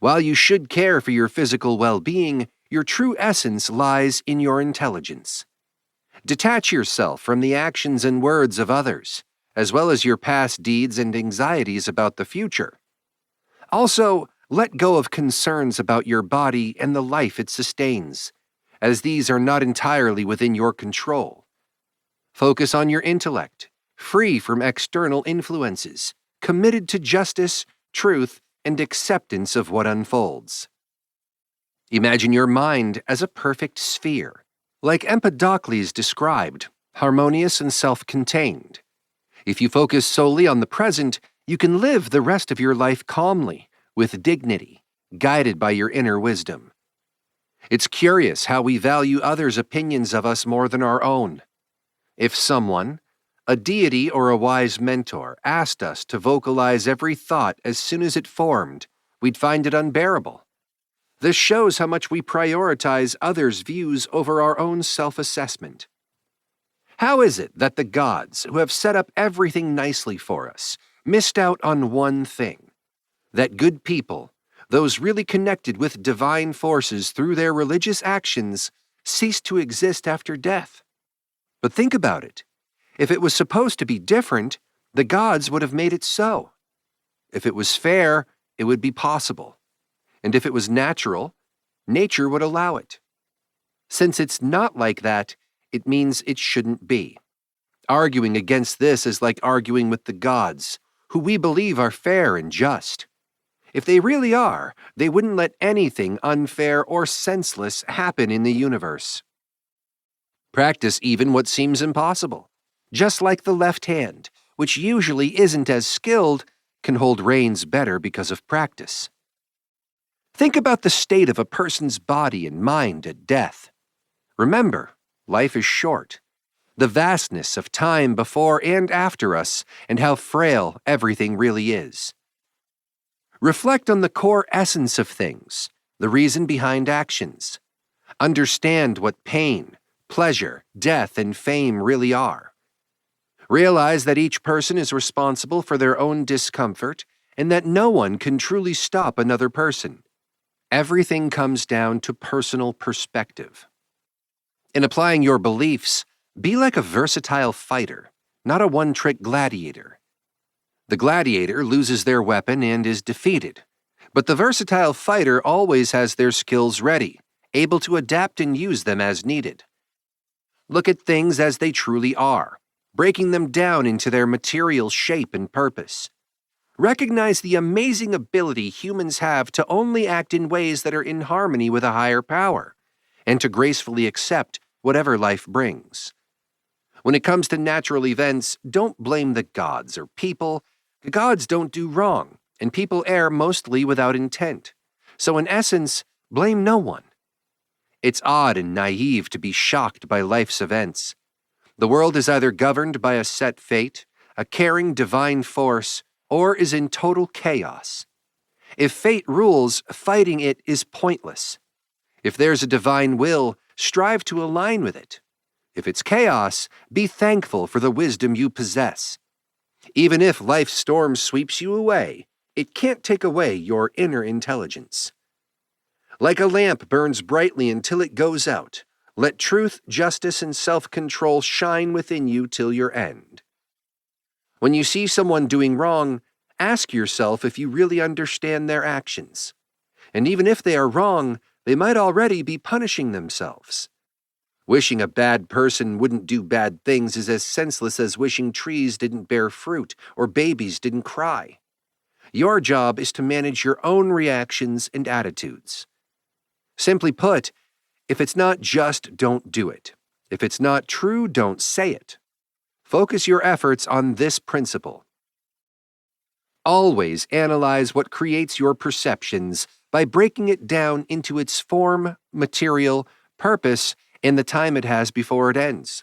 S1: While you should care for your physical well-being, your true essence lies in your intelligence. Detach yourself from the actions and words of others, as well as your past deeds and anxieties about the future. Also, let go of concerns about your body and the life it sustains, as these are not entirely within your control. Focus on your intellect, free from external influences, committed to justice, truth, and acceptance of what unfolds. Imagine your mind as a perfect sphere, like Empedocles described, harmonious and self-contained. If you focus solely on the present, you can live the rest of your life calmly, with dignity, guided by your inner wisdom. It's curious how we value others' opinions of us more than our own. If someone, a deity or a wise mentor, asked us to vocalize every thought as soon as it formed, we'd find it unbearable. This shows how much we prioritize others' views over our own self-assessment. How is it that the gods, who have set up everything nicely for us, missed out on one thing? That good people, those really connected with divine forces through their religious actions, cease to exist after death. But think about it. If it was supposed to be different, the gods would have made it so. If it was fair, it would be possible. And if it was natural, nature would allow it. Since it's not like that, it means it shouldn't be. Arguing against this is like arguing with the gods, who we believe are fair and just. If they really are, they wouldn't let anything unfair or senseless happen in the universe. Practice even what seems impossible. Just like the left hand, which usually isn't as skilled, can hold reins better because of practice. Think about the state of a person's body and mind at death. Remember, life is short. The vastness of time before and after us, and how frail everything really is. Reflect on the core essence of things, the reason behind actions. Understand what pain, pleasure, death, and fame really are. Realize that each person is responsible for their own discomfort and that no one can truly stop another person. Everything comes down to personal perspective. In applying your beliefs, be like a versatile fighter, not a one-trick gladiator. The gladiator loses their weapon and is defeated, but the versatile fighter always has their skills ready, able to adapt and use them as needed. Look at things as they truly are, breaking them down into their material shape and purpose. Recognize the amazing ability humans have to only act in ways that are in harmony with a higher power, and to gracefully accept whatever life brings. When it comes to natural events, don't blame the gods or people. The gods don't do wrong, and people err mostly without intent. So in essence, blame no one. It's odd and naive to be shocked by life's events. The world is either governed by a set fate, a caring divine force, or is in total chaos. If fate rules, fighting it is pointless. If there's a divine will, strive to align with it. If it's chaos, be thankful for the wisdom you possess. Even if life's storm sweeps you away, it can't take away your inner intelligence. Like a lamp burns brightly until it goes out, let truth, justice, and self-control shine within you till your end. When you see someone doing wrong, ask yourself if you really understand their actions. And even if they are wrong, they might already be punishing themselves. Wishing a bad person wouldn't do bad things is as senseless as wishing trees didn't bear fruit or babies didn't cry. Your job is to manage your own reactions and attitudes. Simply put, if it's not just, don't do it. If it's not true, don't say it. Focus your efforts on this principle. Always analyze what creates your perceptions by breaking it down into its form, material, purpose, and the time it has before it ends.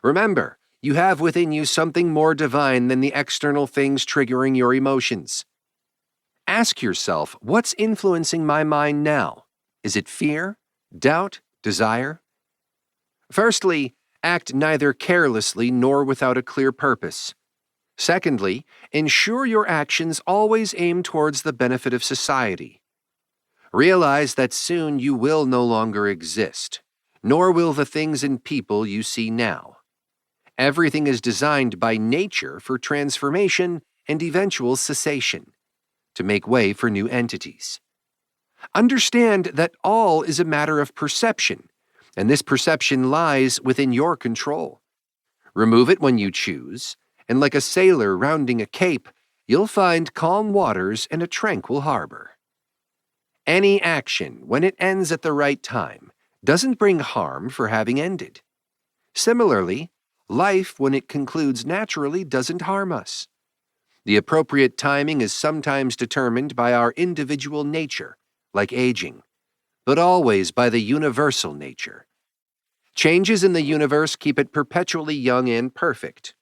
S1: Remember, you have within you something more divine than the external things triggering your emotions. Ask yourself, what's influencing my mind now? Is it fear, doubt, desire? Firstly, act neither carelessly nor without a clear purpose. Secondly, ensure your actions always aim towards the benefit of society. Realize that soon you will no longer exist, nor will the things and people you see now. Everything is designed by nature for transformation and eventual cessation, to make way for new entities. Understand that all is a matter of perception, and this perception lies within your control. Remove it when you choose, and like a sailor rounding a cape, you'll find calm waters and a tranquil harbor. Any action, when it ends at the right time, doesn't bring harm for having ended. Similarly, life, when it concludes naturally, doesn't harm us. The appropriate timing is sometimes determined by our individual nature, like aging, but always by the universal nature. Changes in the universe keep it perpetually young and perfect.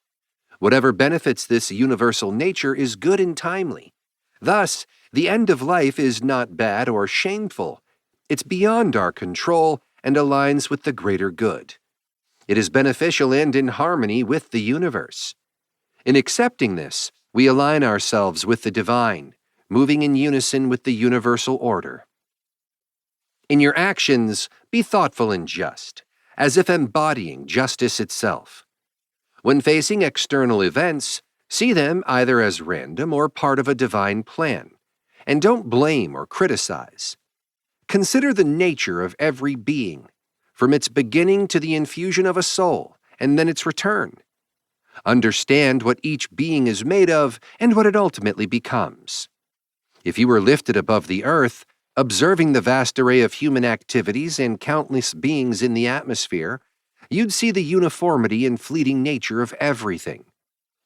S1: Whatever benefits this universal nature is good and timely. Thus, the end of life is not bad or shameful. It's beyond our control and aligns with the greater good. It is beneficial and in harmony with the universe. In accepting this, we align ourselves with the divine, moving in unison with the universal order. In your actions, be thoughtful and just, as if embodying justice itself. When facing external events, see them either as random or part of a divine plan, and don't blame or criticize. Consider the nature of every being, from its beginning to the infusion of a soul, and then its return. Understand what each being is made of and what it ultimately becomes. If you were lifted above the earth, observing the vast array of human activities and countless beings in the atmosphere, you'd see the uniformity and fleeting nature of everything.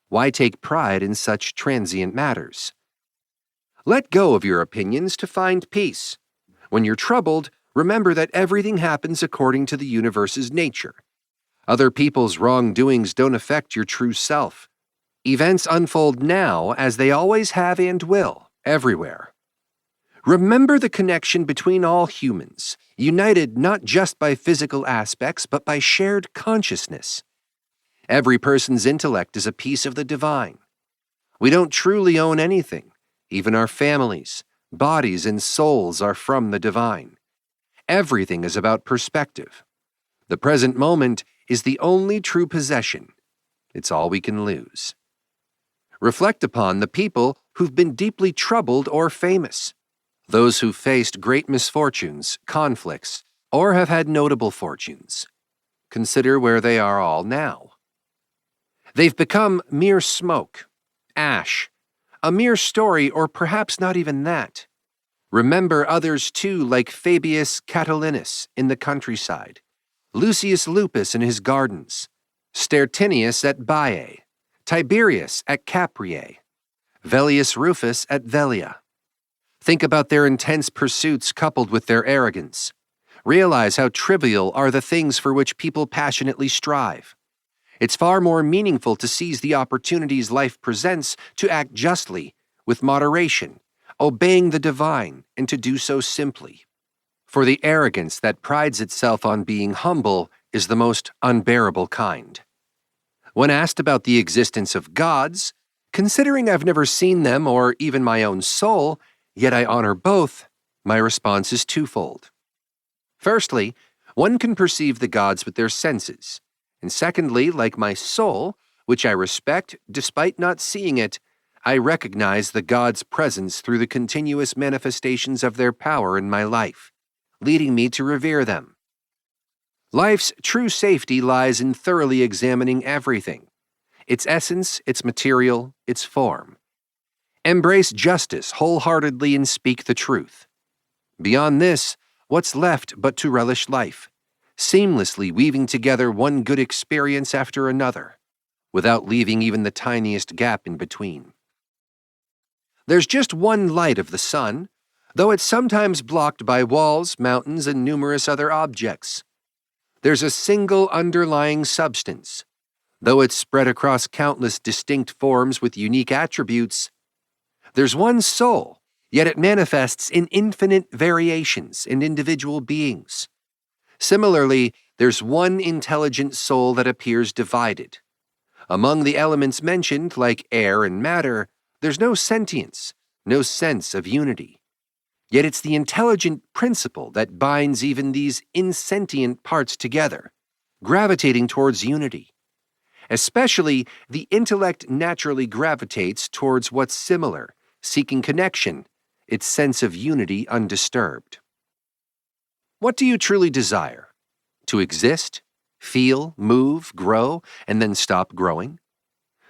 S1: Why take pride in such transient matters? Let go of your opinions to find peace. When you're troubled, remember that everything happens according to the universe's nature. Other people's wrongdoings don't affect your true self. Events unfold now as they always have and will, everywhere. Remember the connection between all humans, united not just by physical aspects but by shared consciousness. Every person's intellect is a piece of the divine. We don't truly own anything. Even our families, bodies, and souls are from the divine. Everything is about perspective. The present moment is the only true possession. It's all we can lose. Reflect upon the people who've been deeply troubled or famous. Those who've faced great misfortunes, conflicts, or have had notable fortunes. Consider where they are all now. They've become mere smoke, ash, a mere story, or perhaps not even that. Remember others too, like Fabius Catilinus in the countryside, Lucius Lupus in his gardens, Stertinius at Baiae, Tiberius at Capreae, Velius Rufus at Velia. Think about their intense pursuits coupled with their arrogance. Realize how trivial are the things for which people passionately strive. It's far more meaningful to seize the opportunities life presents to act justly, with moderation, obeying the divine, and to do so simply. For the arrogance that prides itself on being humble is the most unbearable kind. When asked about the existence of gods, considering I've never seen them or even my own soul, yet I honor both, my response is twofold. Firstly, one can perceive the gods with their senses, and secondly, like my soul, which I respect despite not seeing it, I recognize the gods' presence through the continuous manifestations of their power in my life, leading me to revere them. Life's true safety lies in thoroughly examining everything, its essence, its material, its form. Embrace justice wholeheartedly and speak the truth. Beyond this, what's left but to relish life, seamlessly weaving together one good experience after another, without leaving even the tiniest gap in between. There's just one light of the sun, though it's sometimes blocked by walls, mountains, and numerous other objects. There's a single underlying substance, though it's spread across countless distinct forms with unique attributes. There's one soul, yet it manifests in infinite variations in individual beings. Similarly, there's one intelligent soul that appears divided. Among the elements mentioned, like air and matter, there's no sentience, no sense of unity. Yet it's the intelligent principle that binds even these insentient parts together, gravitating towards unity. Especially, the intellect naturally gravitates towards what's similar, seeking connection, its sense of unity undisturbed. What do you truly desire? To exist, feel, move, grow, and then stop growing?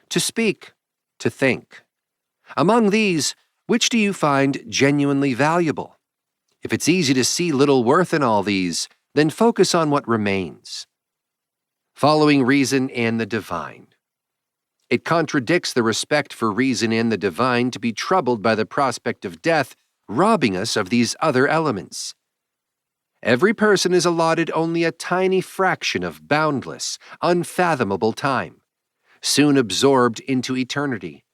S1: To speak, to think. Among these, which do you find genuinely valuable? If it's easy to see little worth in all these, then focus on what remains. Following reason and the divine. It contradicts the respect for reason and the divine to be troubled by the prospect of death, robbing us of these other elements. Every person is allotted only a tiny fraction of boundless, unfathomable time, soon absorbed into eternity.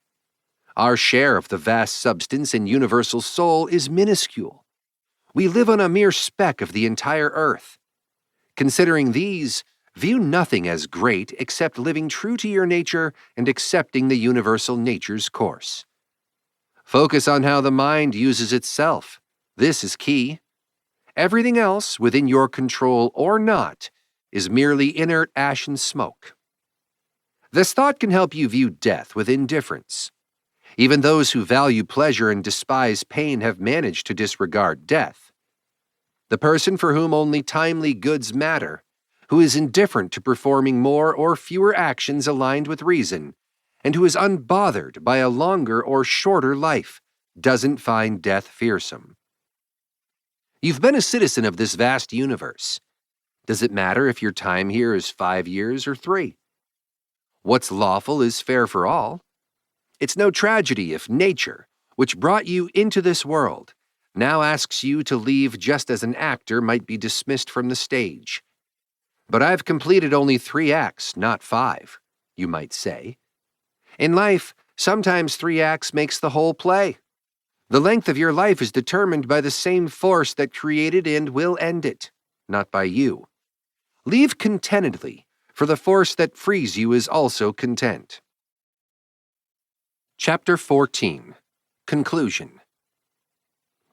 S1: Our share of the vast substance and universal soul is minuscule. We live on a mere speck of the entire earth. Considering these, view nothing as great except living true to your nature and accepting the universal nature's course. Focus on how the mind uses itself. This is key. Everything else, within your control or not, is merely inert ash and smoke. This thought can help you view death with indifference. Even those who value pleasure and despise pain have managed to disregard death. The person for whom only timely goods matter, who is indifferent to performing more or fewer actions aligned with reason, and who is unbothered by a longer or shorter life, doesn't find death fearsome. You've been a citizen of this vast universe. Does it matter if your time here is 5 years or 3? What's lawful is fair for all. It's no tragedy if nature, which brought you into this world, now asks you to leave just as an actor might be dismissed from the stage. But I've completed only 3 acts, not 5, you might say. In life, sometimes 3 acts makes the whole play. The length of your life is determined by the same force that created and will end it, not by you. Leave contentedly, for the force that frees you is also content. Chapter 14. Conclusion.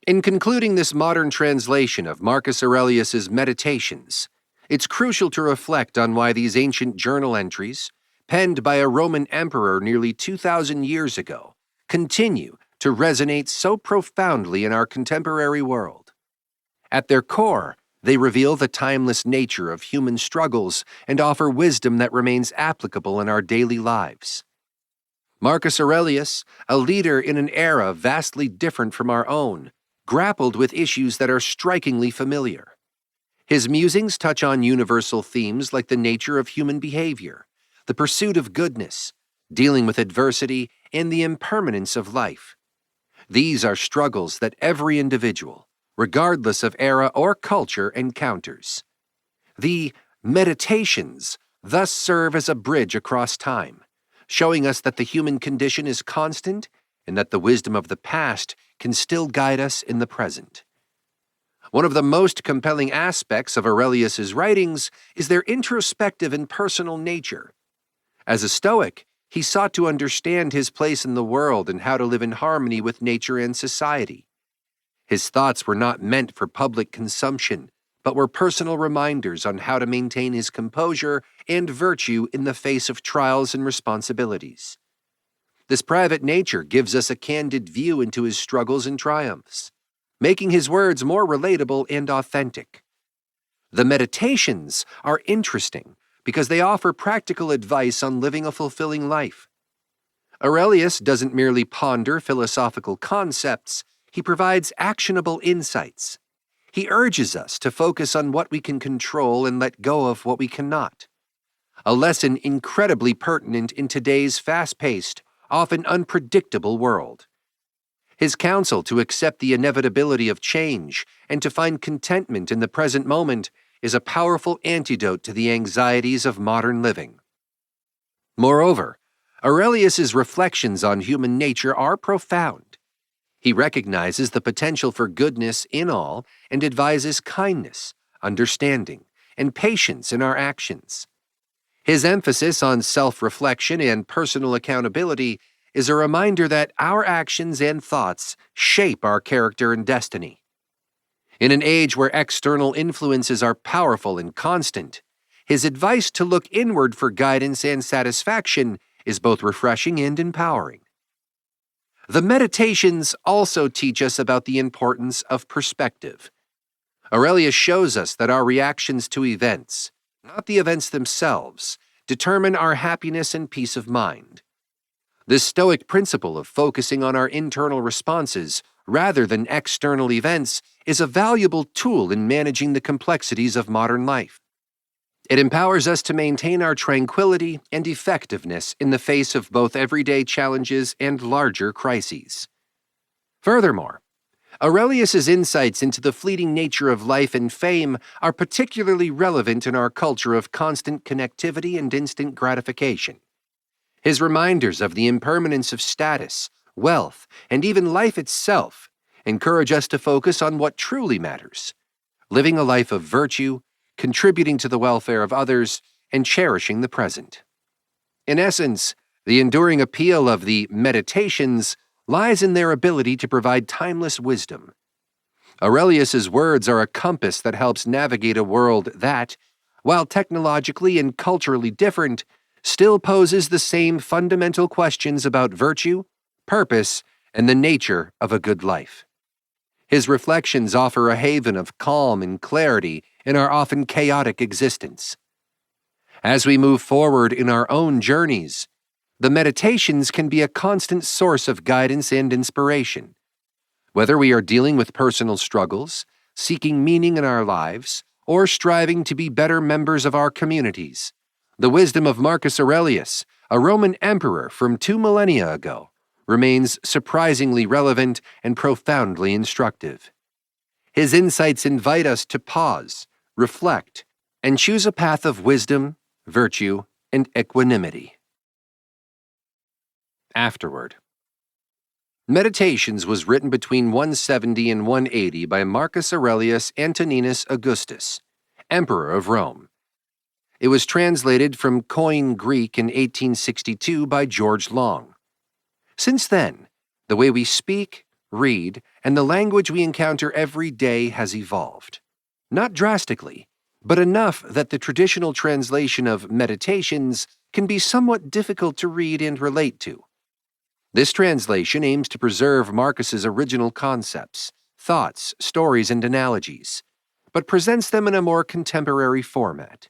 S1: In concluding this modern translation of Marcus Aurelius's Meditations, it's crucial to reflect on why these ancient journal entries, penned by a Roman emperor nearly 2,000 years ago, continue to resonate so profoundly in our contemporary world. At their core, they reveal the timeless nature of human struggles and offer wisdom that remains applicable in our daily lives. Marcus Aurelius, a leader in an era vastly different from our own, grappled with issues that are strikingly familiar. His musings touch on universal themes like the nature of human behavior, the pursuit of goodness, dealing with adversity, and the impermanence of life. These are struggles that every individual, regardless of era or culture, encounters. The Meditations thus serve as a bridge across time, showing us that the human condition is constant and that the wisdom of the past can still guide us in the present. One of the most compelling aspects of Aurelius's writings is their introspective and personal nature. As a Stoic, he sought to understand his place in the world and how to live in harmony with nature and society. His thoughts were not meant for public consumption, but were personal reminders on how to maintain his composure and virtue in the face of trials and responsibilities. This private nature gives us a candid view into his struggles and triumphs, making his words more relatable and authentic. The Meditations are interesting because they offer practical advice on living a fulfilling life. Aurelius doesn't merely ponder philosophical concepts, he provides actionable insights. He urges us to focus on what we can control and let go of what we cannot. A lesson incredibly pertinent in today's fast-paced, often unpredictable world. His counsel to accept the inevitability of change and to find contentment in the present moment is a powerful antidote to the anxieties of modern living. Moreover, Aurelius's reflections on human nature are profound. He recognizes the potential for goodness in all and advises kindness, understanding, and patience in our actions. His emphasis on self-reflection and personal accountability is a reminder that our actions and thoughts shape our character and destiny. In an age where external influences are powerful and constant, his advice to look inward for guidance and satisfaction is both refreshing and empowering. The Meditations also teach us about the importance of perspective. Aurelius shows us that our reactions to events, not the events themselves, determine our happiness and peace of mind. This Stoic principle of focusing on our internal responses rather than external events is a valuable tool in managing the complexities of modern life. It empowers us to maintain our tranquility and effectiveness in the face of both everyday challenges and larger crises. Furthermore, Aurelius's insights into the fleeting nature of life and fame are particularly relevant in our culture of constant connectivity and instant gratification. His reminders of the impermanence of status, wealth, and even life itself encourage us to focus on what truly matters, living a life of virtue, contributing to the welfare of others, and cherishing the present. In essence, the enduring appeal of the Meditations lies in their ability to provide timeless wisdom. Aurelius's words are a compass that helps navigate a world that, while technologically and culturally different, still poses the same fundamental questions about virtue, purpose, and the nature of a good life. His reflections offer a haven of calm and clarity in our often chaotic existence. As we move forward in our own journeys, the Meditations can be a constant source of guidance and inspiration. Whether we are dealing with personal struggles, seeking meaning in our lives, or striving to be better members of our communities, the wisdom of Marcus Aurelius, a Roman emperor from 2 millennia ago, remains surprisingly relevant and profoundly instructive. His insights invite us to pause, reflect, and choose a path of wisdom, virtue, and equanimity. Afterward. Meditations was written between 170 and 180 by Marcus Aurelius Antoninus Augustus, Emperor of Rome. It was translated from Koine Greek in 1862 by George Long. Since then, the way we speak, read, and the language we encounter every day has evolved. Not drastically, but enough that the traditional translation of Meditations can be somewhat difficult to read and relate to. This translation aims to preserve Marcus's original concepts, thoughts, stories, and analogies, but presents them in a more contemporary format.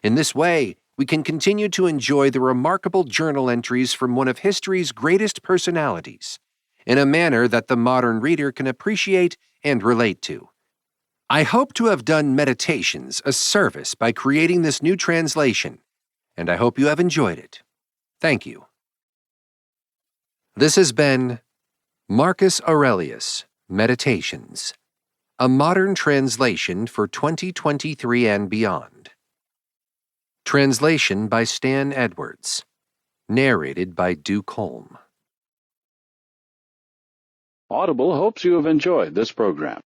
S1: In this way, we can continue to enjoy the remarkable journal entries from one of history's greatest personalities, in a manner that the modern reader can appreciate and relate to. I hope to have done Meditations a service by creating this new translation, and I hope you have enjoyed it. Thank you. This has been Marcus Aurelius, Meditations, a modern translation for 2023 and beyond. Translation by Stan Edwards. Narrated by Duke Holm.
S2: Audible hopes you have enjoyed this program.